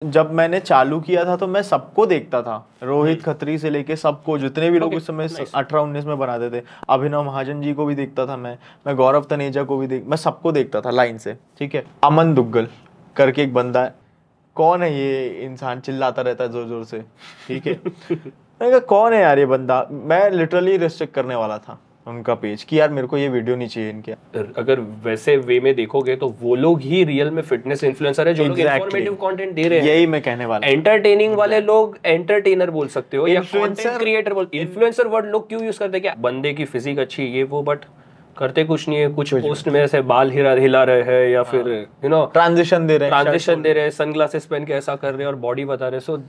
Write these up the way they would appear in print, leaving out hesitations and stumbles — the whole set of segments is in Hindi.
जब मैंने चालू किया था तो मैं सबको देखता था, रोहित खत्री से लेके सबको, जितने भी लोग उस समय 18-19 में बनाते थे। अभिनव महाजन जी को भी देखता था मैं गौरव तनेजा को भी मैं सबको देखता था लाइन से, ठीक है। अमन दुग्गल करके एक बंदा है, कौन है ये इंसान, चिल्लाता रहता है जोर जोर से, ठीक है। मैंने कहा कौन है यार ये बंदा, मैं लिटरली रिस्ट्रिक्ट करने वाला था उनका पेज कि यार मेरे को ये वीडियो नहीं चाहिए इनके। अगर वैसे वे में देखोगे तो वो लोग ही रियल में फिटनेस इन्फ्लुएंसर है जो लोग इंफॉर्मेटिव कंटेंट दे रहे हैं। यही मैं कहने वाला। एंटरटेनिंग वाले लोग एंटरटेनर बोल सकते हो या कंटेंट क्रिएटर बोल। इन्फ्लुएंसर वर्ड लोग क्यों यूज करते हैं, क्या बंदे की फिजिक अच्छी ये वो, बट करते कुछ नहीं है। कुछ पोस्ट में ऐसे बाल हिला रहे हैं या फिर ट्रांजिशन दे रहे हैं, सनग्लासेस पहन के ऐसा कर रहे हैं और बॉडी बता रहे हैं। सो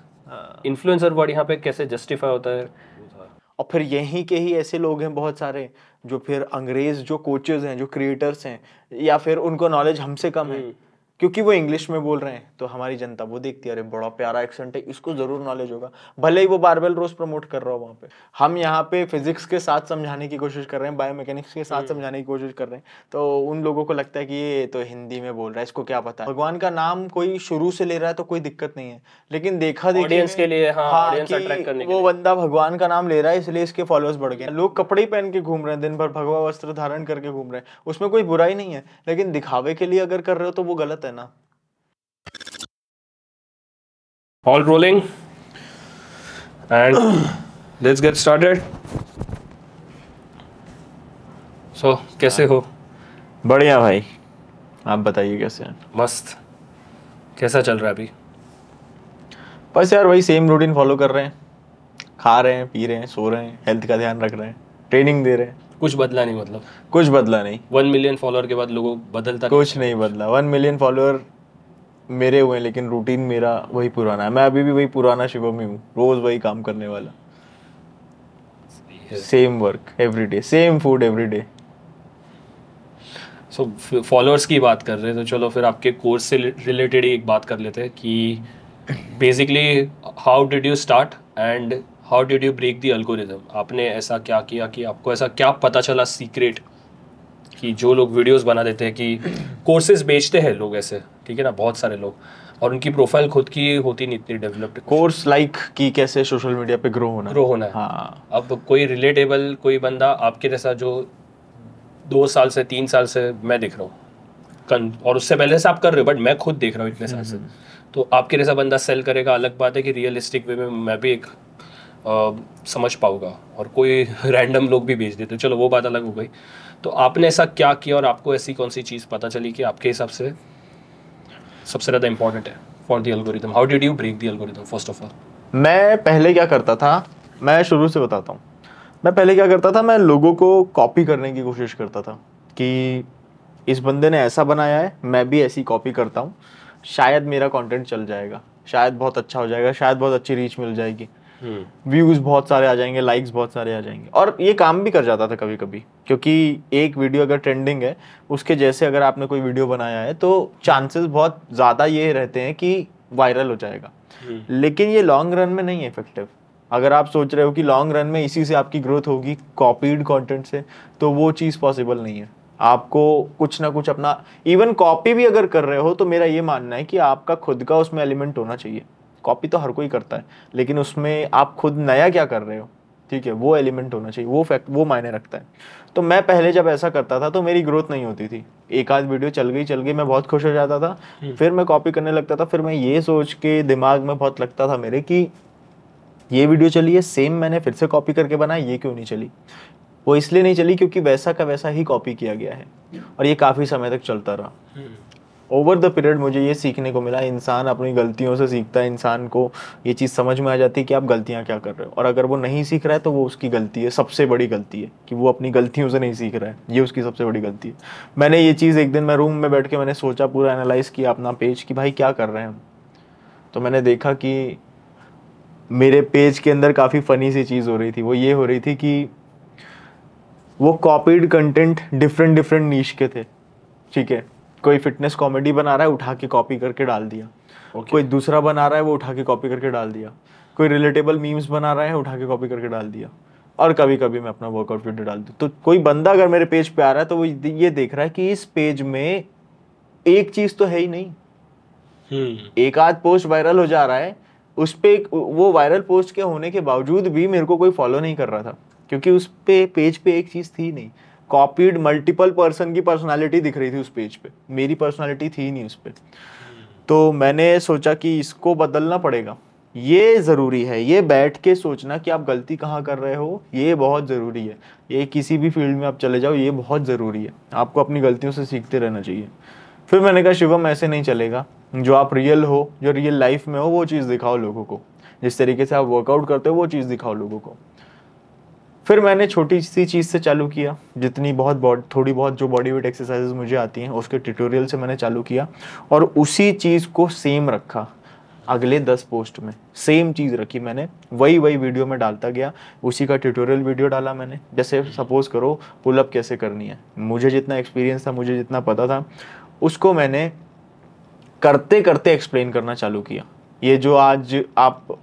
इन्फ्लुएंसर वर्ड यहाँ पे कैसे जस्टिफाई होता है। और फिर यहीं के ही ऐसे लोग हैं बहुत सारे जो फिर अंग्रेज जो कोचेस हैं, जो क्रिएटर्स हैं, या फिर उनको नॉलेज हमसे कम है क्योंकि वो इंग्लिश में बोल रहे हैं, तो हमारी जनता वो देखती है, अरे बड़ा प्यारा एक्सेंट है, इसको जरूर नॉलेज होगा, भले ही वो बारबेल रोज प्रमोट कर रहा हो वहाँ पे। हम यहाँ पे फिजिक्स के साथ समझाने की कोशिश कर रहे हैं, बायोमैकेनिक्स के साथ समझाने की कोशिश कर रहे हैं, तो उन लोगों को लगता है कि ये तो हिंदी में बोल रहा है, इसको क्या पता है। भगवान का नाम कोई शुरू से ले रहा है तो कोई दिक्कत नहीं है, लेकिन देखा देखी ऑडियंस के लिए, ऑडियंस अट्रैक्ट करने के लिए वो बंदा भगवान का नाम ले रहा है इसलिए इसके फॉलोअर्स बढ़ गए। लोग कपड़े ही पहन के घूम रहे हैं, दिन भर भगवा वस्त्र धारण करके घूम रहे हैं, उसमें कोई बुराई नहीं है, लेकिन दिखावे के लिए अगर कर रहे हो तो वो गलत है ना। All rolling and let's get started. So कैसे हो? बढ़िया भाई, आप बताइए कैसे हैं? मस्त। कैसा चल रहा है अभी? बस यार वही सेम रूटीन फॉलो कर रहे हैं, खा रहे हैं, पी रहे हैं, सो रहे हैं, हेल्थ का ध्यान रख रहे हैं, ट्रेनिंग दे रहे हैं। कुछ बदला नहीं मतलब? कुछ बदला नहीं। 1 मिलियन फॉलोअर के बाद लोगों बदलता कुछ नहीं बदला। 1 मिलियन फॉलोअर मेरे हुए, लेकिन रूटीन मेरा वही पुराना है। मैं अभी भी वही पुराना शिवम ही हूँ, रोज वही काम करने वाला, same work every day, same food every day. So followers की बात कर रहे हैं तो चलो फिर आपके कोर्स से रिलेटेड ही एक बात कर लेते हैं कि basically how did you start and how did you break the algorithm. आपने ऐसा क्या किया कि आपको ऐसा क्या पता चला सीक्रेट कि जो लोग वीडियोस बना देते हैं कि कोर्सेज बेचते हैं लोग ऐसे, ठीक है ना, बहुत सारे लोग, और उनकी प्रोफाइल खुद की होती नहीं इतनी डेवलप्ड। कोर्स लाइक कि कैसे सोशल मीडिया पे ग्रो होना है। हाँ। अब कोई रिलेटेबल कोई बंदा आपके जैसा जो 2 साल से 3 साल से मैं देख रहा हूँ और उससे पहले से आप कर रहे हो, बट मैं खुद देख रहा हूँ इतने साल से, तो आपके जैसा बंदा सेल करेगा। अलग बात है कि रियलिस्टिक वे में मैं भी एक समझ पाऊंगा, और कोई रैंडम लोग भी भेज देते, चलो वो बात अलग हो गई। तो आपने ऐसा क्या किया और आपको ऐसी कौन सी चीज़ पता चली कि आपके हिसाब से सबसे ज़्यादा इंपॉर्टेंट है for the algorithm? How did you break the algorithm first of all? मैं पहले क्या करता था, मैं शुरू से बताता हूँ। मैं पहले क्या करता था, मैं लोगों को कॉपी करने की कोशिश करता था कि इस बंदे ने ऐसा बनाया है, मैं भी ऐसी कॉपी करता हूँ, शायद मेरा कंटेंट चल जाएगा, शायद बहुत अच्छा हो जाएगा, शायद बहुत अच्छी रीच मिल जाएगी, व्यूज बहुत सारे आ जाएंगे, लाइक्स बहुत सारे आ जाएंगे। और ये काम भी कर जाता था कभी कभी, क्योंकि एक वीडियो अगर ट्रेंडिंग है, उसके जैसे अगर आपने कोई वीडियो बनाया है तो चांसेस बहुत ज़्यादा ये रहते हैं कि वायरल हो जाएगा। लेकिन ये लॉन्ग रन में नहीं है इफेक्टिव। अगर आप सोच रहे हो कि लॉन्ग रन में इसी से आपकी ग्रोथ होगी कॉपीड कंटेंट से, तो वो चीज़ पॉसिबल नहीं है। आपको कुछ ना कुछ अपना, इवन कॉपी भी अगर कर रहे हो तो मेरा ये मानना है कि आपका खुद का उसमें एलिमेंट होना चाहिए। कॉपी तो हर कोई करता है, लेकिन उसमें आप खुद नया क्या कर रहे हो, ठीक है, वो एलिमेंट होना चाहिए, वो फैक्ट वो मायने रखता है। तो मैं पहले जब ऐसा करता था तो मेरी ग्रोथ नहीं होती थी। एक आध वीडियो चल गई, मैं बहुत खुश हो जाता था, फिर मैं कॉपी करने लगता था। फिर मैं ये सोच के दिमाग में बहुत लगता था मेरे कि ये वीडियो चली है सेम, मैंने फिर से कॉपी करके बनाई, ये क्यों नहीं चली? वो इसलिए नहीं चली क्योंकि वैसा का वैसा ही कॉपी किया गया है, और ये काफ़ी समय तक चलता रहा। ओवर द पीरियड मुझे ये सीखने को मिला, इंसान अपनी गलतियों से सीखता है। इंसान को ये चीज़ समझ में आ जाती है कि आप गलतियाँ क्या कर रहे हो, और अगर वो नहीं सीख रहा है तो वो उसकी गलती है, सबसे बड़ी गलती है कि वो अपनी गलतियों से नहीं सीख रहा है, ये उसकी सबसे बड़ी गलती है। मैंने ये चीज़ एक दिन मैं रूम में बैठ के मैंने सोचा, पूरा एनालाइज़ किया अपना पेज कि भाई क्या कर रहे हैं हम। तो मैंने देखा कि मेरे पेज के अंदर काफ़ी फ़नी सी चीज़ हो रही थी। वो ये हो रही थी कि वो कॉपीड कंटेंट डिफरेंट नीश के थे, ठीक है। कोई फिटनेस कॉमेडी बना रहा है, उठा के कॉपी करके डाल दिया। कोई दूसरा बना रहा है, वो उठा के कॉपी करके डाल दिया। कोई रिलेटेबल मीम्स बना रहा है, उठा के कॉपी करके डाल दिया। और कभी कभी मैं अपना वर्कआउट वीडियो डाल दूँ। तो कोई बंदा अगर मेरे पेज पे आ रहा है तो वो ये देख रहा है कि इस पेज में एक चीज़ तो है ही नहीं, एक आध पोस्ट वायरल हो जा रहा है, उस पे वो वायरल पोस्ट के होने के बावजूद भी मेरे को कोई फॉलो नहीं कर रहा था, क्योंकि उस पे पेज पे एक चीज थी नहीं, कॉपीड मल्टीपल पर्सन की पर्सनालिटी दिख रही थी उस पेज पे, मेरी पर्सनालिटी थी नहीं उस पे। तो मैंने सोचा कि इसको बदलना पड़ेगा, ये ज़रूरी है, ये बैठ के सोचना कि आप गलती कहाँ कर रहे हो, ये बहुत ज़रूरी है। ये किसी भी फील्ड में आप चले जाओ, ये बहुत ज़रूरी है, आपको अपनी गलतियों से सीखते रहना चाहिए। फिर मैंने कहा शिवम ऐसे नहीं चलेगा, जो आप रियल हो, जो रियल लाइफ में हो वो चीज़ दिखाओ लोगों को, जिस तरीके से आप वर्कआउट करते हो वो चीज़ दिखाओ लोगों को। फिर मैंने छोटी सी चीज़ से चालू किया, जितनी थोड़ी बहुत जो बॉडी वेट एक्सरसाइजेज मुझे आती हैं उसके ट्यूटोरियल से मैंने चालू किया, और उसी चीज़ को सेम रखा अगले 10 पोस्ट में, सेम चीज़ रखी मैंने, वही वीडियो में डालता गया। उसी का ट्यूटोरियल वीडियो डाला मैंने, जैसे सपोज करो पुलअप कैसे करनी है, मुझे जितना एक्सपीरियंस था, मुझे जितना पता था, उसको मैंने करते करते एक्सप्लेन करना चालू किया। ये जो आज आप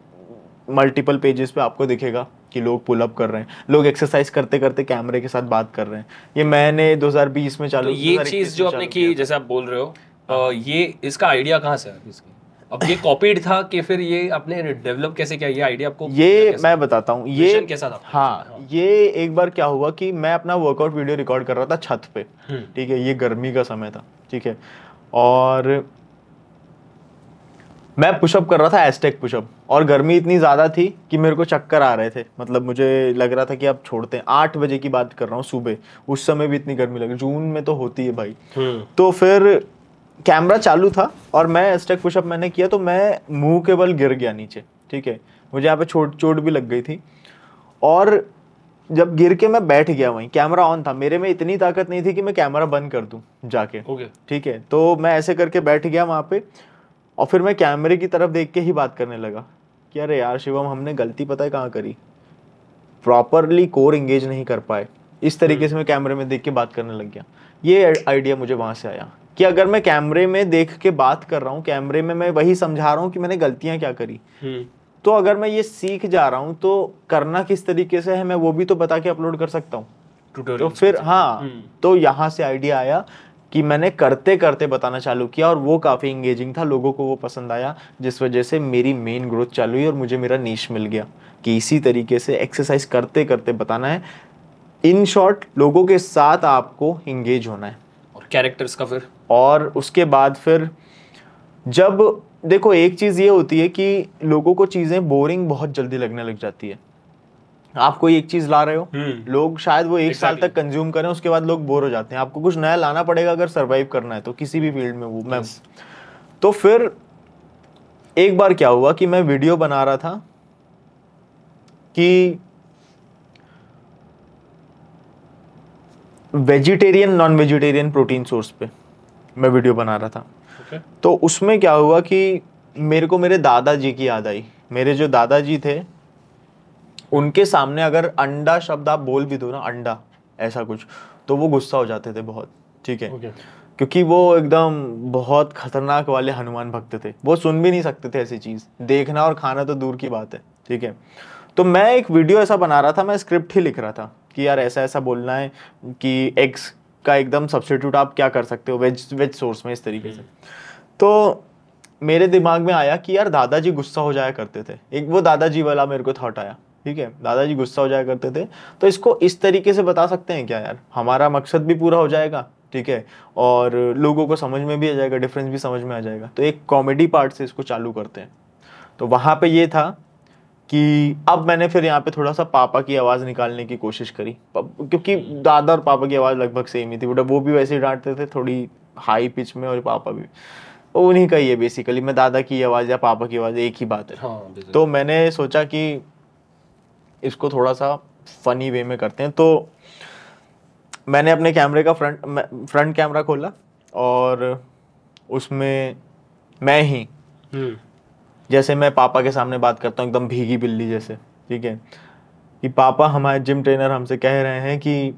मल्टीपल पेजेस पे आपको दिखेगा कि लोग पुलअप कर रहे हैं, लोग एक्सरसाइज करते करते कैमरे के साथ बात कर रहे हैं, ये मैंने 2020 में चालू, तो ये चीज जो आपने की, जैसे आप बोल रहे हो, ये इसका आइडिया कहाँ से है इसकी? अब ये कॉपीड था कि फिर ये आपने डेवलप कैसे किया ये आइडिया आपको? ये मैं बताता हूँ, ये कैसा था? हाँ, ये एक बार क्या हुआ कि मैं अपना वर्कआउट वीडियो रिकॉर्ड कर रहा था छत पे, ठीक है, ये गर्मी का समय था, ठीक है, और मैं पुशअप कर रहा था, एस्टेक पुशअप, और गर्मी इतनी ज़्यादा थी कि मेरे को चक्कर आ रहे थे, मतलब मुझे लग रहा था कि अब छोड़ते हैं। 8 बजे की बात कर रहा हूँ सुबह, उस समय भी इतनी गर्मी लगी, जून में तो होती है भाई। तो फिर कैमरा चालू था और मैं एस्टेक पुशअप मैंने किया, तो मैं मुंह के बल गिर गया नीचे, ठीक है, मुझे यहाँ पे चोट भी लग गई थी। और जब गिर के मैं बैठ गया वहीं, कैमरा ऑन था, मेरे में इतनी ताकत नहीं थी कि मैं कैमरा बंद कर दूं जाके, ठीक है, तो मैं ऐसे करके बैठ गया वहाँ पे, और फिर मैं कैमरे की तरफ देख के ही बात करने लगा कि अरे यार शिवम, हमने गलती पता है कहाँ करी, प्रॉपरली कोर एंगेज नहीं कर पाए। इस तरीके से मैं कैमरे में देख के बात करने लग गया। ये आइडिया मुझे वहाँ से आया कि अगर मैं कैमरे में देख के बात कर रहा हूँ, कैमरे में मैं वही समझा रहा हूँ कि मैंने गलतियाँ क्या करी, तो अगर मैं ये सीख जा रहा हूँ तो करना किस तरीके से है मैं वो भी तो बता के अपलोड कर सकता हूँ। तो फिर हाँ, तो यहाँ से आइडिया आया कि मैंने करते करते बताना चालू किया, और वो काफ़ी इंगेजिंग था, लोगों को वो पसंद आया, जिस वजह से मेरी मेन ग्रोथ चालू हुई और मुझे मेरा नीश मिल गया कि इसी तरीके से एक्सरसाइज करते करते बताना है। इन शॉर्ट, लोगों के साथ आपको इंगेज होना है। और कैरेक्टर्स का फिर, और उसके बाद फिर जब देखो, एक चीज़ ये होती है कि लोगों को चीज़ें बोरिंग बहुत जल्दी लगने लग जाती है। आप कोई एक चीज ला रहे हो, लोग शायद वो 1 साल तक कंज्यूम करें, उसके बाद लोग बोर हो जाते हैं। आपको कुछ नया लाना पड़ेगा अगर सरवाइव करना है तो, किसी भी फील्ड में वो मैं। तो फिर एक बार क्या हुआ कि मैं वीडियो बना रहा था कि vegetarian non vegetarian protein source पे मैं वीडियो बना रहा था। तो उसमें क्या हुआ कि मेरे को मेरे दादाजी की याद आई। मेरे जो दादाजी थे, उनके सामने अगर अंडा शब्द आप बोल भी दो ना, अंडा ऐसा कुछ, तो वो गुस्सा हो जाते थे बहुत, ठीक है, क्योंकि वो एकदम बहुत खतरनाक वाले हनुमान भक्त थे, वो सुन भी नहीं सकते थे ऐसी चीज़, देखना और खाना तो दूर की बात है, ठीक है। तो मैं एक वीडियो ऐसा बना रहा था, मैं स्क्रिप्ट ही लिख रहा था कि यार ऐसा ऐसा बोलना है कि एग्स का एकदम सब्स्टिट्यूट आप क्या कर सकते हो वेज सोर्स में, इस तरीके से। तो मेरे दिमाग में आया कि यार दादाजी गुस्सा हो जाया करते थे, एक वो दादाजी वाला मेरे को थॉट आया, ठीक है, दादाजी गुस्सा हो जाया करते थे, तो इसको इस तरीके से बता सकते हैं क्या यार, हमारा मकसद भी पूरा हो जाएगा, ठीक है, और लोगों को समझ में भी आ जाएगा, डिफरेंस भी समझ में आ जाएगा। तो एक कॉमेडी पार्ट से इसको चालू करते हैं। तो वहाँ पे ये था कि अब मैंने फिर यहाँ पे थोड़ा सा पापा की आवाज़ निकालने की कोशिश करी, क्योंकि दादा और पापा की आवाज़ लगभग सेम ही थी, वो भी वैसे ही डांटते थे, थोड़ी हाई पिच में, और पापा भी उन्हीं का ही है बेसिकली, मैं दादा की आवाज़ या पापा की आवाज़ एक ही बात है। हाँ, तो मैंने सोचा कि इसको थोड़ा सा फनी वे में करते हैं। तो मैंने अपने कैमरे का फ्रंट कैमरा खोला, और उसमें मैं ही जैसे मैं पापा के सामने बात करता हूँ एकदम भीगी बिल्ली जैसे, ठीक है, कि पापा हमारे जिम ट्रेनर हमसे कह रहे हैं कि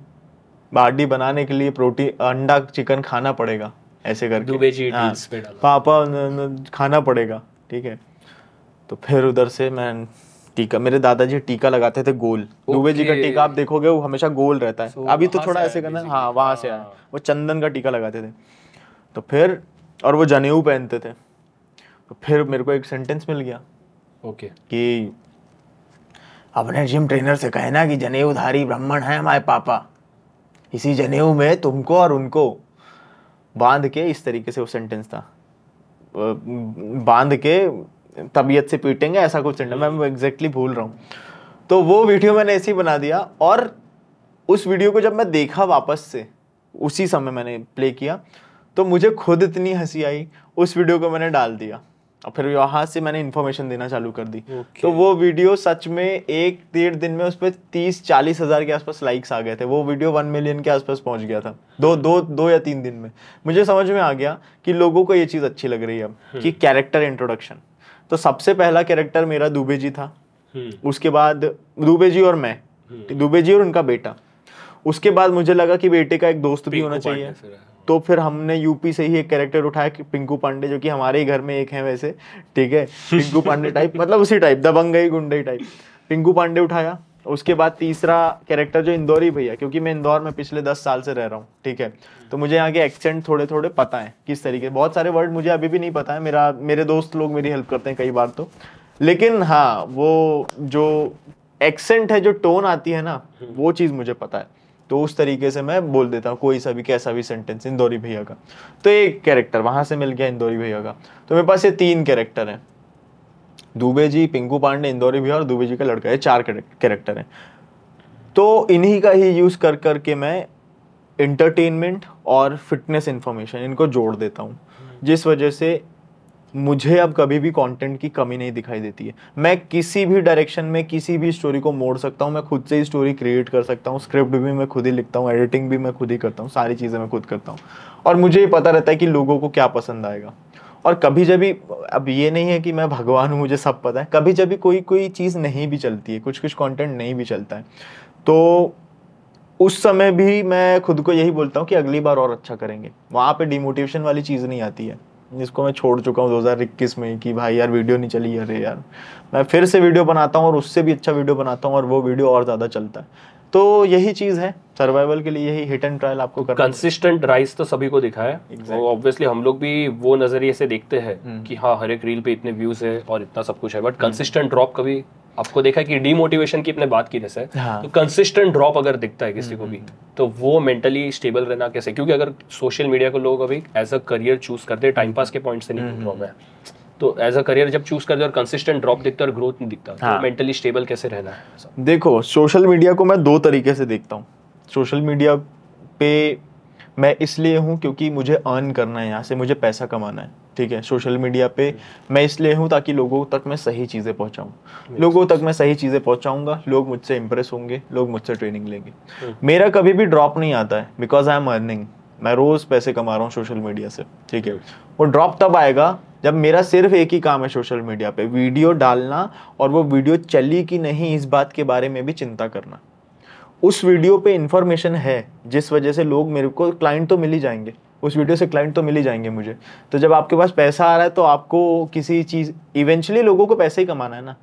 बॉडी बनाने के लिए प्रोटीन अंडा चिकन खाना पड़ेगा, ऐसे करके हाँ, पापा खाना पड़ेगा, ठीक है। तो फिर उधर से मैं टीका, मेरे दादाजी टीका लगाते थे गोल, दुबे जी का टीका आप देखोगे वो हमेशा गोल रहता है, अभी तो थोड़ा ऐसे करना, हाँ वहाँ से आया, वो चंदन का टीका लगाते थे। तो फिर और वो जनेऊ पहनते थे। फिर मेरे को एक सेंटेंस मिल गया ओके कि अपने जिम ट्रेनर से कहना कि जनेऊधारी ब्राह्मण है हमारे पापा, इसी जनेऊ में तुमको और उनको बांध के, इस तरीके से वो सेंटेंस था, बांध के तबीयत से पीटेंगे, ऐसा कुछ सेंटेंस, मैं एग्जैक्टली भूल रहा हूँ। तो वो वीडियो मैंने ऐसे ही बना दिया, और उस वीडियो को जब मैं देखा वापस से, उसी समय मैंने प्ले किया, तो मुझे खुद इतनी हंसी आई, उस वीडियो को मैंने डाल दिया और फिर वहाँ से मैंने इन्फॉर्मेशन देना चालू कर दी। तो वो वीडियो सच में 1-1.5 दिन में उस पर 30-40 हज़ार के आसपास लाइक्स आ गए थे। वो वीडियो 1 मिलियन के आसपास पहुँच गया था 2 या 3 दिन में। मुझे समझ में आ गया कि लोगों को ये चीज़ अच्छी लग रही है अब, कि कैरेक्टर इंट्रोडक्शन। तो सबसे पहला कैरेक्टर मेरा दुबे जी था, उसके बाद दुबे जी और मैं, दुबे जी और उनका बेटा। उसके बाद मुझे लगा कि बेटे का एक दोस्त भी होना चाहिए, तो फिर हमने यूपी से ही एक कैरेक्टर उठाया कि पिंकू पांडे, जो कि हमारे ही घर में एक है वैसे, ठीक है, पिंकू पांडे टाइप, मतलब उसी टाइप, दबंगई गुंडई टाइप, पिंकू पांडे उठाया। उसके बाद तीसरा कैरेक्टर जो इंदौरी भैया, क्योंकि मैं इंदौर में पिछले 10 साल से रह रहा हूँ, ठीक है, तो मुझे यहाँ के एक्सेंट थोड़े थोड़े पता है किस तरीके, बहुत सारे वर्ड मुझे अभी भी नहीं पता है, मेरे दोस्त लोग मेरी हेल्प करते हैं कई बार तो, लेकिन हाँ वो जो एक्सेंट है, जो टोन आती है ना, वो चीज़ मुझे पता है। तो उस तरीके से मैं बोल देता हूँ कोई सा भी कैसा भी सेंटेंस इंदौरी भैया का। तो एक कैरेक्टर वहाँ से मिल गया इंदौरी भैया का। तो मेरे पास ये 3 कैरेक्टर हैं, दुबे जी, पिंकू पांडे, इंदौरी भैया और दुबे जी का लड़का, ये 4 कैरेक्टर हैं। तो इन्हीं का ही यूज़ कर करके मैं एंटरटेनमेंट और फिटनेस इंफॉर्मेशन इनको जोड़ देता हूँ, जिस वजह से मुझे अब कभी भी कंटेंट की कमी नहीं दिखाई देती है। मैं किसी भी डायरेक्शन में किसी भी स्टोरी को मोड़ सकता हूँ, मैं खुद से ही स्टोरी क्रिएट कर सकता हूँ, स्क्रिप्ट भी मैं खुद ही लिखता हूँ, एडिटिंग भी मैं खुद ही करता हूँ, सारी चीज़ें मैं खुद करता हूँ, और मुझे पता रहता है कि लोगों को क्या पसंद आएगा। और कभी जब भी, अब ये नहीं है कि मैं भगवान हूँ मुझे सब पता है, कभी जब भी कोई चीज़ नहीं भी चलती है, कुछ कंटेंट नहीं भी चलता है, तो उस समय भी मैं खुद को यही बोलता हूँ कि अगली बार और अच्छा करेंगे। वहाँ पे डिमोटिवेशन वाली चीज़ नहीं आती है, जिसको मैं छोड़ चुका हूँ 2021 में, कि भाई यार वीडियो नहीं चली, अरे यार मैं फिर से वीडियो बनाता हूँ और उससे भी अच्छा वीडियो बनाता हूँ और वो वीडियो और ज़्यादा चलता है। तो यही चीज़ है सर्वाइवल के लिए, यही हिट एंड ट्रायल आपको करना। कंसिस्टेंट राइज तो सभी को दिखा है, ऑब्वियसली हम लोग भी वो नजरिए से देखते हैं कि हाँ हर एक रील पे इतने व्यूज है और इतना सब कुछ है, बट कंसिस्टेंट ड्रॉप कभी आपको देखा कि डीमोटिवेशन की अपने बात की जैसे, हाँ। तो कंसिस्टेंट ड्रॉप अगर दिखता है किसी को भी, तो वो मेंटली स्टेबल रहना कैसे? क्योंकि अगर सोशल मीडिया को लोग अभी एज अ करियर चूज करते हैं, टाइम पास के पॉइंट से नहीं बोल रहा मैं, तो एज अ करियर जब चूज करते हैं और कंसिस्टेंट ड्रॉप दिखता है और ग्रोथ नहीं दिखता, तो मेंटली स्टेबल कैसे रहना है? देखो, सोशल मीडिया को मैं 2 तरीके से देखता हूँ। सोशल मीडिया पे मैं इसलिए हूँ क्योंकि मुझे अर्न करना है, यहाँ से मुझे पैसा कमाना है, ठीक है। सोशल मीडिया पे मैं इसलिए हूँ ताकि लोगों तक मैं सही चीज़ें पहुँचाऊँ, लोगों तक मैं सही चीज़ें पहुँचाऊँगा, लोग मुझसे इंप्रेस होंगे, लोग मुझसे ट्रेनिंग लेंगे। मेरा कभी भी ड्रॉप नहीं आता है, बिकॉज आई एम अर्निंग, मैं रोज़ पैसे कमा रहा हूँ सोशल मीडिया से, ठीक है। वो ड्रॉप तब आएगा जब मेरा सिर्फ एक ही काम है सोशल मीडिया पे, वीडियो डालना, और वो वीडियो चली कि नहीं इस बात के बारे में भी चिंता करना। उस वीडियो पे इंफॉर्मेशन है जिस वजह से लोग, मेरे को क्लाइंट तो मिल ही जाएंगे, उस वीडियो से क्लाइंट तो मिल ही जाएंगे मुझे। तो जब आपके पास पैसा आ रहा है तो आपको किसी चीज़, इवेंचुअली लोगों को पैसे ही कमाना है ना,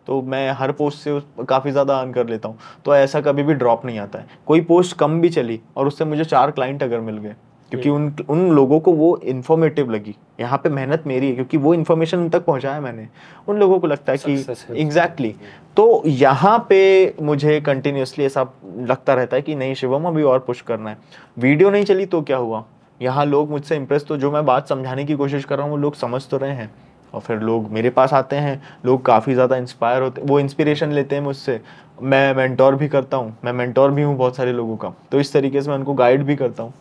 तो मैं हर पोस्ट से काफ़ी ज़्यादा अर्न कर लेता हूँ। तो ऐसा कभी भी ड्रॉप नहीं आता है। कोई पोस्ट कम भी चली और उससे मुझे 4 क्लाइंट अगर मिल गए, क्योंकि उन लोगों को वो इन्फॉर्मेटिव लगी, यहाँ पे मेहनत मेरी है क्योंकि वो इन्फॉर्मेशन उन तक पहुँचाया मैंने, उन लोगों को लगता है कि एग्जैक्टली। तो यहाँ पे मुझे कंटिन्यूसली ऐसा लगता रहता है कि नहीं शिवम अभी और पुश करना है। वीडियो नहीं चली तो क्या हुआ, यहाँ लोग मुझसे इंप्रेस, तो जो मैं बात समझाने की कोशिश कर रहा हूँ वो लोग समझ तो रहे हैं, और फिर लोग मेरे पास आते हैं, लोग काफ़ी ज़्यादा इंस्पायर होते हैं, वो इंस्पिरेशन लेते हैं मुझसे। मैं मेंटोर भी करता हूँ, मैं मेंटोर भी हूँ बहुत सारे लोगों का, तो इस तरीके से मैं उनको गाइड भी करता हूँ।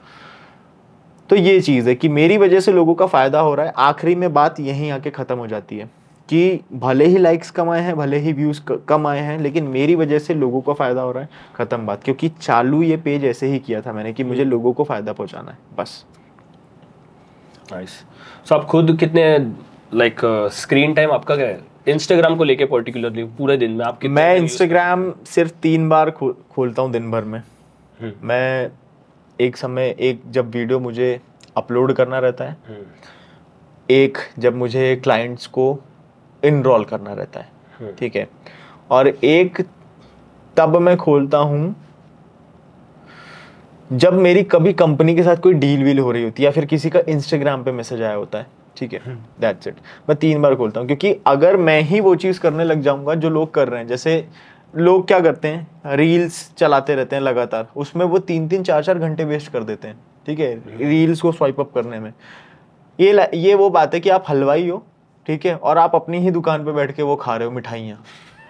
तो ये चीज़ है कि मेरी वजह से लोगों का फ़ायदा हो रहा है। आखिरी में बात यहीं आके ख़त्म हो जाती है कि भले ही लाइक्स कम आए हैं, भले ही व्यूज़ कम आए हैं, लेकिन मेरी वजह से लोगों को फ़ायदा हो रहा है, ख़त्म बात। क्योंकि चालू ये पेज ऐसे ही किया था मैंने कि मुझे लोगों को फ़ायदा पहुँचाना है, बस। नाइस। सो आप खुद कितने लाइक स्क्रीन टाइम आपका क्या है इंस्टाग्राम को लेके पर्टिकुलरली पूरे दिन में? आप कितने? मैं इंस्टाग्राम सिर्फ 3 बार खोलता हूँ दिन भर में। मैं एक जब वीडियो मुझे अपलोड करना रहता है, एक जब मुझे क्लाइंट्स को इनरोल करना रहता है, ठीक है, और एक तब मैं खोलता हूँ जब मेरी कभी कंपनी के साथ कोई डील वील हो रही होती है या फिर किसी का इंस्टाग्राम पे मैसेज आया होता है, ठीक है, दैट्स इट। मैं 3 बार खोलता हूँ, क्योंकि अगर मैं ही वो चीज़ करने लग जाऊंगा जो लोग कर रहे हैं, जैसे लोग क्या करते हैं, रील्स चलाते रहते हैं लगातार, उसमें वो 3-3 4-4 घंटे वेस्ट कर देते हैं, ठीक है, रील्स को स्वाइप अप करने में। ये वो बात है कि आप हलवाई हो, ठीक है, और आप अपनी ही दुकान पे बैठ के वो खा रहे हो मिठाइयाँ,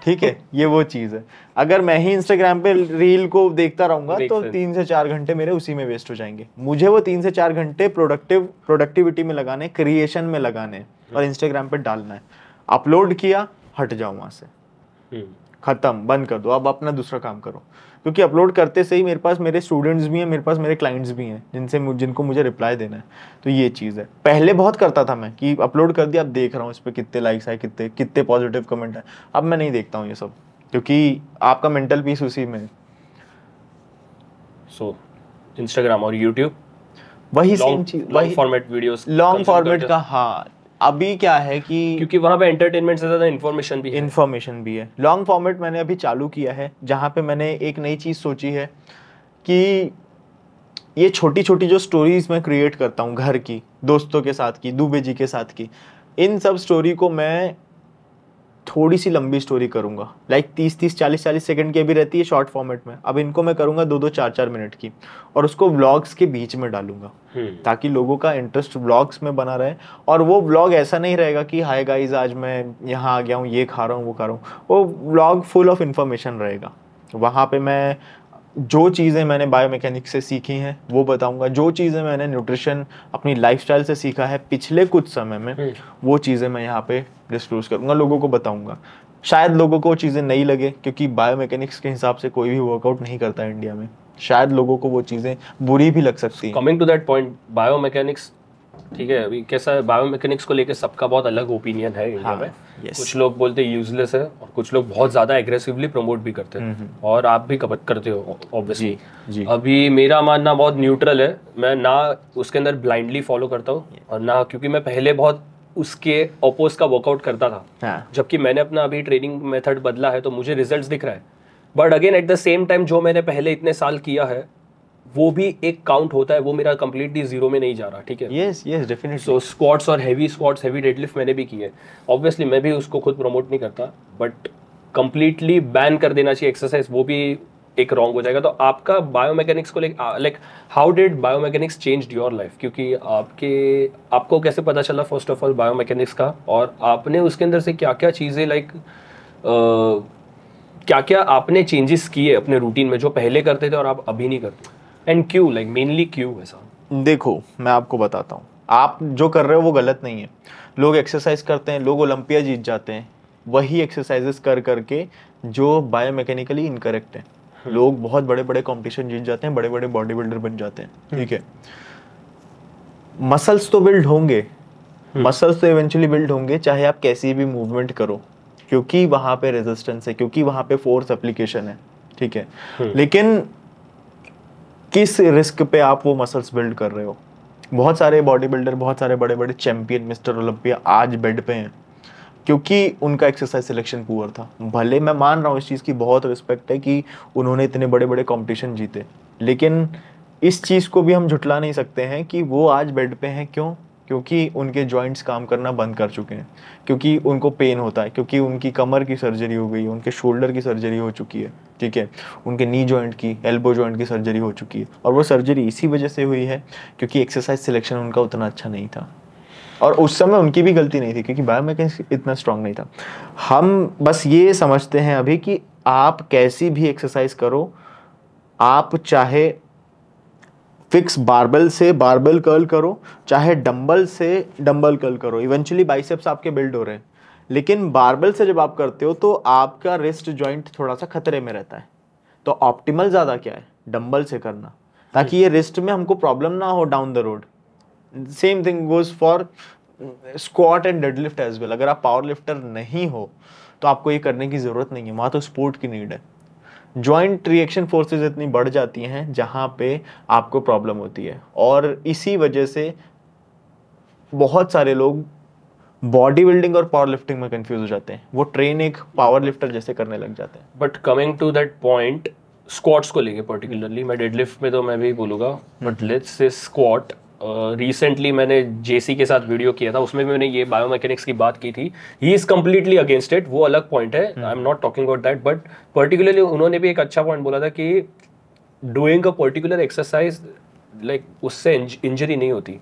ठीक है, ये वो चीज़ है। अगर मैं ही इंस्टाग्राम पे रील को देखता रहूंगा तो 3 से 4 घंटे मेरे उसी में वेस्ट हो जाएंगे। मुझे वो 3 से 4 घंटे प्रोडक्टिविटी में लगाने, क्रिएशन में लगाने और इंस्टाग्राम पे डालना है। अपलोड किया, हट जाओ वहां से, खत्म, बंद कर दो, अब अपना दूसरा काम करो। क्योंकि अपलोड करते से ही मेरे पास मेरे स्टूडेंट्स भी हैं, मेरे पास मेरे क्लाइंट्स भी हैं जिनको मुझे रिप्लाई देना है। तो ये चीज़ है। पहले बहुत करता था मैं कि अपलोड कर दिया, अब देख रहा हूँ इस पर कितने लाइक्स आए, कितने पॉजिटिव कमेंट है। अब मैं नहीं देखता हूँ ये सब, क्योंकि आपका मेंटल पीस उसी में है। सो इंस्टाग्राम और यूट्यूब वही सेम चीज, long format videos, long format का। हाँ, अभी क्या है कि क्योंकि वहाँ पे एंटरटेनमेंट से ज़्यादा इन्फॉर्मेशन भी है। लॉन्ग फॉर्मेट मैंने अभी चालू किया है, जहाँ पे मैंने एक नई चीज़ सोची है कि ये छोटी छोटी जो स्टोरीज मैं क्रिएट करता हूँ, घर की, दोस्तों के साथ की, दुबे जी के साथ की, इन सब स्टोरी को मैं थोड़ी सी लंबी स्टोरी करूंगा। लाइक 30-30, 40-40 सेकंड की अभी रहती है शॉर्ट फॉर्मेट में, अब इनको मैं करूंगा 2-2, 4-4 मिनट की, और उसको व्लॉग्स के बीच में डालूंगा, ताकि लोगों का इंटरेस्ट व्लॉग्स में बना रहे। और वो व्लॉग ऐसा नहीं रहेगा कि हाय गाइस आज मैं यहाँ आ गया हूँ, ये खा रहा हूँ, वो खा रहा हूँ। वो व्लॉग फुल ऑफ इंफॉर्मेशन रहेगा। वहाँ पे मैं जो चीज़ें मैंने बायोमैकेनिक्स से सीखी हैं वो बताऊंगा, जो चीज़ें मैंने न्यूट्रिशन अपनी लाइफस्टाइल से सीखा है पिछले कुछ समय में, वो चीज़ें मैं यहाँ पे डिस्क्लोज करूंगा, लोगों को बताऊंगा। शायद लोगों को चीज़ें नहीं लगे, क्योंकि बायोमैकेनिक्स के हिसाब से कोई भी वर्कआउट नहीं करता है इंडिया में। शायद लोगों को वो चीज़ें बुरी भी लग सकती हैं। Coming to that point, biomechanics, ठीक है, अभी कैसा है, बायोमैकेनिक्स को लेके सबका बहुत अलग ओपिनियन है इंडिया में। कुछ लोग बोलते हैं यूजलेस है, और कुछ लोग बहुत ज़्यादा एग्रेसिवली प्रमोट भी करते हैं, और आप भी करते हो ऑब्वियसली। अभी मेरा मानना बहुत न्यूट्रल है, मैं ना उसके अंदर ब्लाइंडली फॉलो करता हूँ, और ना, क्योंकि मैं पहले बहुत उसके अपोज का वर्कआउट करता था, जबकि मैंने अपना अभी ट्रेनिंग मेथड बदला है, तो मुझे रिजल्ट्स दिख रहा है। But again eight the same time जो मैंने पहले इतने साल किया है वो भी एक काउंट होता है, वो मेरा कंप्लीटली जीरो में नहीं जा रहा, ठीक है। Yes definitely. सो स्क्वाट्स और हैवी स्क्वाट्स, हैवी डेडलिफ्ट मैंने भी किए। ऑब्वियसली मैं भी उसको खुद प्रमोट नहीं करता, बट कंप्लीटली बैन कर देना चाहिए एक्सरसाइज, वो भी एक रॉन्ग हो जाएगा। तो आपका बायोमैकेनिक्स को like how did biomechanics change your life? क्योंकि आपको कैसे पता चला फर्स्ट ऑफ ऑल बायोमैकेनिक्स का, और आपने उसके अंदर से क्या क्या चीज़ें लाइक क्या क्या आपने चेंजेस किए अपने रूटीन में जो पहले करते थे और आप अभी नहीं करते, एंड क्यों, लाइक मेनली क्यों ऐसा? देखो मैं आपको बताता हूँ, आप जो कर रहे हो वो गलत नहीं है। लोग एक्सरसाइज करते हैं, लोग ओलंपिया जीत जाते हैं वही एक्सरसाइजेस कर करके जो बायोमैकेनिकली इनकरेक्ट है। लोग बहुत बड़े बड़े कंपटीशन जीत जाते हैं, बड़े बड़े बॉडी बिल्डर बन जाते हैं, ठीक है। मसल्स तो बिल्ड होंगे, मसल्स तो इवेंचुअली बिल्ड होंगे, चाहे आप कैसी भी मूवमेंट करो, क्योंकि वहां पे रेजिस्टेंस है, क्योंकि वहां पे फोर्स एप्लीकेशन है, ठीक है। लेकिन किस रिस्क पे आप वो मसल्स बिल्ड कर रहे हो? बहुत सारे बॉडी बिल्डर, बहुत सारे बड़े बड़े चैंपियन, मिस्टर ओलंपिया आज बेड पे हैं क्योंकि उनका एक्सरसाइज सिलेक्शन पुअर था। भले मैं मान रहा हूँ इस चीज़ की बहुत रिस्पेक्ट है कि उन्होंने इतने बड़े बड़े कॉम्पिटिशन जीते, लेकिन इस चीज़ को भी हम झुटला नहीं सकते हैं कि वो आज बेड पे हैं। क्यों? क्योंकि उनके जॉइंट्स काम करना बंद कर चुके हैं, क्योंकि उनको पेन होता है, क्योंकि उनकी कमर की सर्जरी हो गई है, उनके शोल्डर की सर्जरी हो चुकी है, ठीक है, उनके नी जॉइंट की, एल्बो जॉइंट की सर्जरी हो चुकी है। और वो सर्जरी इसी वजह से हुई है क्योंकि एक्सरसाइज सिलेक्शन उनका उतना अच्छा नहीं था, और उस समय उनकी भी गलती नहीं थी क्योंकि बायोमैकेनिक्स इतना स्ट्रांग नहीं था। हम बस ये समझते हैं अभी कि आप कैसी भी एक्सरसाइज करो, आप चाहे फिक्स बारबेल से बारबेल कर्ल करो, चाहे डंबल से डंबल कर्ल करो, इवेंचुअली बाइसेप्स आपके बिल्ड हो रहे हैं। लेकिन बारबेल से जब आप करते हो तो आपका रिस्ट जॉइंट थोड़ा सा खतरे में रहता है, तो ऑप्टिमल ज़्यादा क्या है, डंबल से करना, ताकि ये रिस्ट में हमको प्रॉब्लम ना हो down the road. Same thing goes for squat and deadlift as well. अगर आप पावर लिफ्टर नहीं हो तो आपको ये करने की ज़रूरत नहीं है, वहाँ तो स्पोर्ट की नीड है। जॉइंट रिएक्शन फोर्सेस इतनी बढ़ जाती हैं जहाँ पे आपको प्रॉब्लम होती है, और इसी वजह से बहुत सारे लोग बॉडी बिल्डिंग और पावर लिफ्टिंग में कंफ्यूज हो जाते हैं। वो ट्रेन एक पावर लिफ्टर जैसे करने लग जाते हैं। But coming to that point, squats को लेके पर्टिकुलरली, मैं डेडलिफ्ट में तो मैं भी बोलूँगा, but let's say squat, recently मैंने जेसी के साथ वीडियो किया था, उसमें भी मैंने ये बायोमैकेनिक्स की बात की थी। He is completely against it, वो अलग पॉइंट है, I am not talking about that, but particularly उन्होंने भी एक अच्छा पॉइंट बोला था कि doing a particular exercise like उससे इंजरी नहीं होती,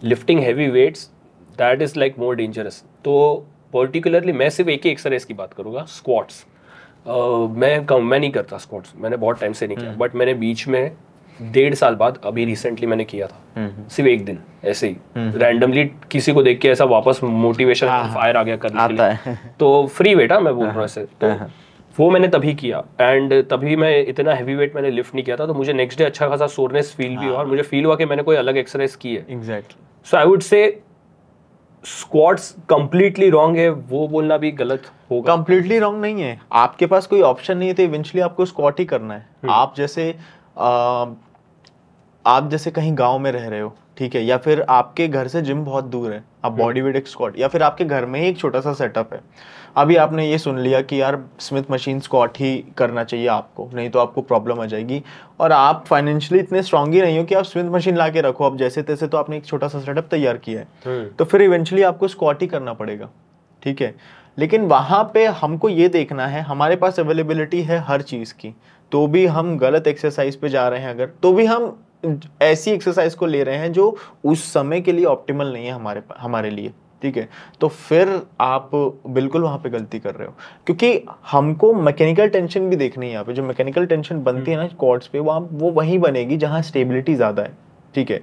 lifting heavy weights that is like more dangerous. तो पर्टिकुलरली मैं सिर्फ एक ही एक्सरसाइज की बात करूँगा, स्क्वाट्स। मैं नहीं करता स्क्वाट्स, मैंने बहुत टाइम से नहीं किया, बट मैंने बीच में 1.5 साल बाद अभी रिसेंटली मैंने किया था, सिर्फ एक दिन ऐसे ही रैंडमली, किसी को देख के ऐसा वापस मोटिवेशन फायर आ गया करने के लिए, तो फ्री वेट मैं बोल रहा हूँ ऐसे, तो वो मैंने तभी किया। एंड तभी मैं इतना हैवी वेट मैंने लिफ्ट नहीं किया था, तो मुझे नेक्स्ट डे अच्छा खासा सोरनेस फील भी हुआ, और मुझे फील हुआ कि मैंने कोई अलग एक्सरसाइज की है। Exactly. So I would say squats completely wrong है, वो बोलना भी गलत होगा। कंप्लीटली रॉन्ग नहीं है, आपके पास कोई ऑप्शन नहीं है तो इवेंचुअली आपको स्क्वाट ही करना है। आप जैसे कहीं गांव में रह रहे हो, ठीक है, या फिर आपके घर से जिम बहुत दूर है, आप बॉडी वेट स्क्वाट, या फिर आपके घर में ही एक छोटा सा सेटअप है। अभी आपने ये सुन लिया कि यार स्मिथ मशीन स्क्वाट ही करना चाहिए आपको, नहीं तो आपको प्रॉब्लम आ जाएगी, और आप फाइनेंशियली इतने स्ट्रांग ही नहीं हो कि आप स्मिथ मशीन ला के रखो, अब जैसे तैसे तो आपने एक छोटा सा सेटअप तैयार किया है, तो फिर इवेंचुअली आपको स्क्वाट ही करना पड़ेगा, ठीक है। लेकिन वहाँ पे हमको ये देखना है, हमारे पास अवेलेबिलिटी है हर चीज़ की, तो भी हम गलत एक्सरसाइज पे जा रहे हैं अगर, तो भी हम ऐसी एक्सरसाइज को ले रहे हैं जो उस समय के लिए ऑप्टिमल नहीं है हमारे लिए, ठीक है। तो फिर आप बिल्कुल वहाँ पे गलती कर रहे हो, क्योंकि हमको मैकेनिकल टेंशन भी देखनी है। यहाँ पे जो मैकेनिकल टेंशन बनती है ना क्वाड्स पे, वो वहीं बनेगी जहाँ स्टेबिलिटी ज़्यादा है, ठीक है।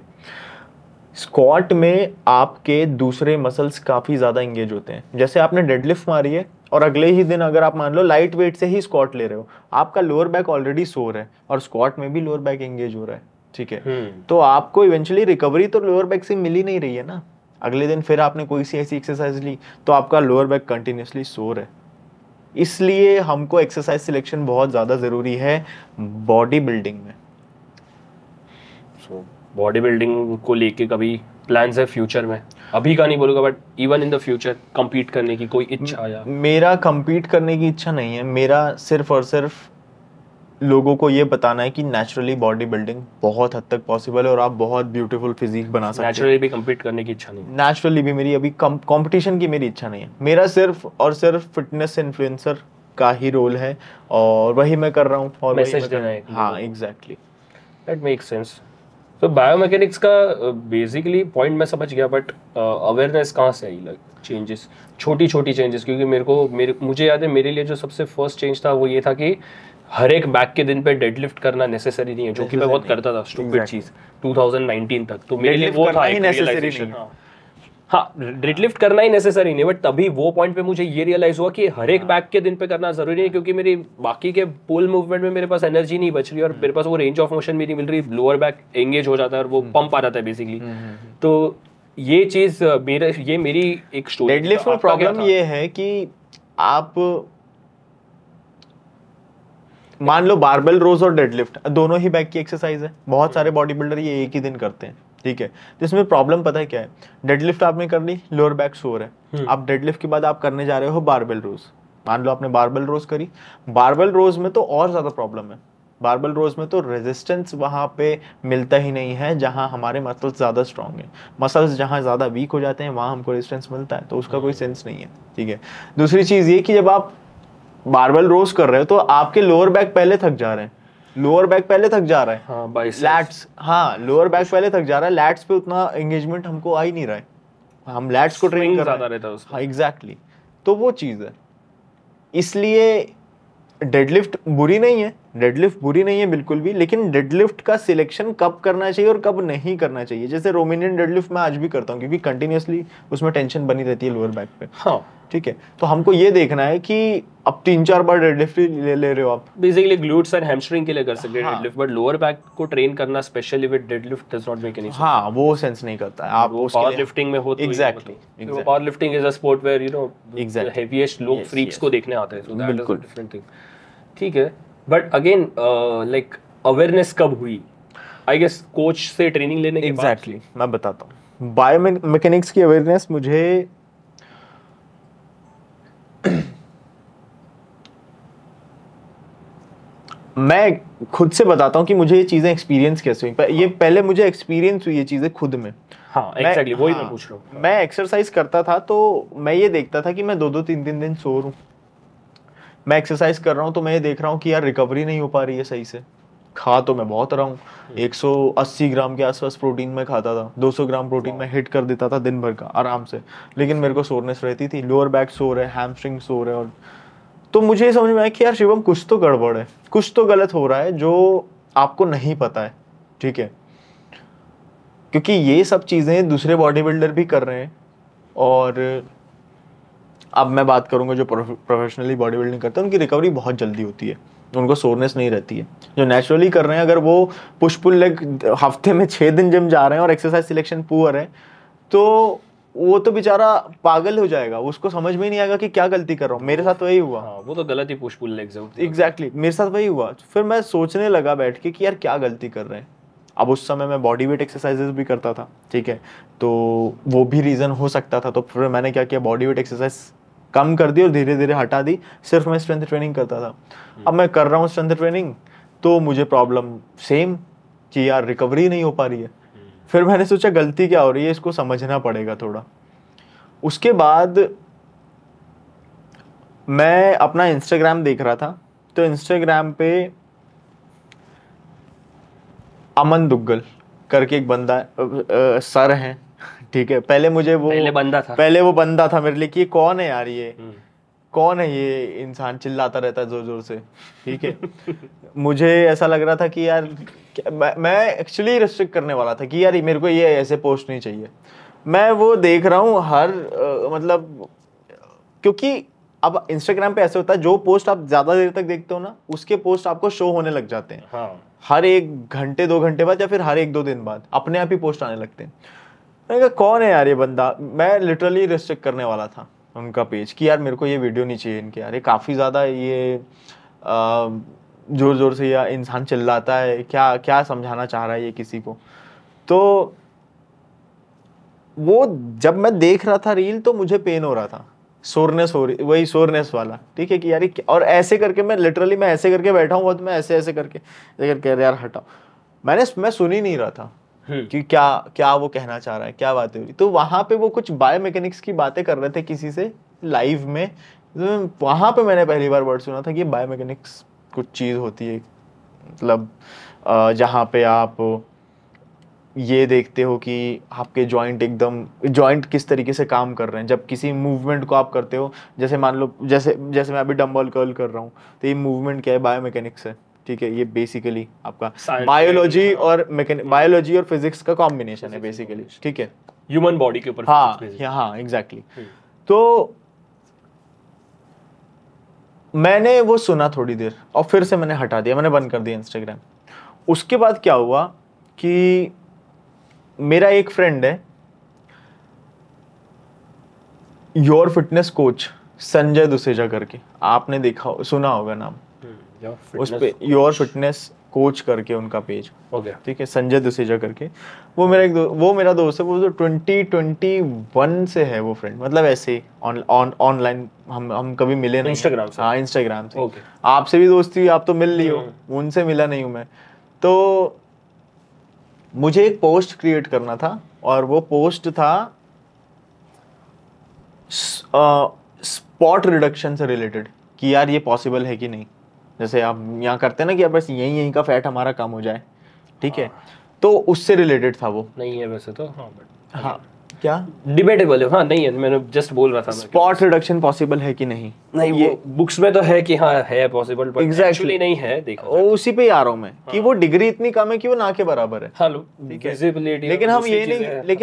स्क्वाट में आपके दूसरे मसल्स काफ़ी ज़्यादा इंगेज होते हैं। जैसे आपने डेडलिफ्ट मारी है और अगले ही दिन अगर आप मान लो लाइट वेट से ही स्क्वाट ले रहे हो, आपका लोअर बैक ऑलरेडी सोर है और स्क्वाट में भी लोअर बैक एंगेज हो रहा है, ठीक है। तो आपको इवेंचुअली रिकवरी तो लोअर बैक से मिल ही नहीं रही है ना। अगले दिन फिर आपने कोई सी ऐसी एक्सरसाइज ली तो आपका लोअर बैक कंटिन्यूसली सोर है। इसलिए हमको एक्सरसाइज सिलेक्शन बहुत ज़्यादा ज़रूरी है बॉडी बिल्डिंग में। बॉडी बिल्डिंग को लेके कभी प्लान्स है फ्यूचर में? अभी का नहीं बोलूँगा, but even in the future compete करने की कोई इच्छा? या मेरा compete करने की इच्छा नहीं है, मेरा सिर्फ और सिर्फ लोगों को ये बताना है कि नेचुरली बॉडी बिल्डिंग बहुत हद तक पॉसिबल है और आप बहुत ब्यूटीफुल फिजिक बना सकते हैं। नेचुरली भी compete करने की इच्छा नहीं है? नेचुरली भी मेरी अभी कंपटीशन की मेरी इच्छा नहीं है। मेरा सिर्फ और सिर्फ फिटनेस इन्फ्लुएंसर का ही रोल है और वही मैं कर रहा हूँ। और मैसेज देना है। हाँ, एग्जैक्टली, दैट मेक्स सेंस। तो बायोमैकेनिक्स का बेसिकली पॉइंट मैं समझ गया, बट अवेयरनेस कहाँ से आई? लाइक चेंजेस, छोटी छोटी चेंजेस, क्योंकि मुझे याद है मेरे लिए जो सबसे फर्स्ट चेंज था वो ये था कि हर एक बैक के दिन पे डेडलिफ्ट करना नेसेसरी नहीं है, जो कि मैं बहुत करता था, स्टूपिड चीज 2019 तक। तो मेरे लिए वो था एक रियलाइजेशन। हाँ, डेडलिफ्ट करना ही नेसेसरी नहीं, बट तभी वो पॉइंट पे मुझे ये रियलाइज हुआ कि हर एक बैक के दिन पे करना जरूरी नहीं है, क्योंकि मेरी बाकी के पुल मूवमेंट में मेरे पास एनर्जी नहीं बच रही और मेरे पास वो रेंज ऑफ मोशन भी नहीं मिल रही, लोअर बैक एंगेज हो जाता है और वो पंप आ जाता है बेसिकली। तो ये चीज मेरी एक स्टोरी। डेडलिफ्ट में प्रॉब्लम ये है कि आप मान लो बारबेल रोज और डेडलिफ्ट दोनों ही बैक की एक्सरसाइज है, बहुत सारे बॉडी बिल्डर ये एक ही दिन करते हैं, ठीक है। तो इसमें प्रॉब्लम पता है क्या है? डेडलिफ्ट आपने कर ली, लोअर बैक सोर है, आप डेडलिफ्ट के बाद आप करने जा रहे हो बारबेल रोज। मान लो आपने बारबेल रोज करी, बारबेल रोज में तो और ज्यादा प्रॉब्लम है। बारबेल रोज में तो रेजिस्टेंस वहां पे मिलता ही नहीं है जहां हमारे मसल्स ज्यादा स्ट्रांग है। मसल्स जहां ज्यादा वीक हो जाते हैं वहां हमको रेजिस्टेंस मिलता है, तो उसका कोई सेंस नहीं है, ठीक है। दूसरी चीज ये कि जब आप बारबेल रोज कर रहे हो तो आपके लोअर बैक पहले थक जा रहे हैं, लोअर बैक पहले थक जा रहा है। हाँ, लैट्स, हाँ, लोअर बैक पहले थक जा रहा है, लैट्स पे उतना एंगेजमेंट हमको आ ही नहीं रहा है, हम लैट्स को ट्रेन कर रहे हैं। हाँ, एग्जैक्टली, तो वो चीज़ है। इसलिए डेडलिफ्ट बुरी नहीं है, डेडलिफ्ट बुरी नहीं है बिल्कुल भी, लेकिन डेडलिफ्ट का सिलेक्शन कब करना चाहिए और कब नहीं करना चाहिए। जैसे रोमेनियन डेडलिफ्ट मैं आज भी करता हूँ क्योंकि कंटिन्यूसली उसमें टेंशन बनी रहती है लोअर बैक पे। हाँ, ठीक है, तो हमको ये देखना है कि अब 3-4 बार डेडलिफ्ट ले रहे हो आप, बेसिकली ग्लूट्स एंड हैमस्ट्रिंग के लिए कर सकते हैं डेडलिफ्ट, बट लोअर बैक को ट्रेन करना specially with deadlift does not make any sense. हाँ, वो सेंस नहीं करता है। आप पावर लिफ्टिंग में हो तो exactly, power lifting is a sport where you know heaviest लोग फ्रीक्स को देखने आते हैं, so that is a different thing, ठीक है। बट अगेन लाइक अवेयरनेस कब हुई? आई गेस कोच से ट्रेनिंग लेने के बाद। एग्जैक्टली, मैं बताता हूँ। बायोमैकेनिक्स की अवेयरनेस मुझे मैं खुद से बताता हूँ कि मुझे ये चीजें एक्सपीरियंस कैसे हुई। ये पहले मुझे एक्सपीरियंस हुई ये चीजें खुद में। हाँ एग्जैक्टली वही मैं पूछ रहा हूँ। मैं एक्सरसाइज करता था तो मैं ये देखता था कि मैं 2-2 3-3 दिन सो रहा हूँ। मैं एक्सरसाइज कर रहा हूँ तो मैं ये देख रहा हूँ कि यार रिकवरी नहीं हो पा रही है सही से। खा तो मैं बहुत रहा हूँ, 180 ग्राम के आसपास प्रोटीन मैं खाता था, 200 ग्राम प्रोटीन मैं हिट कर देता था दिन भर का आराम से, लेकिन मेरे को सोरनेस रहती थी, लोअर बैक सोर है, हैमस्ट्रिंग सोर है। और तो मुझे ये समझ में आया कि यार शिवम कुछ तो गड़बड़ है, कुछ तो गलत हो रहा है जो आपको नहीं पता है, ठीक है। क्योंकि ये सब चीज़ें दूसरे बॉडी बिल्डर भी कर रहे हैं। और अब मैं बात करूंगा जो प्रोफेशनली बॉडी बिल्डिंग करते हैं उनकी रिकवरी बहुत जल्दी होती है, उनको सोरनेस नहीं रहती है। जो नेचुरली कर रहे हैं, अगर वो पुश पुल लेग हफ्ते में 6 दिन जिम जा रहे हैं और एक्सरसाइज सिलेक्शन पुअर है, तो वो तो बेचारा पागल हो जाएगा, उसको समझ में ही नहीं आएगा कि क्या गलती कर रहा हूँ। मेरे साथ वही हुआ। हाँ, वो तो गलत ही पुश पुल लेग्स है। एग्जैक्टली मेरे साथ वही हुआ। फिर मैं सोचने लगा बैठ के कि यार क्या गलती कर रहे हैं। अब उस समय मैं बॉडी वेट एक्सरसाइजेस भी करता था, ठीक है, तो वो भी रीज़न हो सकता था। तो फिर मैंने क्या किया, बॉडी वेट एक्सरसाइज कम कर दी और धीरे धीरे हटा दी, सिर्फ मैं स्ट्रेंथ ट्रेनिंग करता था। अब मैं कर रहा हूँ स्ट्रेंथ ट्रेनिंग तो मुझे प्रॉब्लम सेम कि यार रिकवरी नहीं हो पा रही है। फिर मैंने सोचा गलती क्या हो रही है, इसको समझना पड़ेगा थोड़ा। उसके बाद मैं अपना इंस्टाग्राम देख रहा था, तो इंस्टाग्राम पे अमन दुग्गल करके एक बंदा सर हैं, ठीक है। पहले मुझे वो पहले वो बंदा था मेरे लिए कि कौन है यार, ये कौन है ये इंसान चिल्लाता रहता है जोर जोर से, ठीक है। मुझे ऐसा लग रहा था कि यार मैं एक्चुअली रिस्ट्रिक्ट करने वाला था कि यार मेरे को ये ऐसे पोस्ट नहीं चाहिए। मैं वो देख रहा हूँ हर मतलब, क्योंकि अब इंस्टाग्राम पे ऐसे होता है जो पोस्ट आप ज्यादा देर तक देखते हो ना, उसके पोस्ट आपको शो होने लग जाते हैं। हाँ। हर 1-2 घंटे बाद या फिर हर 1-2 दिन बाद अपने आप ही पोस्ट आने लगते हैं। मैंने कहा कौन है यार ये बंदा। मैं लिटरली रिस्ट्रिक्ट करने वाला था उनका पेज कि यार मेरे को ये वीडियो नहीं चाहिए इनके, यार ये काफ़ी ज़्यादा ये जोर जोर से या इंसान चिल्लाता है, क्या क्या समझाना चाह रहा है ये किसी को। तो वो जब मैं देख रहा था रील तो मुझे पेन हो रहा था, सोरनेस हो रही, वही सोरनेस वाला, ठीक है कि यार और ऐसे करके मैं लिटरली मैं ऐसे करके बैठा हूँ, मैं ऐसे ऐसे करके यार हटाओ। मैं सुन ही नहीं रहा था कि क्या क्या वो कहना चाह रहा है, क्या बातें हो रही। तो वहां पे वो कुछ बायोमैकेनिक्स की बातें कर रहे थे किसी से लाइव में, तो वहां पे मैंने पहली बार वर्ड सुना था कि बायोमैकेनिक्स कुछ चीज होती है, मतलब जहाँ पे आप ये देखते हो कि आपके जॉइंट किस तरीके से काम कर रहे हैं जब किसी मूवमेंट को आप करते हो। जैसे मान लो जैसे मैं अभी डंबल कर्ल कर रहा हूँ, तो ये मूवमेंट क्या है, बायोमैकेनिक्स है, ठीक है। ये बेसिकली आपका बायोलॉजी और फिजिक्स का कॉम्बिनेशन है बेसिकली, ठीक है, ह्यूमन बॉडी के ऊपर। हाँ एग्जैक्टली। तो मैंने वो सुना थोड़ी देर और फिर से मैंने हटा दिया, मैंने बंद कर दिया इंस्टाग्राम। उसके बाद क्या हुआ कि मेरा एक फ्रेंड है, your fitness coach Sanjay Duseja करके, आपने देखा सुना होगा नाम, उस पे योर फिटनेस कोच करके उनका पेज, ठीक है, संजय दुसेजा करके। वो मेरा दोस्त है, वो जो 2021 से है वो फ्रेंड, मतलब ऐसे ऑनलाइन हम कभी मिले नहीं, इंस्टाग्राम से। हाँ इंस्टाग्राम से। आपसे भी दोस्ती हुई, आप तो मिल ली हो, उनसे मिला नहीं हूँ मैं। तो मुझे एक पोस्ट क्रिएट करना था और वो पोस्ट था स्पॉट रिडक्शन से रिलेटेड, कि यार ये पॉसिबल है कि नहीं। जैसे आप यहाँ करते हैं ना कि अब बस यहीं का फैट हमारा कम हो जाए, ठीक है, तो उससे रिलेटेड था वो। नहीं है वैसे तो, हाँ बट हाँ क्या डिबेटेबल है, हाँ नहीं है, मैंने जस्ट बोल रहा था स्पॉट रिडक्शन पॉसिबल है कि नहीं। ये बुक्स में तो है कि हाँ है पॉसिबल, बट एक्चुअली नहीं है। देखो उसी पे आ रहा हूँ मैं कि वो डिग्री इतनी कम है कि वो ना के बराबर है। हाँ विजिबिलिटी, लेकिन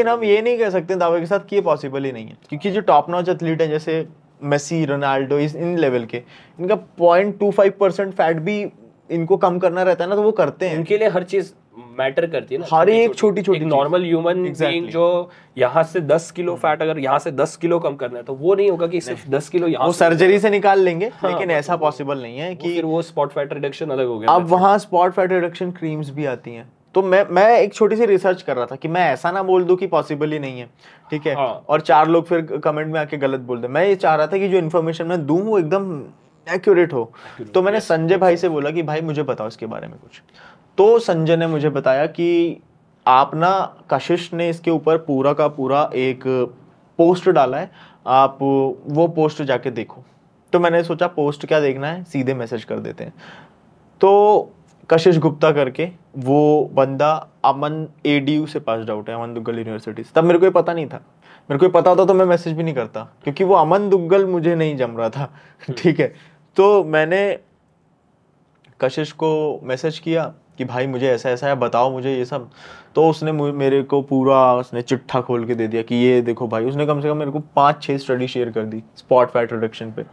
हम ये नहीं कह सकते दावे के साथ कि ये पॉसिबल ही नहीं है, क्योंकि जो टॉप नॉच एथलीट है जैसे मेसी, रोनाल्डो, इन लेवल के, इनका 0.25% फैट भी इनको कम करना रहता है ना, तो वो करते हैं। उनके लिए हर चीज मैटर करती है ना, हर एक छोटी नॉर्मल ह्यूमन बीइंग जो यहाँ से 10 किलो फैट, अगर यहाँ से 10 किलो कम करना है तो वो नहीं होगा कि सिर्फ 10 किलो यहाँ, वो सर्जरी से निकाल लेंगे। हाँ, लेकिन ऐसा पॉसिबल नहीं है कि फिर वो स्पॉट फैट रिडक्शन अलग हो गया। अब वहाँ स्पॉट फैट रिडक्शन क्रीम्स भी आती हैं। तो मैं एक छोटी सी रिसर्च कर रहा था कि मैं ऐसा ना बोल दूं कि पॉसिबल ही नहीं है, ठीक है, और 4 लोग फिर कमेंट में आके गलत बोल दे। मैं ये चाह रहा था कि जो इन्फॉर्मेशन मैं दूं वो एकदम एक्यूरेट हो। तो मैंने संजय भाई से बोला कि भाई मुझे बताओ इसके बारे में कुछ। तो संजय ने मुझे बताया कि आप ना, कशिश ने इसके ऊपर पूरा का पूरा एक पोस्ट डाला है, आप वो पोस्ट जाके देखो। तो मैंने सोचा पोस्ट क्या देखना है, सीधे मैसेज कर देते हैं। तो कशिश गुप्ता करके वो बंदा अमन ADU से पास आउट है, अमन दुग्गल यूनिवर्सिटी। तब मेरे को ये पता नहीं था, मेरे को ये पता होता तो मैं मैसेज भी नहीं करता, क्योंकि वो अमन दुग्गल मुझे नहीं जम रहा था। ठीक है, तो मैंने कशिश को मैसेज किया कि भाई मुझे ऐसा ऐसा है, बताओ मुझे ये सब। तो उसने मेरे को पूरा उसने चिट्ठा खोल के दे दिया कि ये देखो भाई। उसने कम से कम मेरे को 5-6 स्टडी शेयर कर दी स्पॉट फैट रिडक्शन पे।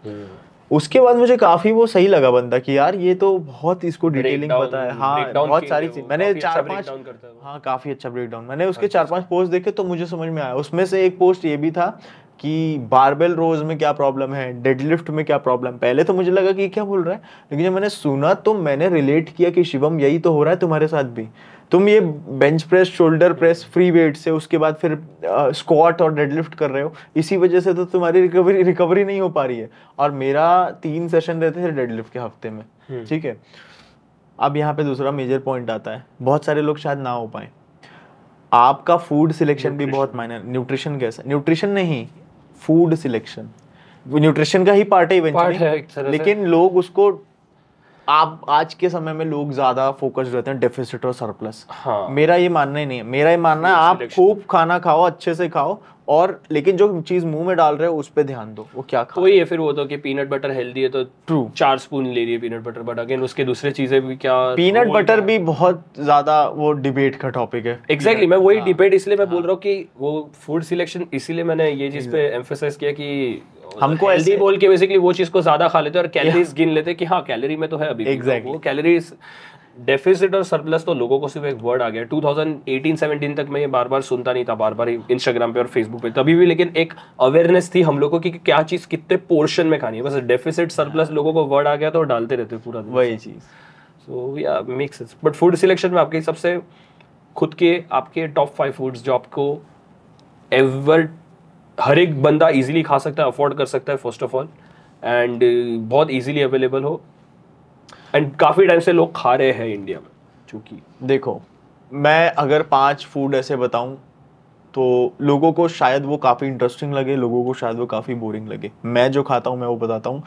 उसके बाद मुझे काफी वो सही लगा बंदा कि यार ये तो बहुत इसको डिटेलिंग पता है। हाँ, बहुत सारी चीज मैंने 4-5, हाँ काफी अच्छा ब्रेकडाउन। मैंने उसके 4-5 पोस्ट देखे तो मुझे समझ में आया। उसमें से एक पोस्ट ये भी था कि बारबेल रोज में क्या प्रॉब्लम है, डेडलिफ्ट में क्या प्रॉब्लम। पहले तो मुझे लगा कि क्या बोल रहा है, लेकिन जब मैंने सुना तो मैंने रिलेट किया कि शिवम यही तो हो रहा है तुम्हारे साथ भी। तुम ये bench press, shoulder press, free weight से उसके बाद फिर स्क्वाट और डेडलिफ्ट कर रहे हो, इसी वजह से तो तुम्हारी रिकवरी नहीं हो पा रही है। और मेरा 3 सेशन रहते थे डेडलिफ्ट के हफ्ते में। ठीक है, अब यहाँ पे दूसरा मेजर पॉइंट आता है, बहुत सारे लोग शायद ना हो पाए। आपका फूड सिलेक्शन भी बहुत मायने। न्यूट्रिशन कैसा, न्यूट्रिशन नहीं, फूड सिलेक्शन। न्यूट्रिशन का ही पार्ट है इवेंचुअली, लेकिन लोग उसको, आप आज के समय में लोग ज्यादा फोकस्ड रहते हैं डेफिसिट और सरप्लस। हाँ। मेरा ये मानना ही नहीं है। मेरा ये मानना है आप खूब खाना खाओ, अच्छे से खाओ, और लेकिन जो चीज मुंह में डाल रहे हो उस पे ध्यान दो, वो क्या खा। वही है फिर वो तो कि पीनट बटर हेल्दी है तो ट्रू 4 स्पून ले रही है पीनट बटर, बट अगेन उसके दूसरे चीजें भी क्या, पीनट बटर भी बहुत ज्यादा वो डिबेट का टॉपिक है। एग्जैक्टली मैं वही डिबेट इसलिए मैं बोल रहा हूँ कि वो फूड सिलेक्शन, इसीलिए मैंने ये चीज पे एम्फेसाइज किया कि हमको हेल्दी बोल के बेसिकली वो चीज को ज्यादा खा लेते हैं और कैलोरीज गिन लेते हैं कि हाँ कैलोरी में तो है अभी। Exactly. वो कैलोरीज डेफिसिट और सरप्लस तो लोगों को सिर्फ एक वर्ड आ गया। 2018-17 तक मैं ये बार बार सुनता नहीं था, बार बार इंस्टाग्राम पे और फेसबुक पे तभी भी, लेकिन एक अवेयरनेस थी हम लोगों की कि क्या चीज कितने पोर्शन में खानी है। बस डेफिसिट सरप्लस लोगों को वर्ड आ गया तो डालते रहते पूरा दिन। वही चीज। सो या make sense. But food selection में आपके सबसे खुद के आपके टॉप 5 फूड्स जो आपको एवर हर एक बंदा इजीली खा सकता है, अफोर्ड कर सकता है फर्स्ट ऑफ ऑल, एंड बहुत इजीली अवेलेबल हो, एंड काफी टाइम से लोग खा रहे हैं इंडिया में। चूंकि देखो, मैं अगर 5 फूड ऐसे बताऊं तो लोगों को शायद वो काफी इंटरेस्टिंग लगे, लोगों को शायद वो काफी बोरिंग लगे। मैं जो खाता हूं मैं वो बताता हूं।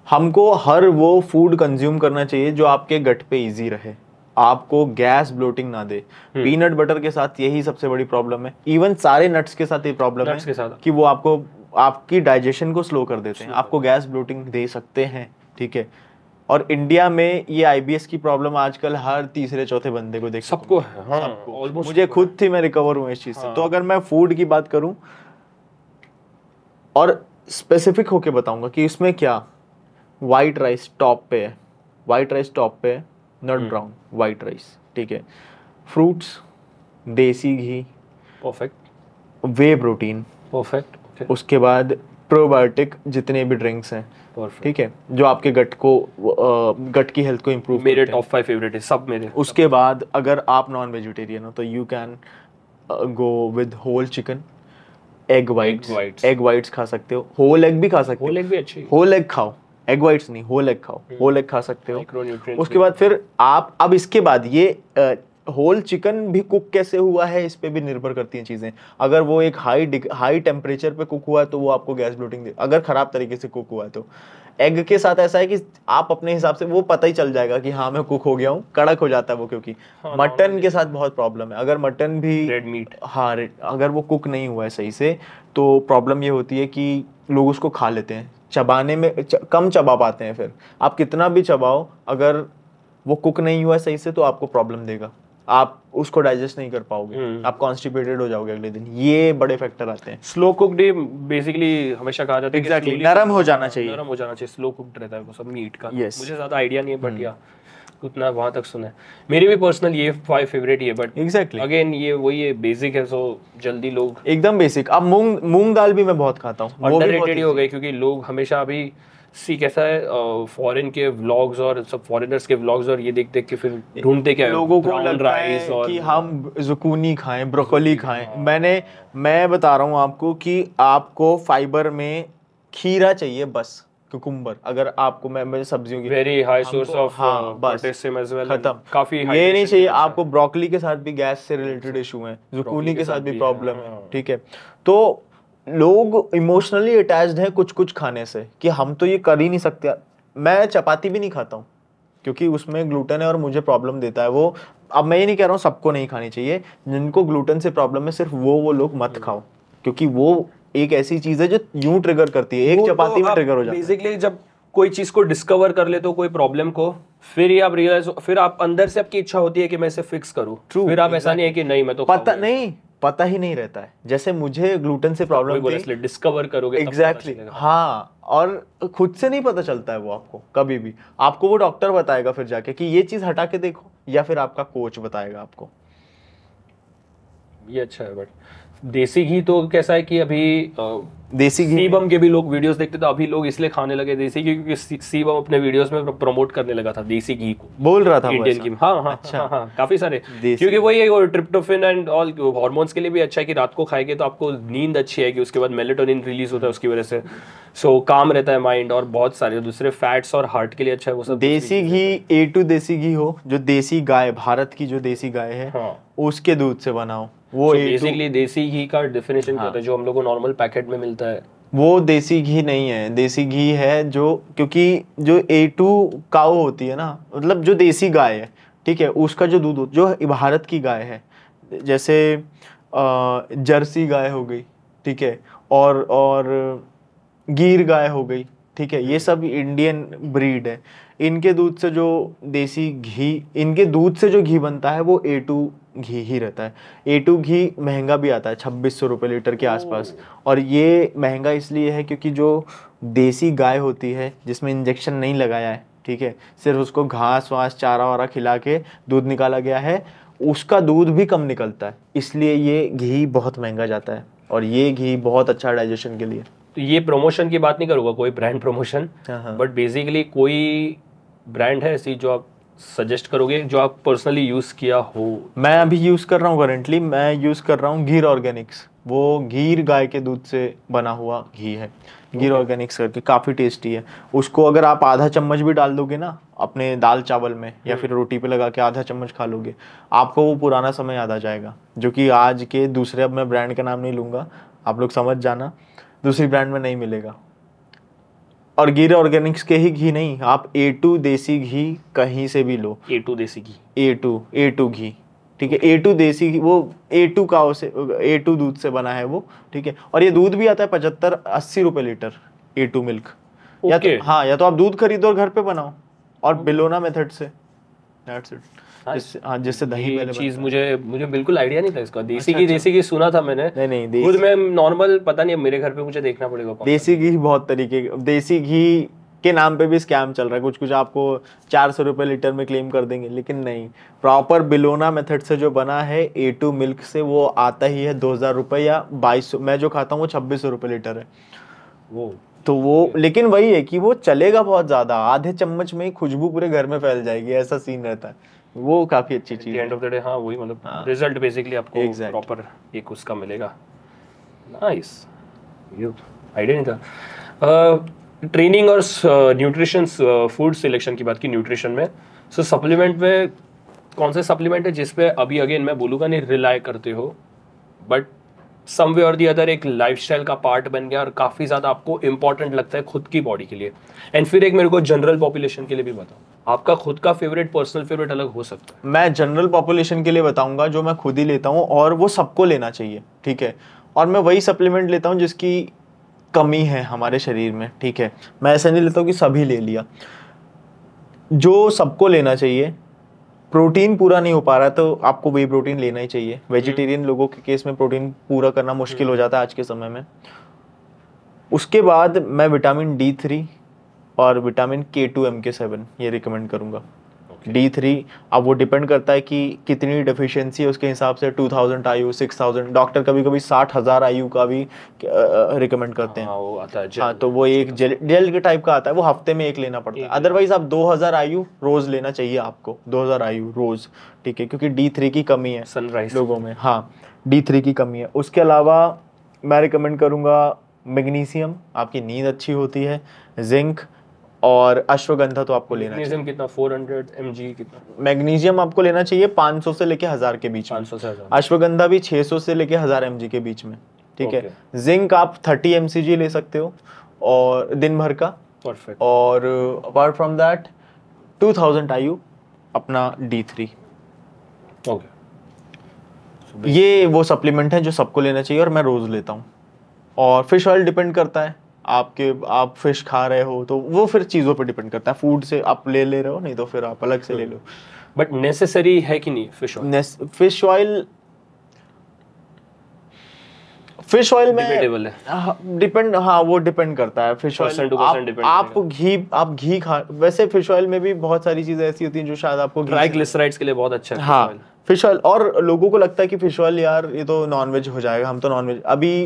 हमको हर वो फूड कंज्यूम करना चाहिए जो आपके गट पे इजी रहे, आपको गैस ब्लोटिंग ना दे। पीनट बटर के साथ यही सबसे बड़ी प्रॉब्लम है। इवन सारे नट्स के साथ ये प्रॉब्लम है कि वो आपको आपकी डाइजेशन को स्लो कर देते हैं, आपको गैस ब्लोटिंग दे सकते हैं। ठीक है, और इंडिया में ये IBS की प्रॉब्लम आजकल हर तीसरे चौथे बंदे को देख सबको है। हाँ, सबको। मुझे खुद थी, मैं रिकवर हूँ इस चीज से। तो अगर मैं फूड की बात करूं और स्पेसिफिक होके बताऊंगा कि इसमें क्या, व्हाइट राइस टॉप पे है, व्हाइट राइस टॉप पे है, नॉट ब्राउन, व्हाइट राइस। ठीक है, फ्रूट्स, देसी घी, परफेक्ट, वे प्रोटीन, परफेक्ट। उसके बाद प्रोबायोटिक जितने भी ड्रिंक्स हैं, ठीक है, जो आपके गट को गट की हेल्थ को इम्प्रूव करते हैं। मेरे टॉप 5 फेवरेट है सब मेरे। उसके बाद अगर आप नॉन वेजिटेरियन हो तो you can go with whole chicken, egg whites. Egg whites खा सकते हो, होल एग भी खा सकते हो। होल एग भी अच्छी है। होल एग खाओ, एग वाइट्स नहीं, होल एग खाओ, होल एग खा सकते हो। उसके बाद फिर आप, अब इसके बाद ये होल चिकन भी कुक कैसे हुआ है इस पे भी निर्भर करती हैं चीजें। अगर वो एक हाई टेम्परेचर पे कुक हुआ है तो वो आपको गैस ब्लोटिंग दे, अगर खराब तरीके से कुक हुआ है तो। एग के साथ ऐसा है कि आप अपने हिसाब से वो पता ही चल जाएगा कि हाँ मैं कुक हो गया हूँ, कड़क हो जाता है वो, क्योंकि मटन के साथ बहुत प्रॉब्लम है। अगर मटन भी रेड मीट, हाँ, अगर वो कुक नहीं हुआ है सही से तो प्रॉब्लम ये होती है कि लोग उसको खा लेते हैं, चबाने में कम चबा पाते हैं। फिर आप कितना भी चबाओ, अगर वो कुक नहीं हुआ है सही से तो आपको प्रॉब्लम देगा, आप उसको डाइजेस्ट नहीं कर पाओगे, आप कॉन्स्टिपेटेड हो जाओगे अगले दिन। ये बड़े फैक्टर आते हैं। स्लो कुक्ड बेसिकली हमेशा कहा जाता है एग्जैक्टली, नरम हो जाना चाहिए, नरम हो जाना चाहिए, स्लो कुक्ड रहता है वो सब मीट का। Yes. मुझे ज्यादा आइडिया नहीं है बट या उतना वहां तक सुना है। मेरी भी पर्सनल ये 5 फेवरेट ही है, बट एग्जैक्टली अगेन ये वही है, बेसिक है, सो जल्दी लोग एकदम बेसिक। अब मूंग दाल भी मैं बहुत खाता हूँ, अंडररेटेड ही हो गई, क्योंकि लोग हमेशा अभी सी कैसा है फॉरेन के व्लॉग्स और सब फॉरेनर्स के व्लॉग्स और ये देख देख के फिर ढूंढते क्या लोगों को लगता है कि हम जुकूनी खाएं, ब्रोकोली खाएं। मैं बता रहा हूँ आपको कि आपको फाइबर में खीरा चाहिए बस, कुकुम्बर, अगर आपको मैं सब्जियों की वेरी हाई सोर्स ऑफ हाँ बस पोटेशियम एज वेल, खत्म। काफी ये नहीं hydration चाहिए के लिए आपको। ब्रोकली के साथ भी गैस से रिलेटेड इशू है, जुकूनी के साथ भी प्रॉब्लम है, हाँ। ठीक है। तो लोग इमोशनली अटैच्ड हैं कुछ कुछ खाने से कि हम तो ये कर ही नहीं सकते। मैं चपाती भी नहीं खाता हूँ क्योंकि उसमें ग्लूटेन है और मुझे प्रॉब्लम देता है वो। अब मैं ये नहीं कह रहा हूँ सबको नहीं खानी चाहिए, जिनको ग्लूटेन से प्रॉब्लम है सिर्फ वो लोग मत खाओ, क्योंकि वो एक ऐसी चीज है जो यूं ट्रिगर करती है, एक वो चपाती तो में आप ट्रिगर हो जाता है। बेसिकली जब कोई चीज को डिस्कवर कर लेते हो, कोई प्रॉब्लम को, फिर ही आप रियलाइज, फिर आप अंदर से आपकी इच्छा होती है कि मैं इसे फिक्स करूं। True, फिर आप ऐसा नहीं है कि नहीं मैं तो पता खाऊंगा। नहीं, पता ही नहीं रहता है। जैसे मुझे ग्लूटेन से प्रॉब्लम थी, इसलिए डिस्कवर करोगे तब पता एग्जैक्टली चलेगा। हाँ, और खुद से नहीं पता चलता है वो आपको कभी भी। आपको वो डॉक्टर बताएगा फिर जाके कि ये चीज हटा के देखो, या फिर आपका कोच बताएगा आपको। ये अच्छा है। बट देसी घी तो कैसा है कि अभी देसी घी सीबम के भी लोग वीडियोस देखते, तो अभी लोग इसलिए खाने लगे देसी घी क्योंकि सीबम अपने वीडियोस में प्रमोट करने लगा था देसी घी को, बोल रहा था वो इंडियन ऐसा। घी। हाँ हाँ अच्छा। हाँ हाँ, काफी सारे, देसी क्योंकि वही है वो ट्रिप्टोफेन एंड ऑल हार्मोन्स के लिए भी अच्छा है कि रात को खाएंगे तो आपको नींद अच्छी आएगी, उसके बाद मेलेटोनिन रिलीज होता है उसकी वजह से, सो काम रहता है माइंड, और बहुत सारे दूसरे फैट्स और हार्ट के लिए अच्छा है वो सब। देसी घी A2 देसी घी हो, जो देसी गाय, भारत की जो देसी गाय है हाँ, उसके दूध से बनाओ वो A2। बेसिकली देसी घी का डेफिनेशन क्या होता है जो हम लोग को नॉर्मल पैकेट में मिलता है? वो देसी घी नहीं है, देसी घी है जो, क्योंकि जो A2 काऊ होती है ना, मतलब जो देसी गाय है, ठीक है, उसका जो दूध जो भारत की गाय है, जैसे जर्सी गाय हो गई, ठीक है, और गीर गाय हो गई, ठीक है, ये सब इंडियन ब्रीड है। इनके दूध से जो देसी घी, इनके दूध से जो घी बनता है वो A2 घी ही रहता है। A2 घी महंगा भी आता है, 2600 रुपये लीटर के आसपास। और ये महंगा इसलिए है क्योंकि जो देसी गाय होती है जिसमें इंजेक्शन नहीं लगाया है, ठीक है, सिर्फ उसको घास वास चारा वारा खिला के दूध निकाला गया है, उसका दूध भी कम निकलता है, इसलिए ये घी बहुत महंगा जाता है। और ये घी बहुत अच्छा डाइजेशन के लिए। तो ये प्रमोशन की बात नहीं करूँगा, कोई ब्रांड प्रमोशन, हाँ। बट बेसिकली कोई ब्रांड है ऐसी जो आप सजेस्ट करोगे जो आप पर्सनली यूज किया हो? मैं अभी यूज कर रहा हूँ, करेंटली मैं यूज कर रहा हूँ गीर ऑर्गेनिक्स। वो गीर गाय के दूध से बना हुआ घी है, गीर ऑर्गेनिक्स करके, काफ़ी टेस्टी है। उसको अगर आप आधा चम्मच भी डाल दोगे ना अपने दाल चावल में या फिर रोटी पे लगा के आधा चम्मच खा लोगे, आपको वो पुराना समय याद आ जाएगा, जो कि आज के दूसरे, अब मैं ब्रांड का नाम नहीं लूँगा, आप लोग समझ जाना, दूसरी ब्रांड में नहीं मिलेगा। और गिर ऑर्गेनिक्स के ही घी नहीं, आप A2 देसी घी कहीं से भी लो। A2 देसी घी, A2 घी, ठीक है, A2 देसी घी, वो A2 काऊ से, A2 दूध से बना है वो, ठीक है। और ये दूध भी आता है 75-80 रुपए लीटर, A2 मिल्क। या तो हाँ, या तो आप दूध खरीदो और घर पे बनाओ, और बिलोना मेथड से, दैट्स इट। जिससे दही पहले चीज मुझे बिल्कुल आइडिया नहीं था इसका। अच्छा। देसी घी सुना था मैंने, नहीं खुद में नॉर्मल, पता नहीं मेरे घर पे मुझे देखना पड़ेगा। देसी घी बहुत तरीके, देसी घी के नाम पे भी स्कैम चल रहा है, कुछ कुछ आपको 400 रुपये लीटर में क्लेम कर देंगे, लेकिन नहीं, प्रॉपर बिलोना मेथड से जो बना है A2 मिल्क से, वो आता ही है 2000 रुपये या 2200। मैं जो खाता हूँ वो 2600 रुपये लीटर है वो। तो वो, लेकिन वही है कि वो चलेगा बहुत ज़्यादा, आधे चम्मच में ही खुशबू पूरे घर में फैल जाएगी, ऐसा सीन रहता है। वो काफ़ी अच्छी चीज़ है। एंड ऑफ द डे हाँ वही, मतलब रिजल्ट बेसिकली आपको प्रॉपर एक उसका मिलेगा। नाइस, ये आइडिया नहीं था। ट्रेनिंग और न्यूट्रिशन, फूड सिलेक्शन की बात की न्यूट्रिशन में, सो सप्लीमेंट में कौन से सप्लीमेंट है जिसपे अभी अगेन मैं बोलूँगा नहीं रिलाई करते हो, बट सम वे और दी अदर एक लाइफस्टाइल का पार्ट बन गया और काफ़ी ज़्यादा आपको इंपॉर्टेंट लगता है खुद की बॉडी के लिए? एंड फिर एक मेरे को जनरल पॉपुलेशन के लिए भी बताओ, आपका खुद का फेवरेट, पर्सनल फेवरेट अलग हो सकता है। मैं जनरल पॉपुलेशन के लिए बताऊंगा जो मैं खुद ही लेता हूँ, और वो सबको लेना चाहिए, ठीक है। और मैं वही सप्लीमेंट लेता हूँ जिसकी कमी है हमारे शरीर में, ठीक है। मैं ऐसा नहीं लेता हूँ कि सभी ले लिया, जो सबको लेना चाहिए। प्रोटीन पूरा नहीं हो पा रहा तो आपको वे प्रोटीन लेना ही चाहिए। वेजिटेरियन लोगों के केस में प्रोटीन पूरा करना मुश्किल हो जाता है आज के समय में। उसके बाद मैं विटामिन D3 और विटामिन K2 MK7 ये रिकमेंड करूँगा। D3 अब वो डिपेंड करता है कि कितनी डेफिशिएंसी है, उसके हिसाब से 2000 IU, 6000, डॉक्टर कभी कभी 60,000 IU का भी रिकमेंड करते हैं। वो आता है हाँ, तो वो एक जेल के टाइप का आता है, वो हफ्ते में एक लेना पड़ता है। अदरवाइज आप 2000 IU रोज लेना चाहिए आपको, 2000 IU रोज, ठीक है, क्योंकि D3 की कमी है सनराइज लोगों में। हाँ, D3 की कमी है। उसके अलावा मैं रिकमेंड करूँगा मैग्नीशियम, आपकी नींद अच्छी होती है, जिंक, और अश्वगंधा तो आपको लेना चाहिए। मैग्नीशियम कितना 400 mg कितना? मैग्नीशियम आपको लेना चाहिए 500 से लेके 1000 के बीच में। 500 से 1000। अश्वगंधा भी 600 से लेके 1000 mg के बीच में, ठीक है। जिंक आप 30 mcg ले सकते हो और दिन भर का। परफेक्ट। और अपार्ट फ्रॉम दैट 2000 IU अपना D3। ओके, ये वो सप्लीमेंट है जो सबको लेना चाहिए और मैं रोज लेता हूँ। और फिश ऑयल डिपेंड करता है आप फिश खा रहे हो तो वो फिर चीज़ों पे डिपेंड करता है, फूड से आप ले रहे हो, नहीं तो फिर आप अलग से ले लो। बट नेसेसरी है कि नहीं फिश ऑयल? फिश ऑयल में डिबेटेबल है। डिपेंड, हाँ वो डिपेंड करता है। फिश ऑयल आप घी खा, वैसे फिश ऑयल में भी बहुत सारी चीजें ऐसी होती हैं जो शायद आपको ट्राइग्लिसराइड्स के लिए बहुत अच्छा है। हाँ फिश ऑयल, और लोगों को लगता है कि फिश ऑयल यार ये तो नॉनवेज हो जाएगा, हम तो नॉनवेज। अभी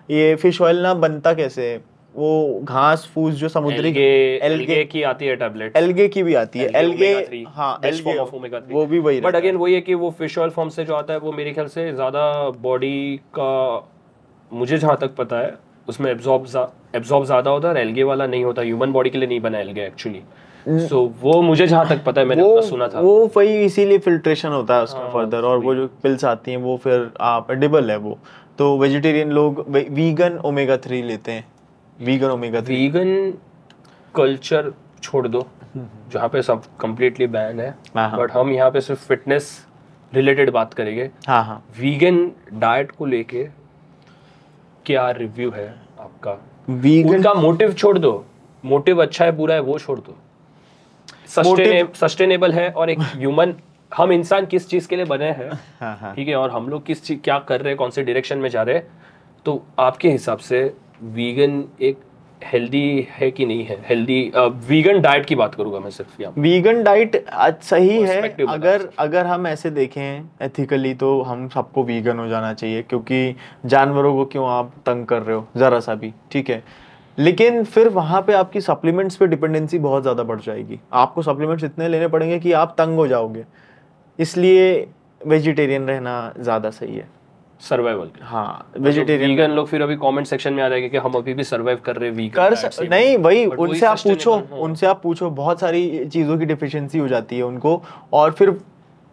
ये फिश ऑयल ना बनता कैसे है, वो घास फूस जो समुद्री एल्गे की आती है टैबलेट, एल्गे की भी आती है, एल्गे, हाँ एल्गे वो भी वही। बट अगेन वही है कि वो फिश ऑयल फॉर्म से जो आता है वो मेरे ख्याल से ज्यादा बॉडी का, मुझे जहाँ तक पता है उसमें एब्जॉर्ब ज्यादा होता है और एल्गे वाला नहीं होता। ह्यूमन बॉडी के लिए नहीं बना एल्गे एक्चुअली। सो वो मुझे जहाँ तक पता है, मैंने उतना सुना था। वो वही इसीलिए फिल्ट्रेशन होता है उसका फर्दर, और वो जो पिल्स आती हैं वो फिर आप एडिबल है वो। तो वेजिटेरियन लोग वीगन ओमेगा 3 लेते हैं। वीगन कल्चर छोड़ दो जहाँ पे सब कंप्लीटली बैन है, बट हम यहाँ पे सिर्फ फिटनेस रिलेटेड बात करेंगे। हाँ वीगन डाइट को लेके क्या रिव्यू है आपका? वीगन उनका मोटिव छोड़ दो, मोटिव अच्छा है बुरा है वो छोड़ दो, सस्टेनेबल है और एक ह्यूमन, हम इंसान किस चीज के लिए बने हैं, ठीक है, और हम लोग क्या कर रहे हैं, कौन से डायरेक्शन में जा रहे हैं। तो आपके हिसाब से वीगन एक हेल्दी है कि नहीं है? हेल्दी वीगन डाइट की बात करूंगा मैं सिर्फ यहाँ। वीगन डाइट सही है अगर हम ऐसे देखें एथिकली, तो हम सबको वीगन हो जाना चाहिए, क्योंकि जानवरों को क्यों आप तंग कर रहे हो जरा सा भी, ठीक है। लेकिन फिर वहाँ पे आपकी सप्लीमेंट्स पे डिपेंडेंसी बहुत ज़्यादा बढ़ जाएगी, आपको सप्लीमेंट्स इतने लेने पड़ेंगे कि आप तंग हो जाओगे। इसलिए वेजिटेरियन रहना ज़्यादा सही है सर्वाइवल। हाँ वेजिटेरियन। वीगन लोग फिर अभी कमेंट सेक्शन में आ जाएंगे कि हम अभी भी सर्वाइव कर रहे हैं वीगन नहीं वही उनसे आप पूछो बहुत सारी चीज़ों की डिफिशियंसी हो जाती है उनको, और फिर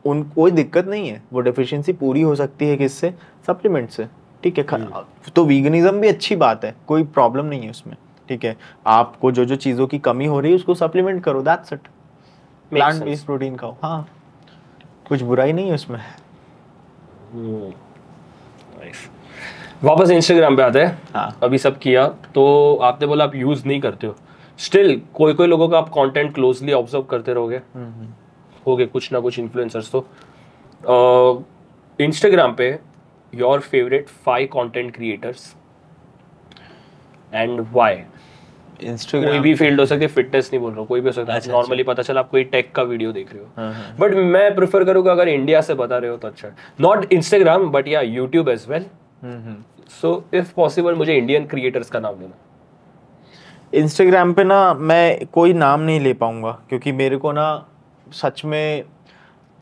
कोई दिक्कत नहीं है, वो डिफिशियंसी पूरी हो सकती है किससे? सप्लीमेंट से, ठीक है। तो वीगनिज्म भी अच्छी बात है, कोई प्रॉब्लम नहीं है उसमें, ठीक है। आपको जो चीज़ों की कमी हो रही है उसको सप्लीमेंट करो, that's it. Plant based protein खाओ, हाँ कुछ बुराई नहीं है उसमें। वापस इंस्टाग्राम पे आते हैं। हाँ। अभी सब किया तो आपने बोला आप यूज नहीं करते हो, स्टिल कोई लोगों का आप कंटेंट क्लोजली ऑब्जर्व करते रहोगे, होगे कुछ ना कुछ इन्फ्लुएंसर्स। तो इंस्टाग्राम पे your favourite 5 content creators and why? Instagram कोई भी फील्ड हो सकती है, फिटनेस नहीं बोल रहा हूँ, कोई भी हो सकता है। नॉर्मली पता चला आप कोई टेक का वीडियो देख रहे हो, बट मैं प्रेफर करूंगा अगर इंडिया से बता रहे हो तो अच्छा, नॉट इंस्टाग्राम बट या YouTube as well. So if possible मुझे इंडियन क्रिएटर्स का नाम देना। इंस्टाग्राम पे ना मैं कोई नाम नहीं ले पाऊंगा, क्योंकि मेरे को ना सच में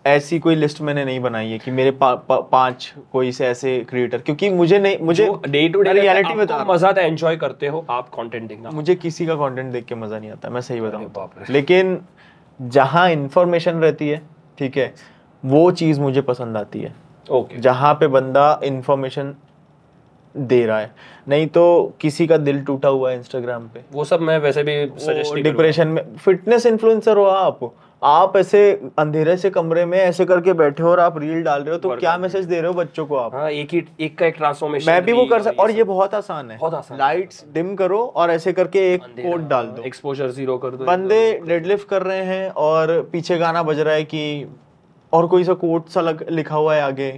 ऐसी कोई लिस्ट मैंने नहीं बनाई है कि मेरे 5 कोई से ऐसे क्रिएटर, क्योंकि मुझे डे टू डे रियलिटी में मजा आता है, एंजॉय करते हो आप कंटेंट देखना। मुझे किसी का कंटेंट देख के मजा नहीं आता, मैं सही बताऊं। लेकिन जहां इंफॉर्मेशन रहती है, ठीक है, वो चीज मुझे पसंद आती है। ओके, जहां पे बंदा इंफॉर्मेशन दे रहा है, नहीं तो किसी का दिल टूटा हुआ है इंस्टाग्राम पे, वो सब मैं वैसे भी सजेस्ट नहीं, डिप्रेशन में। फिटनेस इन्फ्लुएंसर हो आप ऐसे अंधेरे से कमरे में ऐसे करके बैठे हो और आप रील डाल रहे हो, तो क्या मैसेज दे रहे हो बच्चों को आप? हाँ, एक का एक ट्रांसफॉर्मेशन मैं भी वो कर सकता, और ये बहुत आसान है, लाइट्स डिम करो और ऐसे करके एक कोट डाल दो, एक्सपोजर 0 कर दो। बंदे डेडलिफ्ट कर रहे हैं और पीछे गाना बज रहा है कि, और कोई सा कोट सा लिखा हुआ है आगे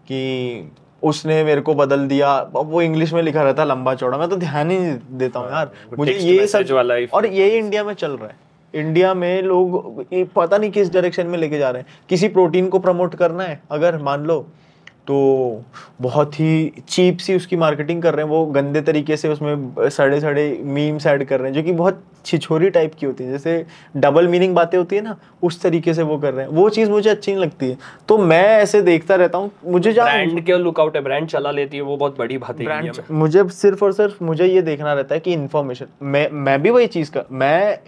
कि उसने मेरे को बदल दिया, वो इंग्लिश में लिखा रहता है लंबा चौड़ा, मैं तो ध्यान ही नहीं देता हूँ यार, मुझे ये सच वाला। और यही इंडिया में चल रहा है, इंडिया में लोग पता नहीं किस डायरेक्शन में लेके जा रहे हैं। किसी प्रोटीन को प्रमोट करना है अगर मान लो, तो बहुत ही चीप सी उसकी मार्केटिंग कर रहे हैं, वो गंदे तरीके से उसमें सड़े सड़े मीम्स ऐड कर रहे हैं जो कि बहुत छिछोरी टाइप की होती है, जैसे डबल मीनिंग बातें होती है ना, उस तरीके से वो कर रहे हैं। वो चीज़ मुझे अच्छी नहीं लगती है, तो मैं ऐसे देखता रहता हूँ। मुझे ब्रांड के लुकआउट है, ब्रांड चला लेती है, वो बहुत बड़ी बात है इंडिया में। मुझे सिर्फ और सिर्फ मुझे ये देखना रहता है कि इन्फॉर्मेशन, मैं भी वही चीज़ का मैं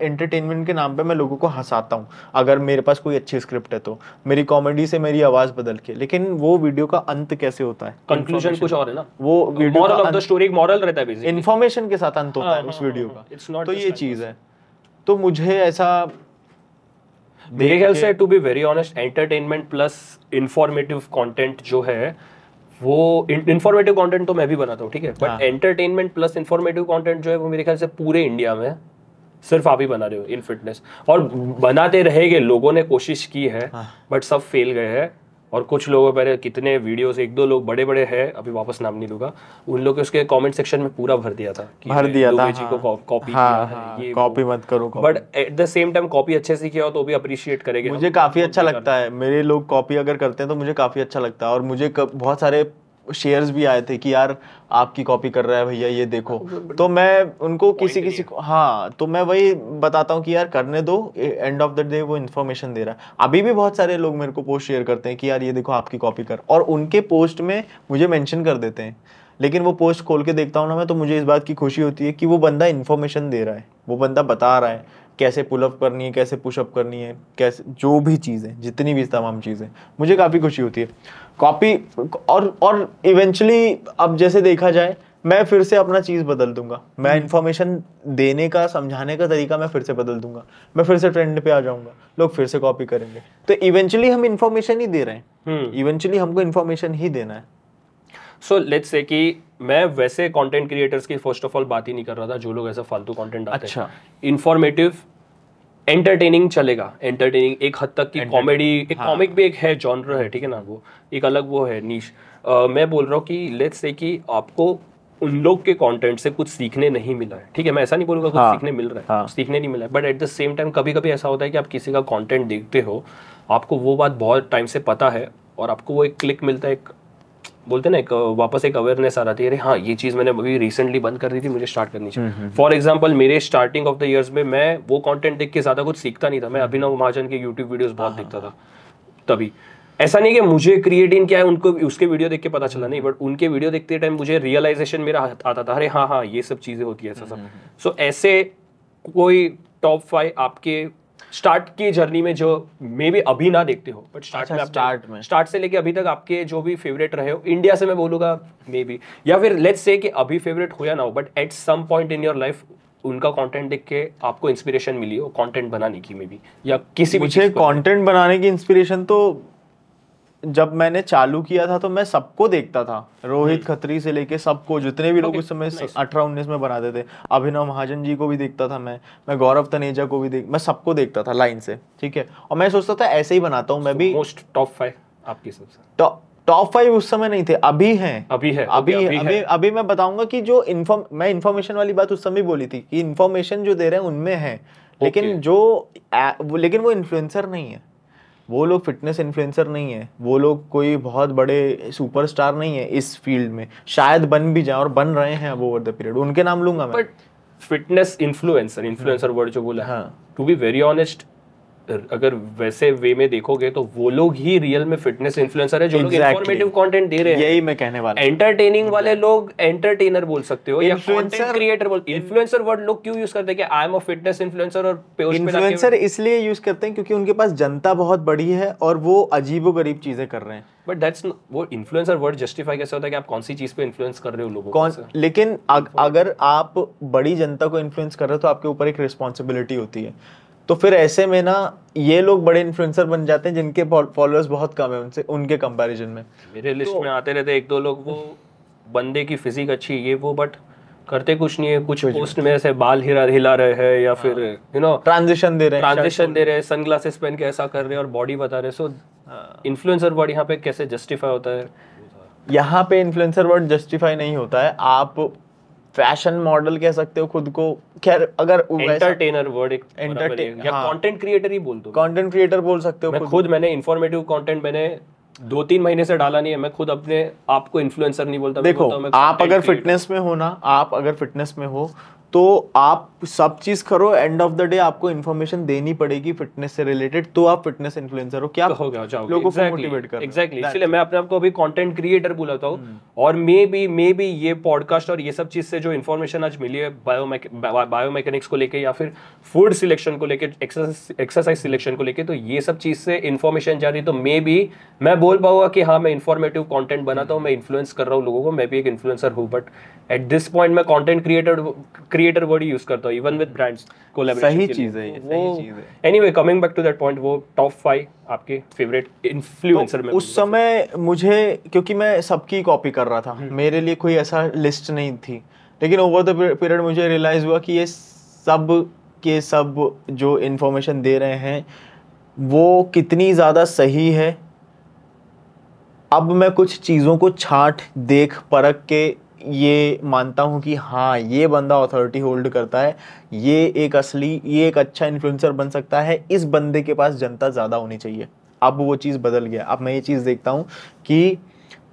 एंटरटेनमेंट के नाम पे मैं लोगों को हंसाता हूँ, अगर मेरे पास कोई अच्छी स्क्रिप्ट है तो मेरी कॉमेडी से मेरी आवाज़ बदल के, लेकिन वो वीडियो का अंत कैसे होता है, कंक्लूजन कुछ और है ना, वो video moral of the story एक मॉरल रहता है बेसिकली, इन्फॉर्मेशन के साथ अंत होता है उस वीडियो का, तो ये चीज़ है। तो मुझे ऐसा मेरे ख्याल से, to be very honest, entertainment plus informative content जो है, वो इंफॉर्मेटिव कंटेंट तो मैं भी बनाता हूँ, ठीक है, but entertainment plus informative content जो है वो मेरे ख्याल से पूरे इंडिया में सिर्फ आप ही बना रहे हो इन फिटनेस, और बनाते रहेंगे, लोगों ने कोशिश की है बट सब फेल गए हैं। और कुछ लोगों पर कितने वीडियोस, एक दो लोग बड़े बड़े हैं, अभी वापस नाम नहीं लूंगा, उन लोग के उसके कमेंट सेक्शन में पूरा भर दिया था कि दुबे जी को कॉपी किया है, ये कॉपी मत करो, but at the same time copy अच्छे से किया हो तो भी अप्रिशिएट करेंगे। मुझे काफी अच्छा लगता है, मेरे लोग कॉपी अगर करते हैं तो मुझे काफी अच्छा लगता है, और मुझे बहुत सारे शेयर्स भी आए थे कि यार आपकी कॉपी कर रहा है भैया, ये देखो, तो मैं उनको किसी को, हाँ, तो मैं वही बताता हूँ कि यार करने दो, एंड ऑफ द डे वो इन्फॉर्मेशन दे रहा है। अभी भी बहुत सारे लोग मेरे को पोस्ट शेयर करते हैं कि यार ये देखो आपकी कॉपी कर, और उनके पोस्ट में मुझे मेंशन कर देते हैं, लेकिन वो पोस्ट खोल के देखता हूँ ना मैं, तो मुझे इस बात की खुशी होती है कि वो बंदा इन्फॉर्मेशन दे रहा है, वो बंदा बता रहा है कैसे पुलअप करनी है, कैसे पुशअप करनी है, कैसे जो भी चीज़ें, जितनी भी तमाम चीज़ें, मुझे काफ़ी खुशी होती है। कॉपी और इवेंचुअली अब जैसे देखा जाए, मैं फिर से अपना चीज़ बदल दूंगा, मैं इन्फॉर्मेशन देने का, समझाने का तरीका मैं फिर से बदल दूंगा, मैं फिर से ट्रेंड पे आ जाऊंगा, लोग फिर से कॉपी करेंगे। तो इवेंचुअली हम इन्फॉर्मेशन ही दे रहे हैं, इवेंचुअली हमको इन्फॉर्मेशन ही देना है। सो लेट्स से कि मैं वैसे कंटेंट क्रिएटर्स की फर्स्ट ऑफ ऑल बात ही नहीं कर रहा था, जो लोग ऐसा फालतू कंटेंट डालते हैं। इंफॉर्मेटिव, एंटरटेनिंग चलेगा, एंटरटेनिंग एक हद तक की, कॉमेडी, एक कॉमिक भी एक है, जॉनर है, ठीक है ना, वो एक अलग वो है नीश। मैं बोल रहा हूँ कि लेट्स से कि आपको उन लोग के कंटेंट से कुछ सीखने नहीं मिला है, ठीक है, मैं ऐसा नहीं बोलूँगा कुछ सीखने मिल रहा है, सीखने नहीं मिला है, but at the same time कभी कभी ऐसा होता है कि आप किसी का कंटेंट देखते हो, आपको वो बात बहुत टाइम से पता है, और आपको वो एक क्लिक मिलता है, एक बोलते हैं ना, एक वापस एक अवेयरनेस आ जाती है, अरे हाँ ये चीज़ मैंने अभी रिसेंटली बंद कर दी थी, मुझे स्टार्ट करनी चाहिए। फॉर एग्जांपल मेरे स्टार्टिंग ऑफ द इयर्स में मैं वो कंटेंट देख के ज़्यादा कुछ सीखता नहीं था, मैं अभिनव महाजन के यूट्यूब वीडियोस बहुत देखता था तभी। ऐसा नहीं कि मुझे क्रिएटिन क्या है उनको उसके वीडियो देख के पता चला, नहीं, बट उनके वीडियो देखते टाइम मुझे रियलाइजेशन मेरा आता था, अरे हाँ हाँ ये सब चीज़ें होती है, ऐसा सब। सो ऐसे कोई टॉप 5 आपके स्टार्ट की जर्नी में जो मे बी अभी ना देखते हो, बट स्टार्ट से लेके अभी तक आपके जो भी फेवरेट रहे हो, इंडिया से मैं बोलूँगा मे बी, या फिर लेट्स से कि अभी फेवरेट हो या ना हो, but at some point in your life उनका कंटेंट देख के आपको इंस्पिरेशन मिली हो कंटेंट बनाने की, मे बी, या किसी भी मुझे कंटेंट बनाने की इंस्पिरेशन तो जब मैंने चालू किया था तो मैं सबको देखता था, रोहित खत्री से लेके सबको, जितने भी लोग उस समय 18-19 में बनाते थे, अभिनव महाजन जी को भी देखता था मैं गौरव तनेजा को भी मैं सबको देखता था लाइन से, ठीक है, और मैं सोचता था ऐसे ही बनाता हूँ मैं भी। मोस्ट टॉप 5 आपकी सबसे टॉप 5 उस समय नहीं थे, अभी हैं, अभी मैं बताऊंगा कि जो मैं इन्फॉर्मेशन वाली बात उस समय बोली थी कि इन्फॉर्मेशन जो दे रहे हैं उनमें है, लेकिन लेकिन वो इन्फ्लुएंसर नहीं है, वो लोग फिटनेस इन्फ्लुएंसर नहीं है, वो लोग कोई बहुत बड़े सुपरस्टार नहीं है इस फील्ड में, शायद बन भी जाए और बन रहे हैं अब ओवर द पीरियड, उनके नाम लूंगा मैं। बट फिटनेस इन्फ्लुएंसर वर्ड जो बोला, हाँ, टू बी वेरी ऑनेस्ट, अगर वैसे वे में देखोगे तो वो लोग ही रियल में फिटनेस इन्फ्लुएंसर है, जो लोग इंफॉर्मेटिव कंटेंट दे रहे हैं, यही मैं कहने वाला। एंटरटेनिंग वाले लोग एंटरटेनर बोल सकते हो, या कंटेंट क्रिएटर बोल। इन्फ्लुएंसर वर्ड लोग क्यों यूज करते हैं कि I am a fitness influencer, और इन्फ्लुएंसर इसलिए यूज करते हैं क्योंकि उनके पास जनता बहुत बड़ी है और वो अजीबोगरीब चीजें कर रहे हैं, बट दैट्स वो इन्फ्लुएंसर वर्ड जस्टिफाई कैसे होता है कि आप कौन सी चीज पे इन्फ्लुएंस कर रहे हो लोगों को। लेकिन अगर आप बड़ी जनता को इन्फ्लुएंस कर रहे हो तो आपके ऊपर एक रिस्पॉन्सिबिलिटी होती है, तो फिर ऐसे में ना ये लोग बड़े इन्फ्लुएंसर बन जाते हैं जिनके फॉलोअर्स बहुत कम है उनके कंपैरिजन में। मेरे लिस्ट में आते रहते एक दो लोग, वो बंदे की फिजिक अच्छी ये वो, बट करते कुछ नहीं है, कुछ पोस्ट में ऐसे बाल हिला रहे हैं, या फिर यू नो ट्रांजिशन दे रहे हैं, सनग्लासेस पहन के ऐसा कर रहे हैं और बॉडी बता रहे हैं। सो इन्फ्लुएंसर वर्ड यहाँ पे कैसे जस्टिफाई होता है? यहाँ पे इन्फ्लुएंसर वर्ड जस्टिफाई नहीं होता है, आप फैशन मॉडल कह सकते हो खुद को, खैर अगर एंटरटेनर वर्ड एक या कंटेंट क्रिएटर ही बोल दो, कंटेंट क्रिएटर बोल सकते हो। मैंने इंफॉर्मेटिव कंटेंट मैंने 2-3 महीने से डाला नहीं है। मैं खुद अपने आप को इन्फ्लुएंसर नहीं बोलता। देखो, मैं आप content अगर creator फिटनेस में हो ना, आप अगर फिटनेस में हो तो आप सब चीज करो, एंड ऑफ द डे आपको इन्फॉर्मेशन देनी पड़ेगी फिटनेस से रिलेटेड, तो आप फिटनेस इन्फ्लुएंसर हो। क्या हो गया जाओगे, लोगों को मोटिवेट कर एग्जैक्टली। इसलिए मैं अपने आप को अभी कंटेंट क्रिएटर बुलाता हूँ। और मे बी ये पॉडकास्ट और ये सब चीज से जो इन्फॉर्मेशन आज मिली है बायोमैकेनिक्स को लेके या फिर फूड सिलेक्शन को लेके, एक्सरसाइज सिलेक्शन को लेके, तो ये सब चीज से इन्फॉर्मेशन जा रही है, तो मे बी मैं बोल पाऊंगा कि हाँ मैं इन्फॉर्मेटिव कंटेंट बनाता हूँ, मैं इन्फ्लुएंस कर रहा हूँ लोगों को, मैं भी एक इन्फ्लुएंसर हूँ। बट एट दिस पॉइंट मैं कंटेंट क्रिएटर वर्ड यूज करता हूँ इवन विद ब्रांड्स कोलैबोरेशन। सही चीज है ये, सही चीज है। Anyway, coming back to that point, वो टॉप 5 आपके फेवरेट इन्फ्लुएंसर में उस समय मुझे, क्योंकि मैं सबकी कॉपी कर रहा था, मेरे लिए कोई ऐसा लिस्ट नहीं थी, लेकिन ओवर द पीरियड मुझे रियलाइज हुआ कि ये सब के सब जो इन्फॉर्मेशन दे रहे हैं वो कितनी ज़्यादा सही है। अब मैं कुछ चीज़ों को छांट देख परख के ये मानता हूँ कि हाँ ये बंदा अथॉरिटी होल्ड करता है, ये एक अच्छा इन्फ्लुएंसर बन सकता है, इस बंदे के पास जनता ज़्यादा होनी चाहिए। अब वो चीज़ बदल गया। अब मैं ये चीज़ देखता हूँ कि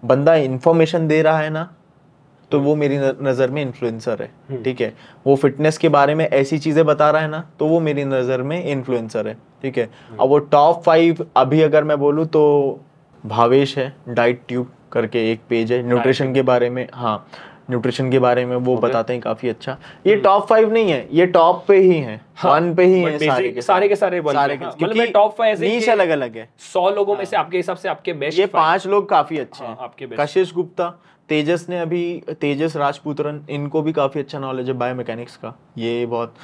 बंदा इन्फॉर्मेशन दे रहा है ना, तो वो मेरी नज़र में इन्फ्लुएंसर है, ठीक है। वो फिटनेस के बारे में ऐसी चीज़ें बता रहा है ना, तो वो मेरी नज़र में इन्फ्लुएंसर है, ठीक है। अब वो टॉप 5 अभी अगर मैं बोलूँ तो भावेश है, डाइट ट्यूब करके एक पेज है न्यूट्रिशन के बारे में, हाँ न्यूट्रिशन के बारे में वो बताते हैं काफी अच्छा। ये टॉप 5 नहीं है, ये टॉप पे ही है, 1 पे ही है, सारे के सारे क्योंकि टॉप 5 नीच अलग अलग है। 100 लोगों में से आपके हिसाब से आपके बेस्ट ये 5 लोग काफी अच्छे हैं। आपके बेस्ट कशिश गुप्ता, तेजस ने अभी, तेजस राजपुत्रन, इनको भी काफी अच्छा नॉलेज है बायोमैकेनिक्स का, ये बहुत।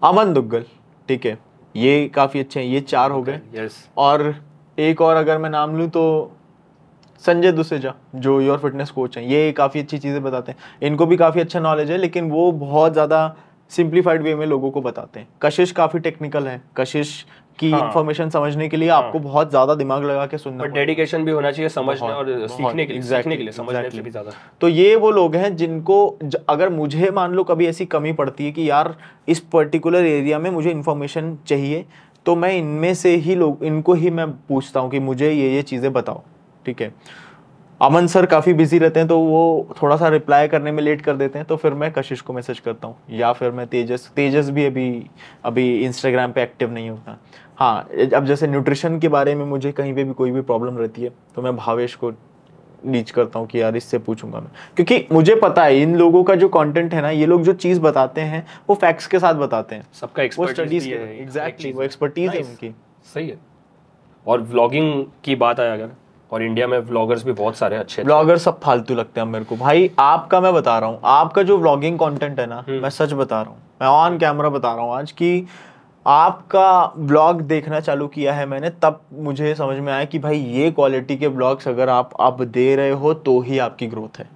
अमन दुग्गल, ठीक है, ये काफी अच्छे हैं। ये 4 हो गए। और एक और अगर मैं नाम लूँ तो संजय दुसेजा, जो योर फिटनेस कोच हैं, ये काफ़ी अच्छी चीज़ें बताते हैं, इनको भी काफ़ी अच्छा नॉलेज है, लेकिन वो बहुत ज़्यादा सिंप्लीफाइड वे में लोगों को बताते हैं। कशिश काफ़ी टेक्निकल है, कशिश की इंफॉर्मेशन समझने के लिए आपको बहुत ज़्यादा दिमाग लगा के सुनना पड़ेगा, डेडिकेशन भी होना चाहिए समझने और सीखने के लिए, समझने से भी ज़्यादा। तो ये वो लोग हैं जिनको अगर मुझे मान लो कभी ऐसी कमी पड़ती है कि यार इस पर्टिकुलर एरिया में मुझे इन्फॉर्मेशन चाहिए, तो मैं इनमें से ही इनको ही मैं पूछता हूँ कि मुझे ये चीज़ें बताओ, ठीक है। अमन सर काफ़ी बिजी रहते हैं तो वो थोड़ा सा रिप्लाई करने में लेट कर देते हैं, तो फिर मैं कशिश को मैसेज करता हूँ, या फिर मैं तेजस भी अभी इंस्टाग्राम पे एक्टिव नहीं होता। हाँ, अब जैसे न्यूट्रिशन के बारे में मुझे कहीं पे भी कोई भी प्रॉब्लम रहती है तो मैं भावेश को रीच करता हूँ कि यार इससे पूछूंगा मैं, क्योंकि मुझे पता है इन लोगों का जो कंटेंट है ना, ये लोग जो चीज़ बताते हैं वो फैक्ट्स के साथ बताते हैं, सबका एक्सपर्टीज है, एग्जैक्टली वो एक्सपर्टीज है उनकी। सही है। और व्लॉगिंग की बात आया अगर, और इंडिया में व्लॉगर्स भी बहुत सारे अच्छे व्लॉगर सब फालतू लगते हैं मेरे को भाई। आपका मैं बता रहा हूँ, आपका जो व्लॉगिंग कंटेंट है ना, मैं सच बता रहा हूँ, मैं ऑन कैमरा बता रहा हूँ आज कि आपका व्लॉग देखना चालू किया है मैंने, तब मुझे समझ में आया कि भाई ये क्वालिटी के व्लॉग्स अगर आप दे रहे हो तो ही आपकी ग्रोथ है।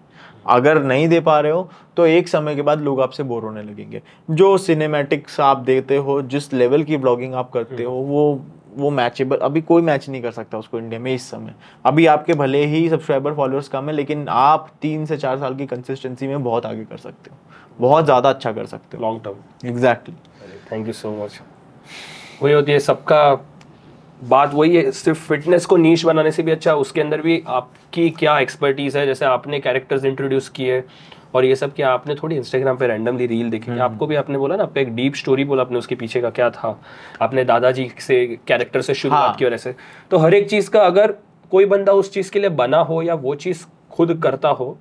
अगर नहीं दे पा रहे हो तो एक समय के बाद लोग आपसे बोर होने लगेंगे। जो सिनेमैटिक्स आप देते हो, जिस लेवल की व्लॉगिंग आप करते हो, वो मैचेबल, अभी कोई मैच नहीं कर सकता उसको इंडिया में इस समय। अभी आपके भले ही सब्सक्राइबर फॉलोअर्स कम है, लेकिन आप 3 से 4 साल की कंसिस्टेंसी में बहुत आगे कर सकते हो, बहुत ज़्यादा अच्छा कर सकते हो long term. Exactly. Thank you so much. वही होती है सबका बात, वही है, सिर्फ फिटनेस को नीश बनाने से भी अच्छा, उसके अंदर भी आपकी क्या एक्सपर्टीज़ है। जैसे आपने कैरेक्टर्स इंट्रोड्यूस किए और ये सब, क्या आपने थोड़ी इंस्टाग्राम पे रैंडमली रील देखी, आपको भी आपने बोला ना, आपका एक डीप स्टोरी बोला आपने, उसके पीछे का क्या था, आपने दादाजी से कैरेक्टर से शुरुआत की और ऐसे। तो हर एक चीज़ का अगर कोई बंदा उस चीज़ के लिए बना हो या वो चीज़ खुद करता हो,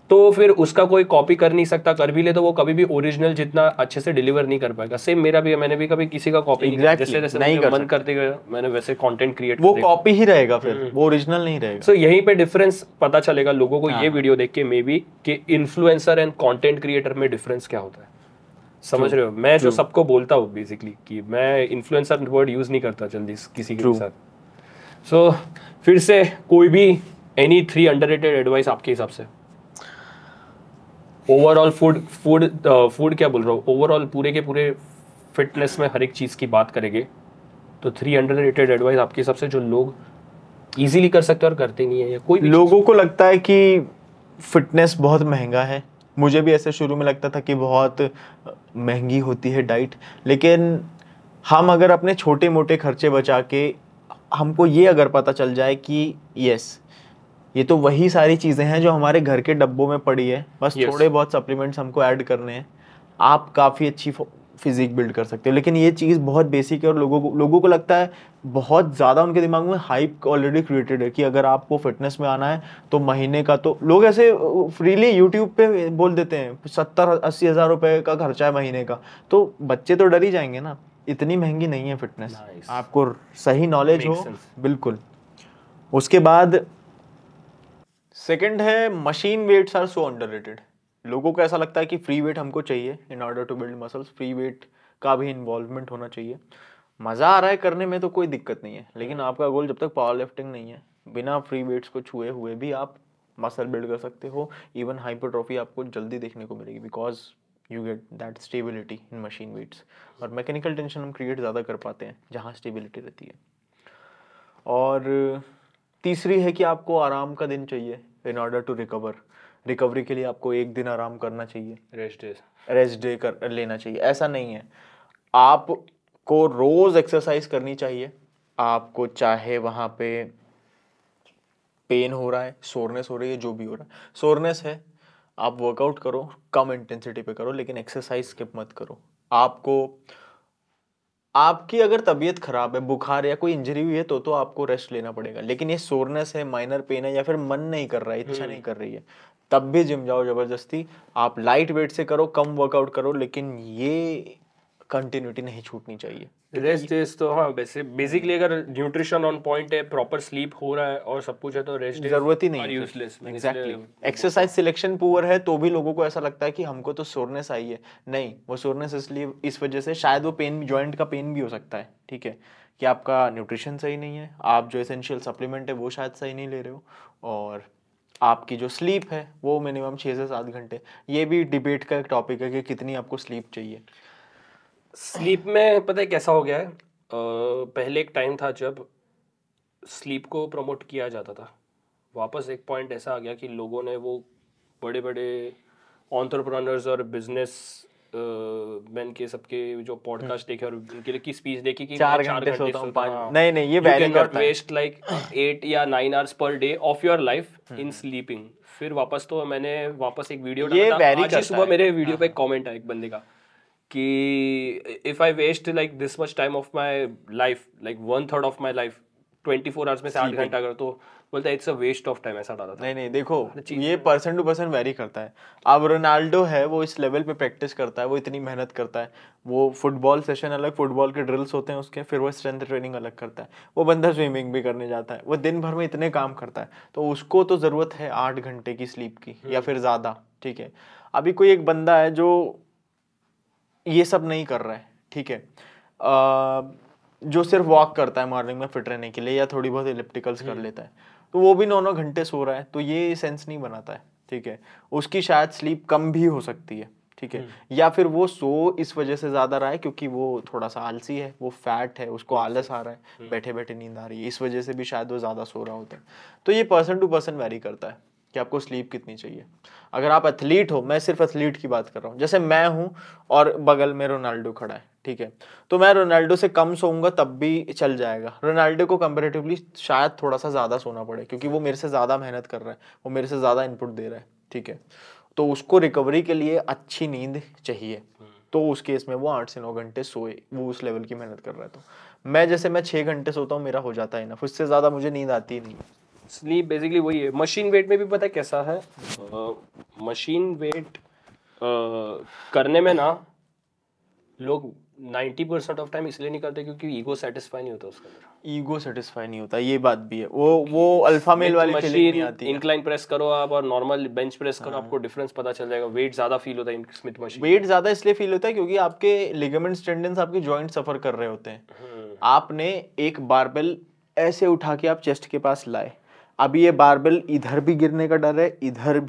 तो फिर उसका कोई कॉपी कर नहीं सकता, कर भी ले तो वो कभी भी ओरिजिनल जितना अच्छे से डिलीवर नहीं कर पाएगा। सेम मेरा भी है, मैंने भी कभी किसी का कॉपी नहीं किया, जैसे जैसे नहीं मन करते गया मैंने वैसे कंटेंट क्रिएट, वो कॉपी ही रहेगा, फिर वो ओरिजिनल नहीं रहेगा। सो यहीं पे डिफरेंस पता चलेगा लोगों को ये वीडियो देख के मे बी कि इन्फ्लुएंसर एंड कंटेंट क्रिएटर में डिफरेंस क्या होता है। समझ रहे हो? मैं जो सबको बोलता हूँ बेसिकली कि मैं इन्फ्लुएंसर वर्ड यूज नहीं करता जल्दी किसी के साथ। सो फिर से कोई भी एनी 3 अंडररेटेड एडवाइस आपके हिसाब से ओवरऑल फूड क्या बोल रहा हूँ, ओवरऑल पूरे के पूरे फिटनेस में हर एक चीज़ की बात करेंगे तो 3 अंडररेटेड एडवाइस आपके हिसाब से जो लोग इजीली कर सकते हैं और करते नहीं है, या कोई भी लोगों को लगता है कि फिटनेस बहुत महंगा है। मुझे भी ऐसे शुरू में लगता था कि बहुत महंगी होती है डाइट, लेकिन हम अगर अपने छोटे मोटे खर्चे बचा के हमको ये अगर पता चल जाए कि यस ये तो वही सारी चीज़ें हैं जो हमारे घर के डब्बों में पड़ी है, बस Yes. थोड़े बहुत सप्लीमेंट्स हमको ऐड करने हैं, आप काफ़ी अच्छी फिजिक बिल्ड कर सकते हो। लेकिन ये चीज़ बहुत बेसिक है और लोगों को लगता है, बहुत ज़्यादा उनके दिमाग में हाइप ऑलरेडी क्रिएटेड है कि अगर आपको फिटनेस में आना है तो महीने का, तो लोग ऐसे फ्रीली यूट्यूब पे बोल देते हैं 70-80 हज़ार रुपये का खर्चा है महीने का, तो बच्चे तो डर ही जाएंगे ना। इतनी महंगी नहीं है फिटनेस। Nice. आपको सही नॉलेज हो, Makes sense. बिल्कुल। उसके बाद सेकंड है machine weights are so underrated. लोगों को ऐसा लगता है कि फ्री वेट हमको चाहिए in order to build muscles, free weight का भी इन्वॉल्वमेंट होना चाहिए। मज़ा आ रहा है करने में तो कोई दिक्कत नहीं है, लेकिन आपका गोल जब तक पावर लिफ्टिंग नहीं है, बिना फ्री वेट्स को छुए हुए भी आप मसल बिल्ड कर सकते हो। इवन हाइपरट्रॉफी आपको जल्दी देखने को मिलेगी because you get that stability in machine weights. और मैकेनिकल टेंशन हम क्रिएट ज़्यादा कर पाते हैं जहाँ स्टेबिलिटी रहती है। और तीसरी है कि आपको आराम का दिन चाहिए in order to recover. Recovery के लिए आपको एक दिन आराम करना चाहिए, रेस्ट डे कर लेना चाहिए। ऐसा नहीं है, आपको रोज एक्सरसाइज करनी चाहिए। आपको चाहे वहाँ पे पेन हो रहा है, सोरनेस हो रही है, जो भी हो रहा है, सोरनेस है, आप वर्कआउट करो, कम इंटेंसिटी पे करो, लेकिन एक्सरसाइज स्किप मत करो। आपकी अगर तबीयत खराब है, बुखार या कोई इंजरी हुई है तो आपको रेस्ट लेना पड़ेगा। लेकिन ये सोरनेस है, माइनर पेन है, या फिर मन नहीं कर रहा है, इच्छा नहीं कर रही है, तब भी जिम जाओ जबरदस्ती। आप लाइट वेट से करो, कम वर्कआउट करो, लेकिन ये कंटिन्यूटी नहीं छूटनी चाहिए। रेस्ट डेज तो हाँ, बेसिकली अगर न्यूट्रिशन ऑन पॉइंट है, प्रॉपर स्लीप हो रहा है और सब कुछ है, तो रेस्ट डेज जरूरत ही नहीं है, useless. Exactly. Exercise selection poor है तो भी लोगों को ऐसा लगता है कि हमको तो सोरनेस आई है। नहीं, वो सोरनेस इसलिए इस वजह से, शायद वो पेन जॉइंट का पेन भी हो सकता है, ठीक है, कि आपका न्यूट्रिशन सही नहीं है, आप जो एसेंशियल सप्लीमेंट है वो शायद सही नहीं ले रहे हो, और आपकी जो स्लीप है वो मिनिमम 6 से 7 घंटे। ये भी डिबेट का एक टॉपिक है कि कितनी आपको स्लीप चाहिए। स्लीप में पता है कैसा हो गया है, पहले एक टाइम था जब स्लीप को प्रमोट किया जाता था, वापस एक पॉइंट ऐसा आ गया कि लोगों ने वो बड़े बड़े एंटरप्रेन्योर्स और बिजनेस मैन के सबके जो पॉडकास्ट देखे और उनके लिए की स्पीच देखी कि 4 घंटे सोता हूँ, 5। नहीं, ये वैरी करता है। वेस्ट लाइक 8 या 9 hours per day of your life in sleeping. फिर वापस तो मैंने एक वीडियो डाला था, आज ही सुबह मेरे वीडियो पे एक कमेंट आया एक बंदे का कि if I waste like this much time of my life, like 1/3 of my life, 24 hours में से 8 घंटा अगर, तो बोलता है it's a waste of time, ऐसा डाला था। नहीं, देखो ये पर्सन टू पर्सन वेरी करता है। अब रोनाल्डो है, वो इस लेवल पे प्रैक्टिस करता है, वो इतनी मेहनत करता है, वो फुटबॉल सेशन अलग, फुटबॉल के ड्रिल्स होते हैं उसके, फिर वो स्ट्रेंथ ट्रेनिंग अलग करता है। वो बंदा स्विमिंग भी करने जाता है, वो दिन भर में इतने काम करता है, तो उसको तो ज़रूरत है 8 घंटे की स्लीप की या फिर ज़्यादा, ठीक है। अभी कोई एक बंदा है जो ये सब नहीं कर रहा है, ठीक है, जो सिर्फ वॉक करता है मॉर्निंग में फिट रहने के लिए या थोड़ी बहुत इलिप्टिकल्स कर लेता है, तो वो भी 9-9 घंटे सो रहा है, तो ये सेंस नहीं बनाता है, ठीक है। उसकी शायद स्लीप कम भी हो सकती है, ठीक है, या फिर वो सो इस वजह से ज़्यादा रहा है क्योंकि वो थोड़ा सा आलसी है, वो फैट है, उसको आलस आ रहा है, बैठे बैठे नींद आ रही है, इस वजह से भी शायद वो ज़्यादा सो रहा होता है। तो ये पर्सन टू पर्सन वेरी करता है कि आपको स्लीप कितनी चाहिए। अगर आप एथलीट हो, मैं सिर्फ एथलीट की बात कर रहा हूँ, जैसे मैं हूँ और बगल में रोनाल्डो खड़ा है, ठीक है, तो मैं रोनाल्डो से कम सोऊंगा तब भी चल जाएगा। रोनाल्डो को कंपैरेटिवली शायद थोड़ा सा ज़्यादा सोना पड़े क्योंकि वो मेरे से ज़्यादा मेहनत कर रहा है, वो मेरे से ज़्यादा इनपुट दे रहा है, ठीक है, तो उसको रिकवरी के लिए अच्छी नींद चाहिए, तो उस केस में वो 8 से 9 घंटे सोए, वो उस लेवल की मेहनत कर रहा है। तो मैं 6 घंटे सोता हूँ, मेरा हो जाता है ना, उससे ज़्यादा मुझे नींद आती ही नहीं। स्लीप बेसिकली वही है। मशीन वेट में भी पता है कैसा है, मशीन वेट करने में ना लोग 90% ऑफ टाइम इसलिए नहीं करते क्योंकि ईगो सेटिस्फाई नहीं होता उसके अंदर। ईगो सेटिस्फाई नहीं होता, ये बात भी है। वो अल्फा मेल वाली फीलिंग नहीं आती है। इंक्लाइन प्रेस करो आप और नॉर्मल बेंच प्रेस करो, आपको डिफरेंस पता चल जाएगा। वेट ज्यादा फील होता है स्मिथ मशीन। वेट ज्यादा इसलिए फील होता है क्योंकि आपके लिगामेंट्स टेंडन्स, आपके जॉइंट सफर कर रहे होते हैं। आपने एक बारबेल ऐसे उठा के आप चेस्ट के पास लाए, अभी ये बारबेल इधर भी गिरने का डर है, इधर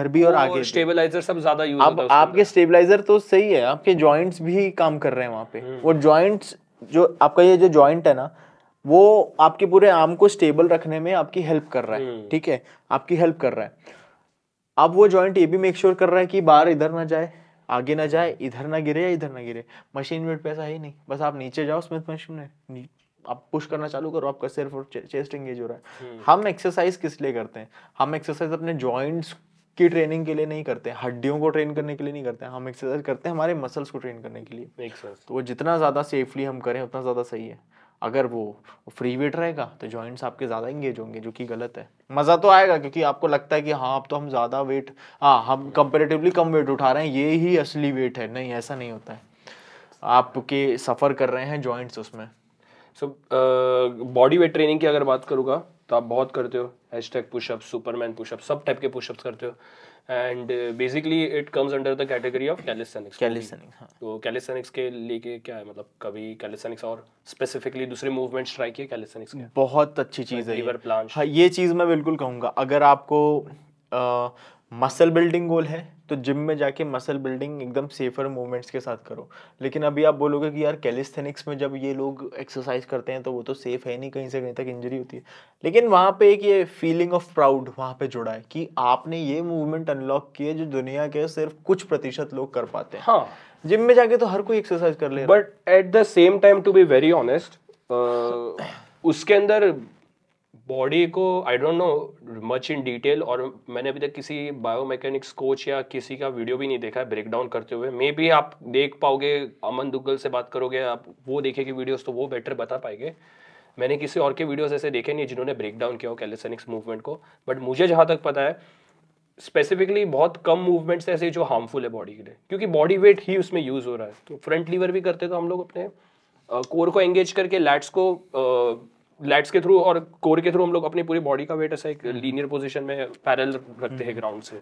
भी और आगे। स्टेबलाइजर सब ज्यादा यूज होता है। अब आपके स्टेबलाइजर तो सही है, आपके जॉइंट्स भी काम कर रहे हैं वहां पे। वो जॉइंट्स, जो आपका ये जो जॉइंट है ना, वो आपके पूरे आर्म को स्टेबल रखने में आपकी हेल्प कर रहा है, ठीक है, आपकी हेल्प कर रहा है। अब वो जॉइंट ये भी मेक श्योर कर रहा है कि बार इधर ना जाए, आगे ना जाए, इधर ना गिरे या इधर ना गिरे। मशीन वेट पे ऐसा ही नहीं, बस आप नीचे जाओ स्मिथ मशीन में, आप पुश करना चालू करो, आपका सिर्फ और चेस्ट एंगेज हो रहा है। हम एक्सरसाइज किस लिए करते हैं? हम एक्सरसाइज अपने जॉइंट्स की ट्रेनिंग के लिए नहीं करते, हड्डियों को ट्रेन करने के लिए नहीं करते, हम एक्सरसाइज करते हैं हमारे मसल्स को ट्रेन करने के लिए। तो वो जितना ज़्यादा सेफली हम करें उतना ज़्यादा सही है। अगर वो फ्री वेट रहेगा तो जॉइंट्स आपके ज़्यादा एंगेज होंगे, जो कि गलत है। मज़ा तो आएगा क्योंकि आपको लगता है कि हाँ अब तो हम ज़्यादा वेट, हाँ हम कंपेरेटिवली कम वेट उठा रहे हैं, ये ही असली वेट है। नहीं, ऐसा नहीं होता है, आपके सफ़र कर रहे हैं जॉइंट्स उसमें। सो बॉडी वेट ट्रेनिंग की अगर बात करूँगा तो आप बहुत करते हो, हैशटैग पुशअप, सुपरमैन पुशअप, सब टाइप के पुशअप्स करते हो, and basically it comes under the category of calisthenics. हाँ। तो कैलिस्थेनिक्स के लेके क्या है, मतलब कभी कैलिस्थेनिक्स और स्पेसिफिकली दूसरे मूवमेंट्स ट्राई किए कैलिस्थेनिक्स के? बहुत अच्छी चीज़ है लीवर प्लांच। हाँ, ये चीज़ मैं बिल्कुल कहूँगा। अगर आपको मसल बिल्डिंग गोल है तो जिम में जाके मसल बिल्डिंग एकदम सेफर मूवमेंट्स के साथ करो। लेकिन अभी आप बोलोगे कि यार कैलिस्थेनिक्स में जब ये लोग एक्सरसाइज करते हैं तो वो तो सेफ है नहीं, कहीं से कहीं तक इंजरी होती है। लेकिन वहाँ पे एक ये फीलिंग ऑफ प्राउड वहाँ पे जुड़ा है कि आपने ये मूवमेंट अनलॉक किए जो दुनिया के सिर्फ कुछ प्रतिशत लोग कर पाते हैं। हाँ, जिम में जाके तो हर कोई एक्सरसाइज कर ले रहा है। But at the same time to be very honest, उसके अंदर बॉडी को I don't know much in detail, और मैंने अभी तक किसी बायोमैकेनिक्स कोच या किसी का वीडियो भी नहीं देखा है ब्रेक डाउन करते हुए। मे बी आप देख पाओगे, अमन दुग्गल से बात करोगे, आप वो देखेंगे वीडियोस तो वो बेटर बता पाएंगे। मैंने किसी और के वीडियोस ऐसे देखे नहीं जिन्होंने ब्रेक डाउन किया हो कैलिस्थेनिक्स मूवमेंट को, बट मुझे जहाँ तक पता है स्पेसिफिकली बहुत कम मूवमेंट्स ऐसे जो हार्मफुल है बॉडी के लिए, क्योंकि बॉडी वेट ही उसमें यूज हो रहा है। तो फ्रंट लीवर भी करते तो हम लोग अपने कोर को एंगेज करके लैट्स के थ्रू और कोर के थ्रू हम लोग अपनी पूरी बॉडी का वेट ऐसा एक लीनियर पोजीशन में पैरेलल रखते हैं ग्राउंड से।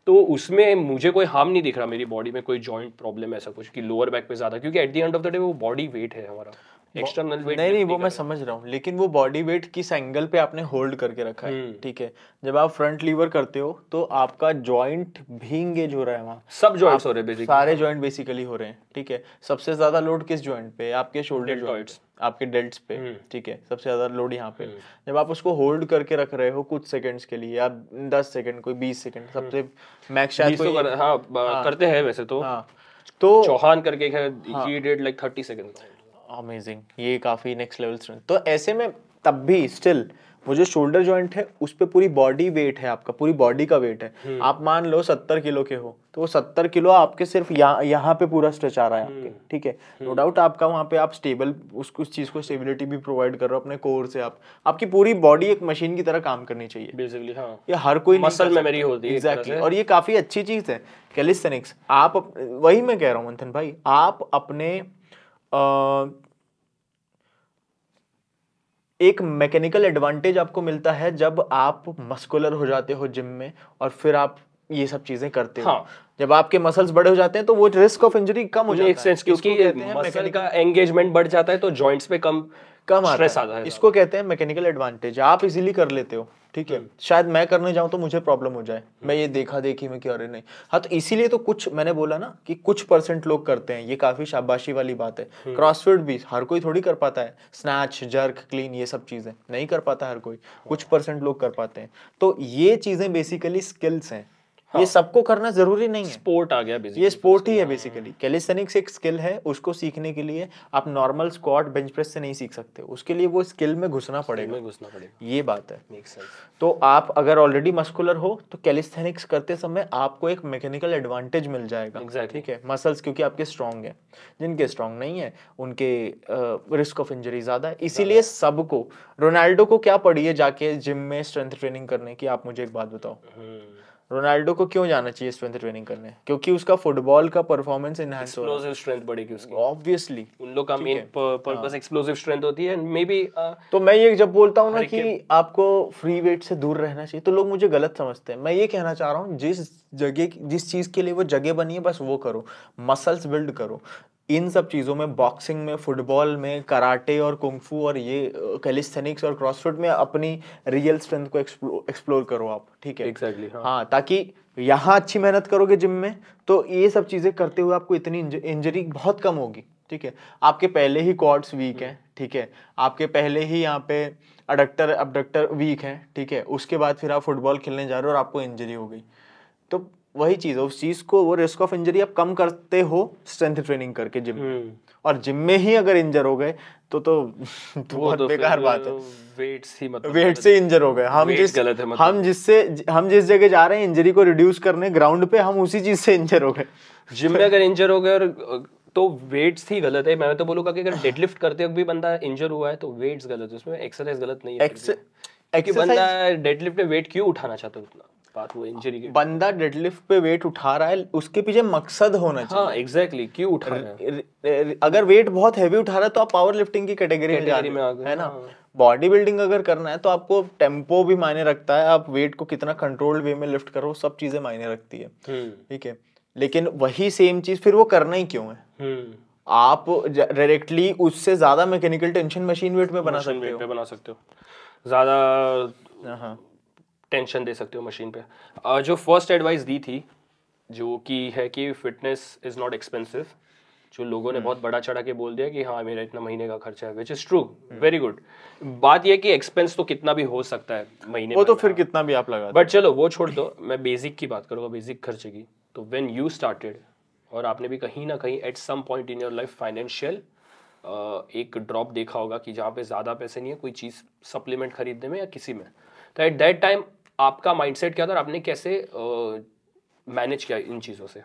तो उसमें मुझे कोई हार्म नहीं दिख रहा मेरी बॉडी में, कोई जॉइंट प्रॉब्लम ऐसा कुछ कि लोअर बैक पे ज्यादा, क्योंकि at the end of the day वो बॉडी वेट है हमारा, एक्सटर्नल वेट नहीं वो मैं समझ रहा हूँ, लेकिन वो बॉडी वेट किस एंगल पे आपने होल्ड करके रखा है। ठीक है, जब आप फ्रंट लीवर करते हो तो आपका जॉइंट भी इंगेज हो रहा है, वहाँ सब जॉइंट्स हो रहे हैं बेसिकली, सारे जॉइंट बेसिकली हो रहे हैं। ठीक है, सबसे ज्यादा लोड किस जॉइंट पे? आपके शोल्डर जॉइंट्स, आपके डेल्ट्स पे। ठीक है, सबसे ज्यादा लोड यहाँ पे। जब आप उसको होल्ड करके रख रहे हो कुछ सेकंड्स के लिए, या 10 सेकंड, कोई 20 सेकंड, सबसे मैक्स शायद कोई करते हैं वैसे तो। हाँ, तो चौहान करके है, he did like 30 second. Amazing, ये काफी नेक्स्ट लेवल स्ट्रेंथ। तो ऐसे में तब भी स्टिल वो जो शोल्डर जॉइंट है उस पे पूरी बॉडी वेट है, आपका पूरी बॉडी का वेट है। आप मान लो 70 किलो के हो तो वो 70 किलो आपके सिर्फ यहाँ पे पूरा स्ट्रेच आ रहा है आपके। ठीक है, नो डाउट आपका वहाँ पे आप स्टेबल उस चीज को स्टेबिलिटी भी प्रोवाइड कर रहे हो अपने कोर से। आपकी पूरी बॉडी एक मशीन की तरह काम करनी चाहिए बेसिकली। हाँ, ये हर कोई मसल मेमोरी होती है एग्जैक्टली, और ये काफी अच्छी चीज है कैलिस्थेनिक्स। आप वही मैं कह रहा हूँ मंथन भाई, आप अपने एक मैकेनिकल एडवांटेज आपको मिलता है जब आप मस्कुलर हो जाते हो जिम में, और फिर आप ये सब चीजें करते हो। जब आपके मसल्स बड़े हो जाते हैं तो वो रिस्क ऑफ इंजरी कम हो जाता है। एक सेंस क्योंकि मसल का एंगेजमेंट बढ़ जाता है तो जॉइंट्स पे कम स्ट्रेस आता है। इसको कहते हैं मैकेनिकल एडवांटेज, आप इजीली कर लेते हो। ठीक है, शायद मैं करने जाऊं तो मुझे प्रॉब्लम हो जाए, मैं ये देखा देखी में क्या, अरे नहीं। हाँ, तो इसीलिए तो कुछ मैंने बोला ना कि कुछ % लोग करते हैं, ये काफी शाबाशी वाली बात है। क्रॉसफिट भी हर कोई थोड़ी कर पाता है, स्नैच, जर्क, क्लीन, ये सब चीजें नहीं कर पाता हर कोई, कुछ % लोग कर पाते हैं। तो ये चीजें बेसिकली स्किल्स हैं। ये सबको करना जरूरी नहीं है, स्पोर्ट आ गया बेसिकली, ये स्पोर्ट ही है बेसिकली। कैलिस्थेनिक्स एक स्किल है, उसको सीखने के लिए आप नॉर्मल स्क्वाट बेंच प्रेस से नहीं सीख सकते, उसके लिए वो स्किल में घुसना पड़ेगा, ये बात है। तो आप अगर ऑलरेडी मस्कुलर हो तो कैलिस्थेनिक्स करते समय आपको एक मैकेनिकल एडवांटेज मिल जाएगा। ठीक है, मसल्स क्योंकि आपके स्ट्रांग है, जिनके स्ट्रांग नहीं है उनके रिस्क ऑफ इंजरी ज्यादा है। इसीलिए सबको, रोनाल्डो को क्या पड़ी है जाके जिम में स्ट्रेंथ ट्रेनिंग करने की? आप मुझे एक बात बताओ, रोनाल्डो को क्यों जाना चाहिए स्ट्रेंथ ट्रेनिंग करने? क्योंकि उसका फुटबॉल का परफॉर्मेंस एनहांस हो रहा है, एक्सप्लोसिव स्ट्रेंथ बढ़ेगी उसकी। ऑब्वियसली उन लोग का मेन पर्पस एक्सप्लोसिव स्ट्रेंथ होती है, मे बी। तो मैं ये जब बोलता हूँ ना कि आपको फ्री वेट से दूर रहना चाहिए तो लोग मुझे गलत समझते हैं। मैं ये कहना चाह रहा हूँ जिस चीज के लिए वो जगह बनी है बस वो करो, मसल्स बिल्ड करो। इन सब चीज़ों में, बॉक्सिंग में, फुटबॉल में, कराटे और कुंफू और ये कैलिस्थेनिक्स और क्रॉसफिट में अपनी रियल स्ट्रेंथ को एक्सप्लोर करो आप। ठीक है, एग्जैक्टली। हाँ, ताकि यहाँ अच्छी मेहनत करोगे जिम में तो ये सब चीज़ें करते हुए आपको इतनी इंजरी बहुत कम होगी। ठीक है, आपके पहले ही क्वाड्स वीक हैं। ठीक है, आपके पहले ही यहाँ पे अडक्टर अबडक्टर वीक हैं। ठीक है, उसके बाद फिर आप फुटबॉल खेलने जा रहे हो और आपको इंजरी हो गई, तो वही चीज है, उस चीज को, वो रिस्क ऑफ इंजरी आप कम करते हो स्ट्रेंथ ट्रेनिंग करके जिम में। और जिम में ही अगर इंजर हो गए तो बहुत बेकार बात है। वेट्स ही मतलब वेट से इंजर हो गए हम। Weights गलत है मतलब। हम जिस जगह जा रहे हैं इंजरी को रिड्यूस करने ग्राउंड पे, हम उसी चीज से इंजर हो गए। जिम में अगर इंजर हो गए और तो वेट्स ही गलत है। मैं तो बोलूंगा कि अगर डेडलिफ्ट करते वक्त भी बंदा इंजर हुआ है तो वेट्स गलत है, उसमें एक्सरसाइज गलत नहीं है। क्योंकि बंदा डेडलिफ्ट पे वेट क्यों उठाना चाहता है उतना, बात वो इंजरी की। बंदा डेडलिफ्ट पे वेट उठा रहा है, उसके पीछे मकसद होना चाहिए। हाँ एग्जैक्टली, क्यों उठा रहा है। अगर वेट बहुत हैवी उठा रहा है तो आप पावर लिफ्टिंग की कैटेगरी में जा रहे हो, है ना। बॉडी बिल्डिंग अगर करना है तो आपको टेम्पो भी मायने रखता है, आप वेट को कितना कंट्रोल्ड वे में लिफ्ट करो, सब चीजें मायने रखती है, ठीक है। लेकिन वही सेम चीज फिर वो करना ही क्यों है? आप डायरेक्टली उससे ज्यादा मैकेनिकल टेंशन मशीन वेट में बना सकते हो, ज्यादा टेंशन दे सकते हो मशीन पे। जो फर्स्ट एडवाइस दी थी जो कि है कि फिटनेस इज नॉट एक्सपेंसिव, जो लोगों ने बहुत बड़ा चढ़ा के बोल दिया कि हाँ मेरा इतना महीने का खर्चा है, which is true, very good. बात यह कि एक्सपेंस तो कितना भी हो सकता है महीने, वो तो फिर कितना भी आप लगा, बट चलो वो छोड़ दो, मैं बेसिक की बात करूँगा, बेसिक खर्चे की। तो व्हेन यू स्टार्टेड और आपने भी कहीं ना कहीं at some point in your life financial एक ड्रॉप देखा होगा कि जहाँ पे ज़्यादा पैसे नहीं है कोई चीज़ सप्लीमेंट खरीदने में या किसी में, तो एट दैट टाइम आपका माइंडसेट क्या था और आपने कैसे मैनेज किया इन चीज़ों से?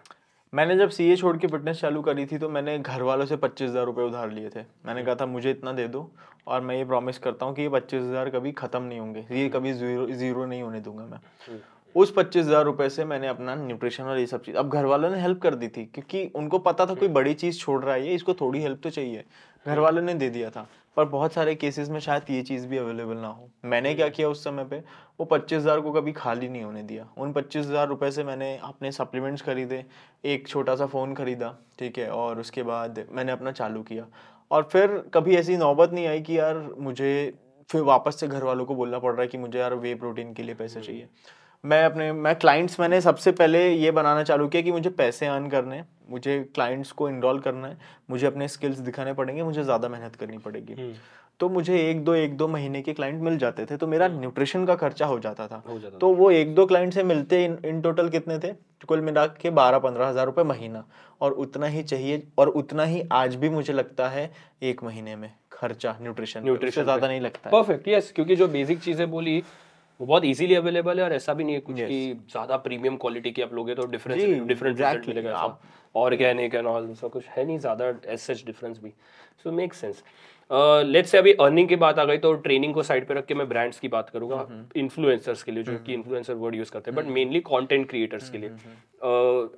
मैंने जब सीए छोड़ के फिटनेस चालू करी थी तो मैंने घर वालों से 25,000 रुपये उधार लिए थे। मैंने कहा था मुझे इतना दे दो और मैं ये प्रॉमिस करता हूँ कि ये 25,000 कभी ख़त्म नहीं होंगे, ये कभी जीरो नहीं होने दूंगा मैं। उस 25,000 रुपये से मैंने अपना न्यूट्रिशन और ये सब चीज़, अब घर वालों ने हेल्प कर दी थी क्योंकि उनको पता था कोई बड़ी चीज़ छोड़ रहा है, इसको थोड़ी हेल्प तो चाहिए, घर वालों ने दे दिया था। पर बहुत सारे केसेस में शायद ये चीज़ भी अवेलेबल ना हो। मैंने क्या किया उस समय पे, वो 25,000 को कभी खाली नहीं होने दिया। उन 25,000 रुपये से मैंने अपने सप्लीमेंट्स खरीदे, एक छोटा सा फ़ोन खरीदा, ठीक है, और उसके बाद मैंने अपना चालू किया। और फिर कभी ऐसी नौबत नहीं आई कि यार मुझे फिर वापस से घर वालों को बोलना पड़ रहा है कि मुझे यार वे प्रोटीन के लिए पैसे चाहिए। मैं क्लाइंट्स, मैंने सबसे पहले ये बनाना चालू किया कि मुझे पैसे अर्न करने, मुझे क्लाइंट्स को इनरोल करना है, मुझे अपने स्किल्स दिखाने पड़ेंगे, मुझे ज़्यादा मेहनत करनी पड़ेगी। तो मुझे एक दो महीने के क्लाइंट मिल जाते थे, तो मेरा न्यूट्रिशन का खर्चा हो जाता था। तो वो एक दो क्लाइंट से मिलते इन टोटल कितने थे, कुल मिला के 12-15 हज़ार रुपये महीना, और उतना ही चाहिए, और उतना ही आज भी मुझे लगता है एक महीने में खर्चा न्यूट्रिशन से ज़्यादा नहीं लगता है। परफेक्ट, यस, क्योंकि जो बेसिक चीज़ें बोली वो बहुत इजीली अवेलेबल है, और ऐसा भी नहीं है कुछ कि ज़्यादा प्रीमियम क्वालिटी की आप लोगे तो डिफरेंस रिजल्ट मिलेगा। ऑर्गेनिक एंड ऑल सब कुछ है नहीं ज़्यादा एज सच डिफरेंस भी, so make sense. Let's say अभी अर्निंग की बात आ गई तो ट्रेनिंग को साइड पे रख के मैं ब्रांड्स की बात करूंगा, इन्फ्लुएंसर्स के लिए, जो कि इन्फ्लुएंसर वर्ड यूज़ करते हैं, बट मेनली कंटेंट क्रिएटर्स के लिए।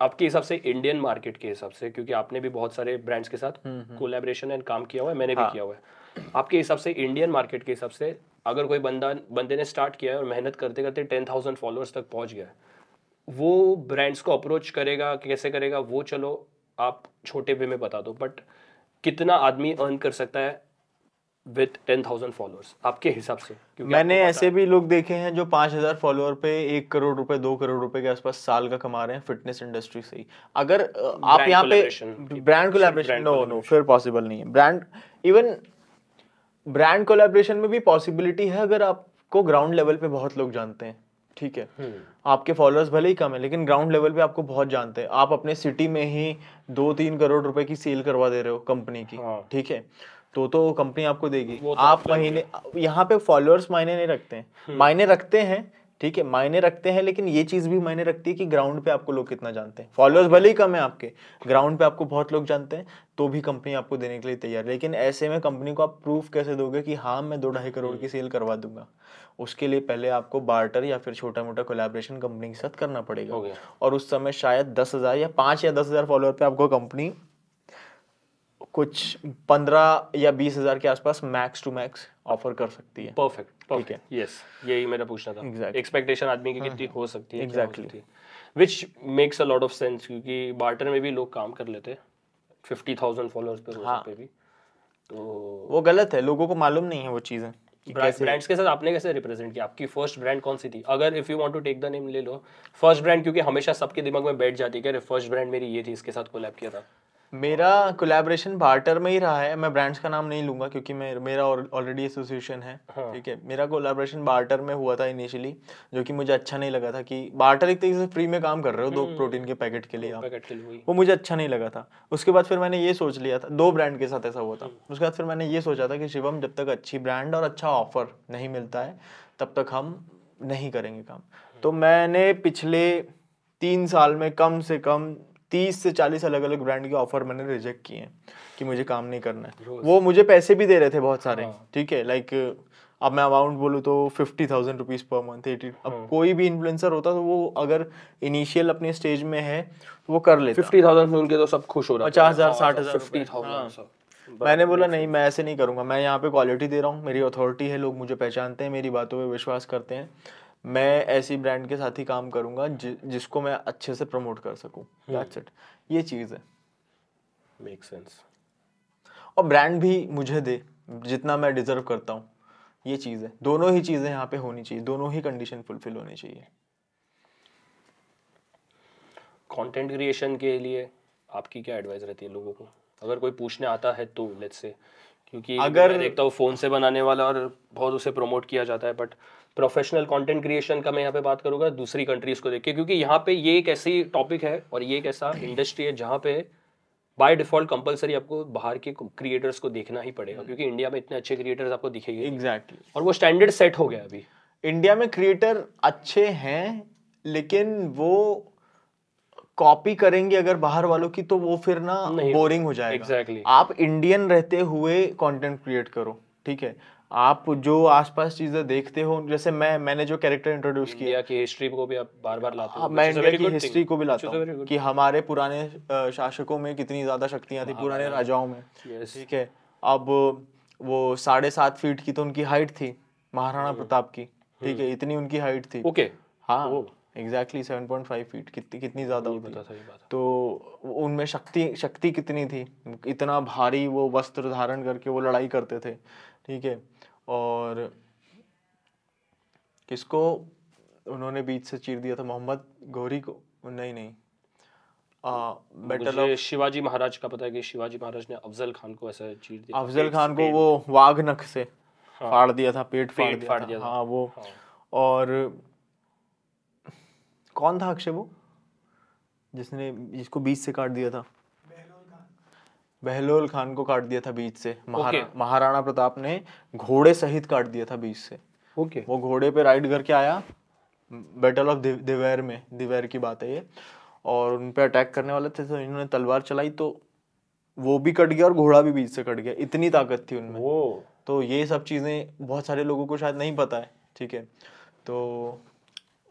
आपके हिसाब से इंडियन मार्केट के हिसाब से, क्योंकि आपने भी बहुत सारे ब्रांड्स के साथ कोलैबोरेशन एंड काम किया हुआ है, मैंने भी किया हुआ है, आपके हिसाब से इंडियन मार्केट के हिसाब से अगर कोई बंदे ने स्टार्ट किया है और मेहनत करते करते 10,000 फॉलोअर्स तक पहुंच गया है, वो ब्रांड्स को अप्रोच करेगा, कैसे करेगा वो चलो आप छोटे वे में बता दो, बट कितना आदमी अर्न कर सकता है विद 10,000 फॉलोअर्स आपके हिसाब से? क्योंकि मैंने ऐसे भी लोग देखे हैं जो 5,000 फॉलोअर पे 1 करोड़ रुपए 2 करोड़ रुपए के आसपास साल का कमा रहे हैं फिटनेस इंडस्ट्री से ही। अगर आप यहाँ पे ब्रांड कोलैबोरेशन, नो फिर पॉसिबल नहीं है। ब्रांड कोलैबोरेशन में भी पॉसिबिलिटी है अगर आपको ग्राउंड लेवल पे बहुत लोग जानते हैं, ठीक है, आपके फॉलोअर्स भले ही कम है लेकिन ग्राउंड लेवल पे आपको बहुत जानते हैं, आप अपने सिटी में ही 2-3 करोड़ रुपए की सेल करवा दे रहे हो कंपनी की, ठीक है, तो कंपनी आपको देगी। आप महीने, यहाँ पे फॉलोअर्स मायने नहीं रखते हैं, मायने रखते हैं, ठीक है, मायने रखते हैं, लेकिन ये चीज भी मायने रखती है कि ग्राउंड पे आपको लोग कितना जानते हैं। फॉलोअर्स भले ही कम है आपके, ग्राउंड पे आपको बहुत लोग जानते हैं, तो भी कंपनी आपको देने के लिए तैयार है। लेकिन ऐसे में कंपनी को आप प्रूफ कैसे दोगे कि हाँ मैं 2-2.5 करोड़ की सेल करवा दूंगा? उसके लिए पहले आपको बार्टर या फिर छोटा मोटा कोलैबोरेशन कंपनी के साथ करना पड़ेगा, और उस समय शायद 10,000 या 5 या 10,000 फॉलोअर पे आपको कंपनी कुछ 15 या 20,000 के आसपास मैक्स टू मैक्स ऑफर कर सकती है। परफेक्ट, ठीक है, यस, यही मेरा पूछना था, एक्सपेक्टेशन आदमी की कितनी हो सकती है, exactly, which makes a lot of sense, क्योंकि बार्टर में भी लोग काम कर लेते हैं 50,000 फॉलोअर्स पे भी, तो वो गलत है, लोगों को मालूम नहीं है वो चीजें। ब्रांड्स के साथ आपने कैसे रिप्रेजेंट किया? आपकी फर्स्ट ब्रांड कौन सी थी? अगर if you want to take the name ले लो फर्स्ट ब्रांड, क्योंकि हमेशा सबके दिमाग में बैठ जाती है कि अरे फर्स्ट ब्रांड मेरी ये थी, इसके साथ कोलैब किया था। मेरा कोलैबोरेशन बार्टर में ही रहा है। मैं ब्रांड्स का नाम नहीं लूंगा क्योंकि मेरा ऑलरेडी एसोसिएशन है। हाँ। ठीक है, मेरा कोलैबोरेशन बार्टर में हुआ था इनिशियली, जो कि मुझे अच्छा नहीं लगा था कि बार्टर एक तरीके से फ्री में काम कर रहे हो 2 प्रोटीन के पैकेट के लिए आप, पैकेट के लिए वही। वो मुझे अच्छा नहीं लगा था। उसके बाद फिर मैंने ये सोच लिया था, 2 ब्रांड के साथ ऐसा हुआ था। उसके बाद फिर मैंने ये सोचा था कि शिवम, जब तक अच्छी ब्रांड और अच्छा ऑफर नहीं मिलता है तब तक हम नहीं करेंगे काम। तो मैंने पिछले 3 साल में कम से कम 30 से 40 अलग अलग ब्रांड के ऑफर मैंने रिजेक्ट किए हैं कि मुझे काम नहीं करना है। वो मुझे पैसे भी दे रहे थे बहुत सारे। ठीक है, लाइक अब मैं अमाउंट बोलूँ तो 50,000 रुपीज़ पर मंथ, 80। अब कोई भी इन्फ्लुएंसर होता तो वो अगर इनिशियल अपने स्टेज में है तो वो कर लेता। 50,000 में उनके तो सब खुश हो रहा है। 50,000 60,000 50,000। मैंने बोला नहीं, मैं ऐसे नहीं करूंगा। मैं यहाँ पे क्वालिटी दे रहा हूँ, मेरी अथॉरिटी है, लोग मुझे पहचानते हैं, मेरी बातों पे विश्वास करते हैं। मैं ऐसी ब्रांड के साथ ही काम करूंगा जिसको मैं अच्छे से प्रमोट कर सकूं। दैट्स इट, ये चीज़ है। Make sense. और ब्रांड भी मुझे दे जितना मैं डिजर्व करता हूँ, ये चीज़ है। दोनों ही चीज़ें यहाँ पे होनी चाहिए, दोनों ही कंडीशन फुलफिल होनी चाहिए। कंटेंट क्रिएशन के लिए आपकी क्या एडवाइस रहती है लोगों को, अगर कोई पूछने आता है तो? लेट्स से, क्योंकि अगर मैं देखता हूँ फ़ोन से बनाने वाला और बहुत उसे प्रमोट किया जाता है, बट प्रोफेशनल कंटेंट क्रिएशन का मैं यहाँ पे बात करूँगा दूसरी कंट्रीज़ को देख के, क्योंकि यहाँ पे ये एक ऐसी टॉपिक है और ये एक ऐसा इंडस्ट्री है जहाँ पे बाय डिफॉल्ट कंपलसरी आपको बाहर के क्रिएटर्स को देखना ही पड़ेगा, क्योंकि इंडिया में इतने अच्छे क्रिएटर्स आपको दिखेंगे एग्जैक्टली, और वो स्टैंडर्ड सेट हो गया अभी। इंडिया में क्रिएटर अच्छे हैं, लेकिन वो कॉपी करेंगे अगर बाहर वालों की तो वो फिर ना बोरिंग हो जाएगा। Exactly. आप इंडियन रहते हुए कंटेंट क्रिएट करो। ठीक है, आप जो आसपास चीजें देखते हो, जैसे मैंने जो कैरेक्टर इंट्रोड्यूस किया, इंडिया की हिस्ट्री को भी आप बार बार लाते हो। मैं इंडिया की हिस्ट्री को भी लाता हूँ कि हमारे पुराने शासकों में कितनी ज्यादा शक्तियां थी, पुराने राजाओं में। ठीक है, अब वो 7.5 फीट की तो उनकी हाइट थी महाराणा प्रताप की। ठीक है, इतनी उनकी हाइट थी। ओके, हाँ एग्जैक्टली 7.5 फीट, कितनी ज्यादा होती है। तो उनमें शक्ति कितनी थी, इतना भारी वो वस्त्र धारण करके वो लड़ाई करते थे। ठीक है, और किसको उन्होंने बीच से चीर दिया था, मोहम्मद गौरी को? नहीं, मुझे शिवाजी महाराज का पता है कि शिवाजी महाराज ने अफजल खान को ऐसा चीर दिया। अफजल खान को वो वाघ नख से फाड़ दिया था, पेट फाड़ दिया था। हाँ वो, और कौन था अक्षय वो जिसको बीच से काट दिया था? बहलोल खान को काट दिया था बीच से। महाराणा प्रताप ने घोड़े सहित काट दिया था बीच से। ओके, वो घोड़े पे राइड करके आया, बैटल ऑफ दिवेर में, दिवेर की बात है ये, और उन पे अटैक करने वाले थे तो इन्होंने तलवार चलाई तो वो भी कट गया और घोड़ा भी बीच से कट गया, इतनी ताकत थी उनमें। तो ये सब चीजें बहुत सारे लोगों को शायद नहीं पता है। ठीक है, तो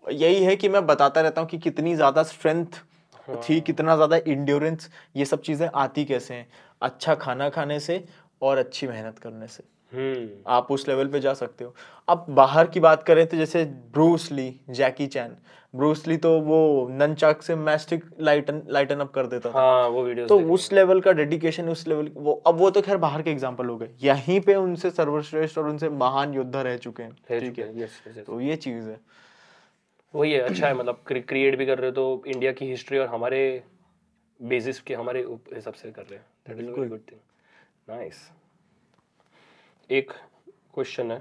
यही है कि मैं बताता रहता हूँ कि कितनी ज्यादा स्ट्रेंथ थी, कितना ज्यादा इंड्योरेंस, ये सब चीजें आती कैसे हैं? अच्छा खाना खाने से और अच्छी मेहनत करने से आप उस लेवल पे जा सकते हो। अब बाहर की बात करें तो जैसे ब्रूस ली, जैकी चैन। ब्रूस ली तो वो ननचाक से मैस्टिक लाइटन अप कर देता था। हाँ, वो वीडियोस तो उस लेवल का डेडिकेशन, उस लेवल वो, अब वो तो खैर बाहर के एग्जांपल हो गए, यहीं पे उनसे सर्वश्रेष्ठ और उनसे महान योद्धा रह चुके हैं। ठीक है, तो ये चीज है, वही है। अच्छा है, मतलब क्रिएट भी कर रहे हो तो इंडिया की हिस्ट्री और हमारे बेसिस के हमारे हिसाब से कर रहे हैं। That is very good thing, nice. एक क्वेश्चन है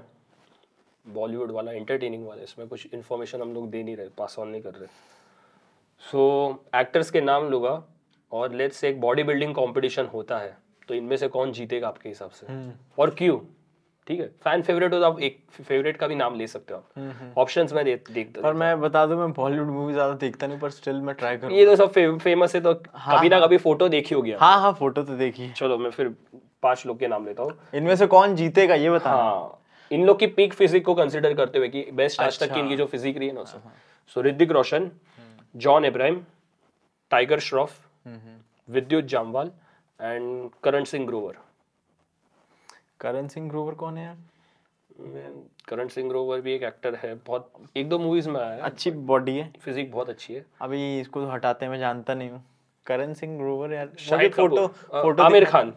बॉलीवुड वाला, एंटरटेनिंग वाला, इसमें कुछ इन्फॉर्मेशन हम लोग दे नहीं रहे, पास ऑन नहीं कर रहे। सो एक्टर्स के नाम लूँगा और लेट्स से एक बॉडी बिल्डिंग कॉम्पिटिशन होता है, तो इनमें से कौन जीतेगा आपके हिसाब से और क्यों? ठीक है, फैन फेवरेट हो तो आप एक फेवरेट का भी नाम ले सकते हो आप। ऑप्शंस में देखता पर मैं बता दूं, मैं बॉलीवुड मूवी ज्यादा देखता नहीं, पर स्टिल मैं ट्राई करूंगा। ये तो सब फेमस है, तो कभी ना कभी फोटो देखी होगी। हाँ, फोटो तो देखी। चलो मैं फिर 5 लोग के नाम लेता हूँ, इनमें से कौन जीतेगा ये बता। हाँ, इन लोग की पीक फिजिक को कंसिडर करते हुए कि बेस्ट आज तक की इनकी जो फिजिक रही है ना। सो Hrithik Roshan, John Abraham, tiger Shroff, विद्युत जामवाल एंड करण सिंह ग्रोवर। करण सिंह ग्रोवर कौन है यार? करण सिंह ग्रोवर भी एक एक्टर है, बहुत 1-2 मूवीज में आया है, अच्छी बॉडी है, फिजिक बहुत अच्छी है। अभी इसको तो हटाते, मैं जानता नहीं हूँ करण सिंह ग्रोवर यार। शाहिद फोटो आमिर खान।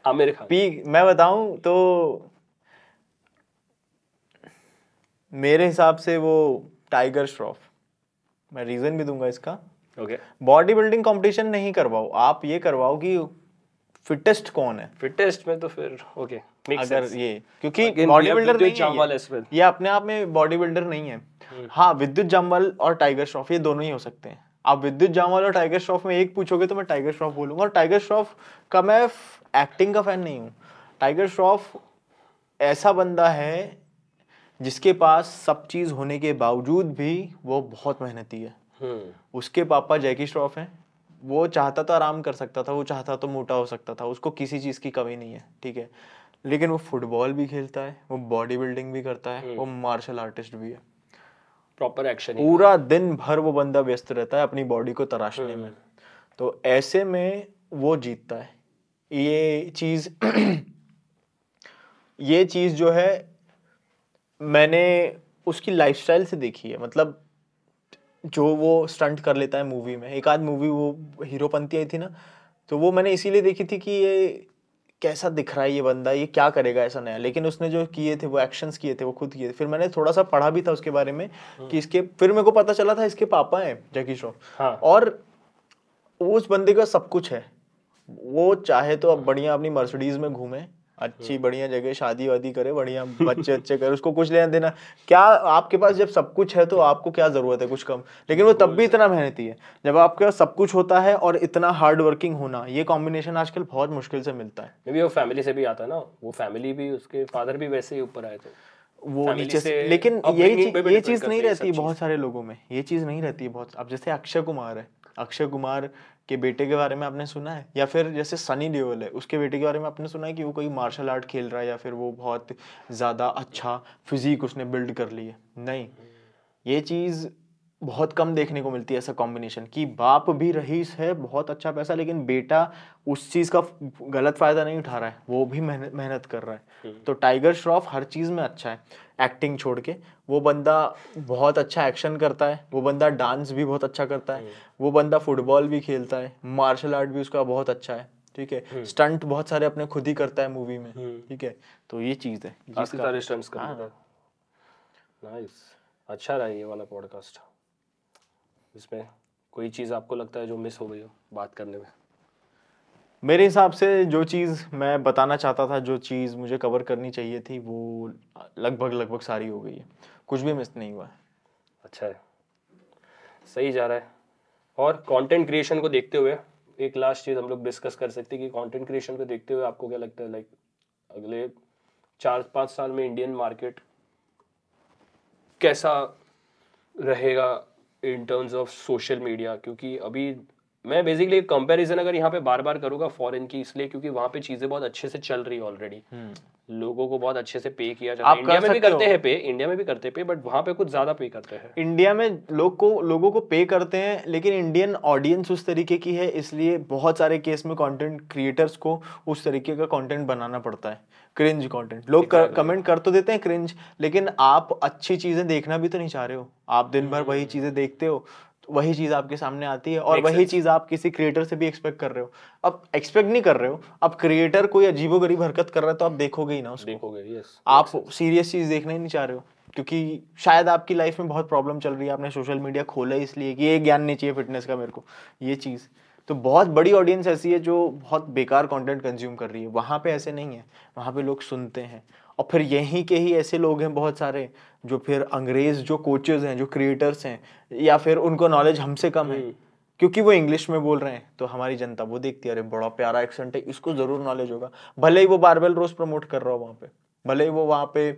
आमिर खान पीक मैं बताऊं तो मेरे हिसाब से वो टाइगर श्रॉफ। मैं रीजन भी दूंगा इसका। ओके, बॉडी बिल्डिंग कंपटीशन नहीं करवाओ, आप ये करवाओ कि फिटेस्ट कौन है। फिटेस्ट में तो फिर ओके मेक्स अगर सेंस। ये क्योंकि बॉडी बिल्डर नहीं जामवाल है as well. ये अपने आप में बॉडी बिल्डर नहीं है। हाँ, विद्युत जामवाल और टाइगर श्रॉफ ये दोनों ही हो सकते हैं। आप विद्युत जामवाल और टाइगर श्रॉफ में एक पूछोगे तो मैं टाइगर श्रॉफ बोलूंगा, और टाइगर श्रॉफ का मैं एक्टिंग का फैन नहीं हूँ। टाइगर श्रॉफ ऐसा बंदा है जिसके पास सब चीज होने के बावजूद भी वो बहुत मेहनती है। उसके पापा जैकी श्रॉफ हैं, वो चाहता तो आराम कर सकता था, वो चाहता तो मोटा हो सकता था, उसको किसी चीज की कमी नहीं है, ठीक है, लेकिन वो फुटबॉल भी खेलता है, वो बॉडी बिल्डिंग भी करता है, वो मार्शल आर्टिस्ट भी है। प्रॉपर एक्शन, पूरा दिन भर वो बंदा व्यस्त रहता है अपनी बॉडी को तराशने में। तो ऐसे में वो जीतता है। ये चीज जो है मैंने उसकी लाइफस्टाइल से देखी है। मतलब जो वो स्टंट कर लेता है मूवी में, एक आध मूवी वो हीरोपंती आई थी ना, तो वो मैंने इसीलिए देखी थी कि ये कैसा दिख रहा है ये बंदा, ये क्या करेगा ऐसा नया। लेकिन उसने जो किए थे वो एक्शंस किए थे, वो खुद किए थे। फिर मैंने थोड़ा सा पढ़ा भी था उसके बारे में कि इसके, फिर मेरे को पता चला था इसके पापा हैं जैकी श्रॉफ। हाँ। और उस बंदे का सब कुछ है, वो चाहे तो अब बढ़िया अपनी मर्सिडीज में घूमे, अच्छी बढ़िया जगह शादी वादी करे, बढ़िया बच्चे अच्छे करे, उसको कुछ लेना देना क्या। आपके पास जब सब कुछ है तो आपको क्या जरूरत है कुछ कम। लेकिन वो तब भी इतना मेहनती है। जब आपके पास सब कुछ होता है और इतना हार्ड वर्किंग होना, ये कॉम्बिनेशन आजकल बहुत मुश्किल से मिलता है। मे बी वो फैमिली से भी आता है ना, वो फैमिली भी, उसके फादर भी वैसे ही ऊपर आए थे वो नीचे से। लेकिन ये चीज नहीं रहती है बहुत सारे लोगों में, ये चीज नहीं रहती है बहुत। अब जैसे अक्षय कुमार है, अक्षय कुमार के बेटे के बारे में आपने सुना है, या फिर जैसे सनी देओल है उसके बेटे के बारे में आपने सुना है कि वो कोई मार्शल आर्ट खेल रहा है या फिर वो बहुत ज्यादा अच्छा फिजिक उसने बिल्ड कर ली है? नहीं, ये चीज बहुत कम देखने को मिलती है ऐसा कॉम्बिनेशन कि बाप भी रईस है, बहुत अच्छा पैसा, लेकिन बेटा उस चीज का गलत फायदा नहीं उठा रहा है, वो भी मेहनत कर रहा है। तो टाइगर श्रॉफ हर चीज में अच्छा है, एक्टिंग छोड़ के। वो बंदा बहुत अच्छा एक्शन करता है, वो बंदा डांस भी बहुत अच्छा करता है, वो बंदा फुटबॉल भी खेलता है, मार्शल आर्ट भी उसका बहुत अच्छा है, ठीक है, स्टंट बहुत सारे अपने खुद ही करता है मूवी में, ठीक है। तो ये चीज है काफी सारे स्टंट्स करता है। नाइस, अच्छा रहा ये वाला पॉडकास्ट। इसमें कोई चीज़ आपको लगता है जो मिस हो गई हो बात करने में? मेरे हिसाब से जो चीज़ मैं बताना चाहता था, जो चीज़ मुझे कवर करनी चाहिए थी, वो लगभग सारी हो गई है, कुछ भी मिस नहीं हुआ है। अच्छा है, सही जा रहा है। और कंटेंट क्रिएशन को देखते हुए एक लास्ट चीज़ हम लोग डिस्कस कर सकते हैं कि कंटेंट क्रिएशन को देखते हुए आपको क्या लगता है, लाइक अगले 4-5 साल में इंडियन मार्केट कैसा रहेगा in terms of social media? क्योंकि अभी मैं बेसिकली कंपैरिजन अगर यहाँ पे बार बार करूँगा फॉरेन की, इसलिए क्योंकि वहाँ पे चीज़ें बहुत अच्छे से चल रही है ऑलरेडी, लोगों को बहुत अच्छे से पे किया जाता है। इंडिया में भी करते हैं पे, इंडिया में भी करते पे, बट वहाँ पे कुछ ज़्यादा पे करते हैं। इंडिया में लोगों को पे करते हैं, लेकिन इंडियन ऑडियंस उस तरीके की है, इसलिए बहुत सारे केस में कंटेंट क्रिएटर्स को उस तरीके का कंटेंट बनाना पड़ता है, क्रिंज कंटेंट। लोग कमेंट कर तो देते हैं क्रिंज, लेकिन आप अच्छी चीज़ें देखना भी तो नहीं चाह रहे हो। आप दिन भर वही चीज़ें देखते हो, वही चीज आपके सामने आती है, और वही चीज आप किसी क्रिएटर से भी एक्सपेक्ट कर रहे हो। अब एक्सपेक्ट नहीं कर रहे हो, अब क्रिएटर कोई अजीबोगरीब हरकत कर रहा है तो आप देखोगे ही ना उसको, देखोगे। यस, आप सीरियस चीज देखना ही नहीं चाह रहे हो, क्योंकि शायद आपकी लाइफ में बहुत प्रॉब्लम चल रही है, आपने सोशल मीडिया खोला इसलिए कि ये ज्ञान नहीं चाहिए फिटनेस का मेरे को, ये चीज। तो बहुत बड़ी ऑडियंस ऐसी है जो बहुत बेकार कंटेंट कंज्यूम कर रही है। वहाँ पे ऐसे नहीं है, वहाँ पे लोग सुनते हैं। और फिर यहीं के ही ऐसे लोग हैं बहुत सारे जो फिर अंग्रेज जो कोचेस हैं, जो क्रिएटर्स हैं, या फिर उनको नॉलेज हमसे कम है, क्योंकि वो इंग्लिश में बोल रहे हैं, तो हमारी जनता वो देखती है, अरे बड़ा प्यारा एक्सेंट है, इसको जरूर नॉलेज होगा। भले ही वो बारबेल रोज प्रमोट कर रहा हो वहाँ पे, भले ही वो वहाँ पे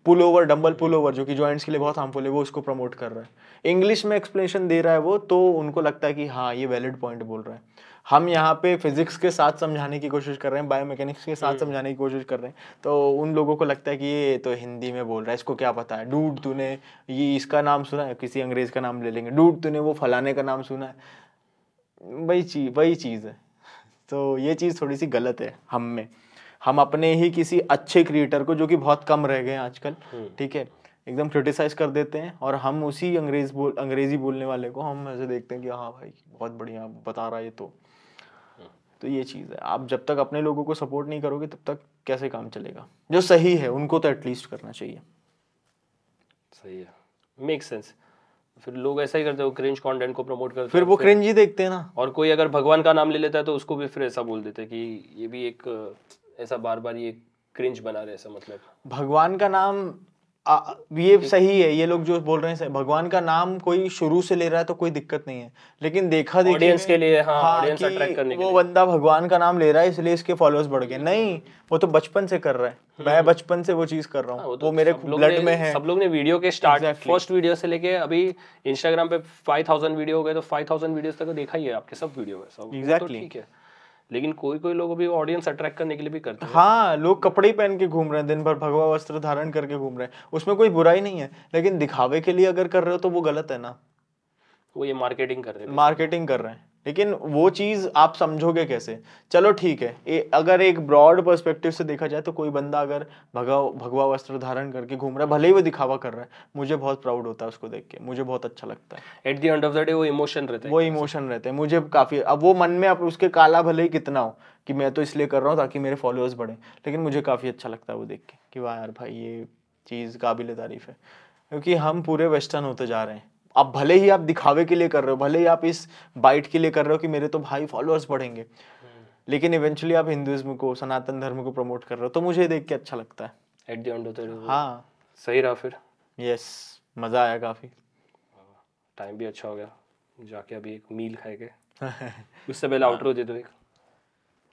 pull over, dumbbell pull over, जो कि जॉइंट्स के लिए बहुत हार्मफुल है, वो उसको प्रमोट कर रहा है, इंग्लिश में एक्सप्लेनेशन दे रहा है वो, तो उनको लगता है कि हाँ ये वैलिड पॉइंट बोल रहा है। हम यहाँ पे फिजिक्स के साथ समझाने की कोशिश कर रहे हैं, बायोमैकेनिक्स के साथ समझाने की कोशिश कर रहे हैं, तो उन लोगों को लगता है कि ये तो हिंदी में बोल रहा है, इसको क्या पता है। डूड तूने ये इसका नाम सुना है, किसी अंग्रेज का नाम ले लेंगे, डूड तूने वो फलाने का नाम सुना है, वही चीज़ है। तो ये चीज़ थोड़ी सी गलत है हम अपने ही किसी अच्छे क्रिएटर को, जो कि बहुत कम रह गए आजकल, ठीक है, एकदम क्रिटिसाइज कर देते हैं, और हम उसी अंग्रेजी बोलने वाले को हम ऐसे देखते हैं कि हाँ भाई बहुत बढ़िया बता रहा है ये। तो ये चीज़ है, आप जब तक अपने लोगों को सपोर्ट नहीं करोगे तब तक कैसे काम चलेगा। जो सही है उनको तो एटलीस्ट करना चाहिए। सही है, मेक सेंस। फिर लोग ऐसा ही करते हैं, वो क्रिंज कंटेंट को प्रमोट करते हैं, फिर वो क्रिंज ही देखते हैं ना। और कोई अगर भगवान का नाम ले लेता है तो उसको भी फिर ऐसा बोल देते हैं कि ये भी एक ऐसा बार बार ये क्रिंज बना रहे, ऐसा मतलब भगवान का नाम ये सही है, ये लोग जो बोल रहे हैं सही। भगवान का नाम कोई शुरू से ले रहा है तो कोई दिक्कत नहीं है, लेकिन देखा देखी ऑडियंस के लिए, हाँ, हाँ, ऑडियंस कि अट्रैक्ट करने के वो लिए। बंदा भगवान का नाम ले रहा है इसलिए इसके फॉलोअर्स बढ़ गए। नहीं, वो तो बचपन से कर रहा है, मैं बचपन से वो चीज कर रहा हूँ, वो मेरे ब्लड में है। सब लोग ने वीडियो के स्टार्ट Exactly. फर्स्ट वीडियो से लेके अभी इंस्टाग्राम पे 5000 वीडियो हो गए, तो 5000 वीडियोस तक देखा ही है आपके सब वीडियो में, सब वो तो Exactly. ठीक है। लेकिन कोई कोई लोग अभी ऑडियंस अट्रैक्ट करने के लिए भी करते हैं। हाँ, लोग कपड़े ही पहन के घूम रहे हैं, दिन भर भगवा वस्त्र धारण करके घूम रहे हैं, उसमें कोई बुराई नहीं है, लेकिन दिखावे के लिए अगर कर रहे हो तो वो गलत है ना। वो ये मार्केटिंग कर रहे हैं, मार्केटिंग कर रहे हैं, लेकिन वो चीज आप समझोगे कैसे? चलो ठीक है, अगर एक ब्रॉड पर्सपेक्टिव से देखा जाए तो कोई बंदा अगर भगवा वस्त्र धारण करके घूम रहा है, भले ही वो दिखावा कर रहा है, मुझे बहुत प्राउड होता है उसको देख के, मुझे बहुत अच्छा लगता है। At the end of the day वो इमोशन रहता है, वो इमोशन रहते हैं मुझे काफी। अब वो मन में अब उसके काला भले ही कितना हो कि मैं तो इसलिए कर रहा हूँ ताकि मेरे फॉलोअर्स बढ़े, लेकिन मुझे काफी अच्छा लगता है वो देख के कि वाह यार भाई, ये चीज काबिल तारीफ है। क्योंकि हम पूरे वेस्टर्न होते जा रहे हैं। अब भले ही आप दिखावे के लिए कर रहे हो, भले ही आप इस बाइट के लिए कर रहे हो कि मेरे तो भाई फॉलोअर्स बढ़ेंगे, लेकिन इवेंचुअली आप हिंदुइज्म को, सनातन धर्म को प्रमोट कर रहे हो, तो मुझे देख के अच्छा लगता है। At the end of the day हाँ, सही रहा फिर। यस, मजा आया काफी। टाइम भी अच्छा हो गया, जाके अभी एक मील खाएंगे। उससे पहले आउटरो दे दो एक,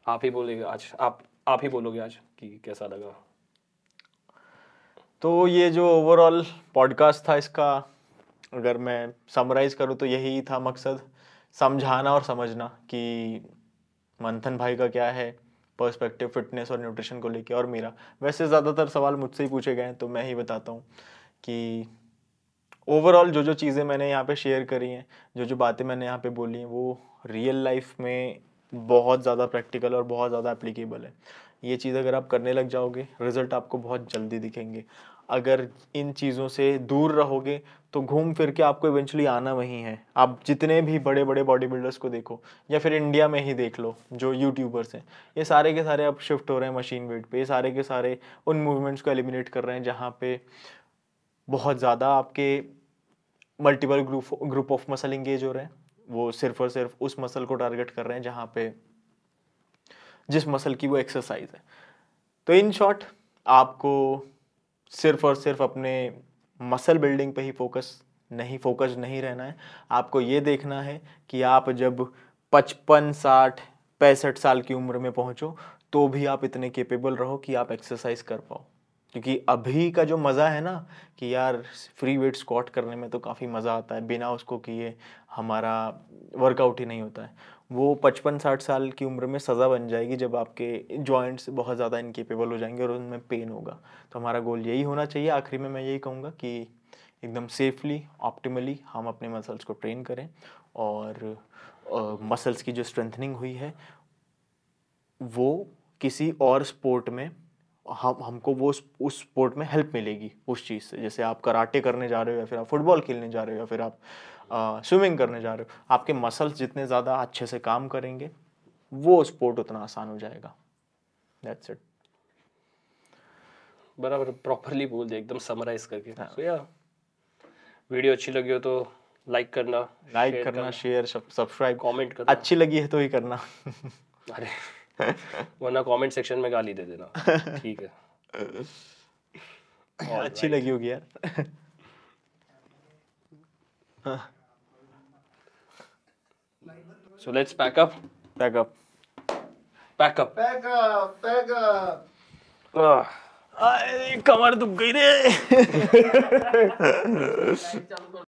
आप ही बोलेंगे आज, आप ही बोलोगे आज कि कैसा लगा। तो ये जो ओवरऑल पॉडकास्ट था, इसका अगर मैं समराइज करूँ तो यही था मकसद, समझाना और समझना कि मंथन भाई का क्या है पर्सपेक्टिव फिटनेस और न्यूट्रिशन को लेके, और मेरा। वैसे ज़्यादातर सवाल मुझसे ही पूछे गए हैं तो मैं ही बताता हूँ कि ओवरऑल जो जो चीज़ें मैंने यहाँ पे शेयर करी हैं, जो जो बातें मैंने यहाँ पे बोली हैं, वो रियल लाइफ में बहुत ज़्यादा प्रैक्टिकल और बहुत ज़्यादा एप्लीकेबल है। ये चीज़ अगर आप करने लग जाओगे, रिजल्ट आपको बहुत जल्दी दिखेंगे। अगर इन चीज़ों से दूर रहोगे तो घूम फिर के आपको इवेंचुअली आना वहीं है। आप जितने भी बड़े बड़े बॉडी बिल्डर्स को देखो, या फिर इंडिया में ही देख लो जो यूट्यूबर्स हैं, ये सारे के सारे अब शिफ्ट हो रहे हैं मशीन वेट पे। ये सारे के सारे उन मूवमेंट्स को एलिमिनेट कर रहे हैं जहाँ पे बहुत ज़्यादा आपके multiple group of muscle engage हो रहे हैं। वो सिर्फ और सिर्फ उस मसल को टारगेट कर रहे हैं जहाँ पे जिस मसल की वो एक्सरसाइज है। तो इन शॉर्ट, आपको सिर्फ और सिर्फ अपने मसल बिल्डिंग पे ही फोकस नहीं रहना है। आपको ये देखना है कि आप जब 55, 60, 65 साल की उम्र में पहुंचो तो भी आप इतने केपेबल रहो कि आप एक्सरसाइज कर पाओ। क्योंकि अभी का जो मज़ा है ना कि यार फ्री वेट स्क्वाट करने में तो काफ़ी मज़ा आता है, बिना उसको किए हमारा वर्कआउट ही नहीं होता है, वो 55-60 साल की उम्र में सज़ा बन जाएगी जब आपके जॉइंट्स बहुत ज़्यादा इनकेपेबल हो जाएंगे और उनमें पेन होगा। तो हमारा गोल यही होना चाहिए। आखिरी में मैं यही कहूँगा कि एकदम सेफली, ऑप्टिमली हम अपने मसल्स को ट्रेन करें, और मसल्स की जो स्ट्रेंथनिंग हुई है वो किसी और स्पोर्ट में हमको वो उस स्पोर्ट में हेल्प मिलेगी उस चीज़ से। जैसे आप कराटे करने जा रहे हो, या फिर आप फुटबॉल खेलने जा रहे हो, या फिर आप स्विमिंग करने जा रहे हो, आपके मसल्स जितने ज़्यादा अच्छे से काम करेंगे वो स्पोर्ट उतना आसान हो जाएगा। That's it. बराबर, प्रॉपरली बोल दिया, एकदम समराइज करके। सो या वीडियो अच्छी लगी हो तो लाइक करना, शेयर, सब्सक्राइब, कमेंट करना। अच्छी लगी है तो ही करना। अरे वरना कमेंट सेक्शन में गाली दे देना। ठीक है, अच्छी लगी होगी यार। So let's pack up. कमर दुख गई रे।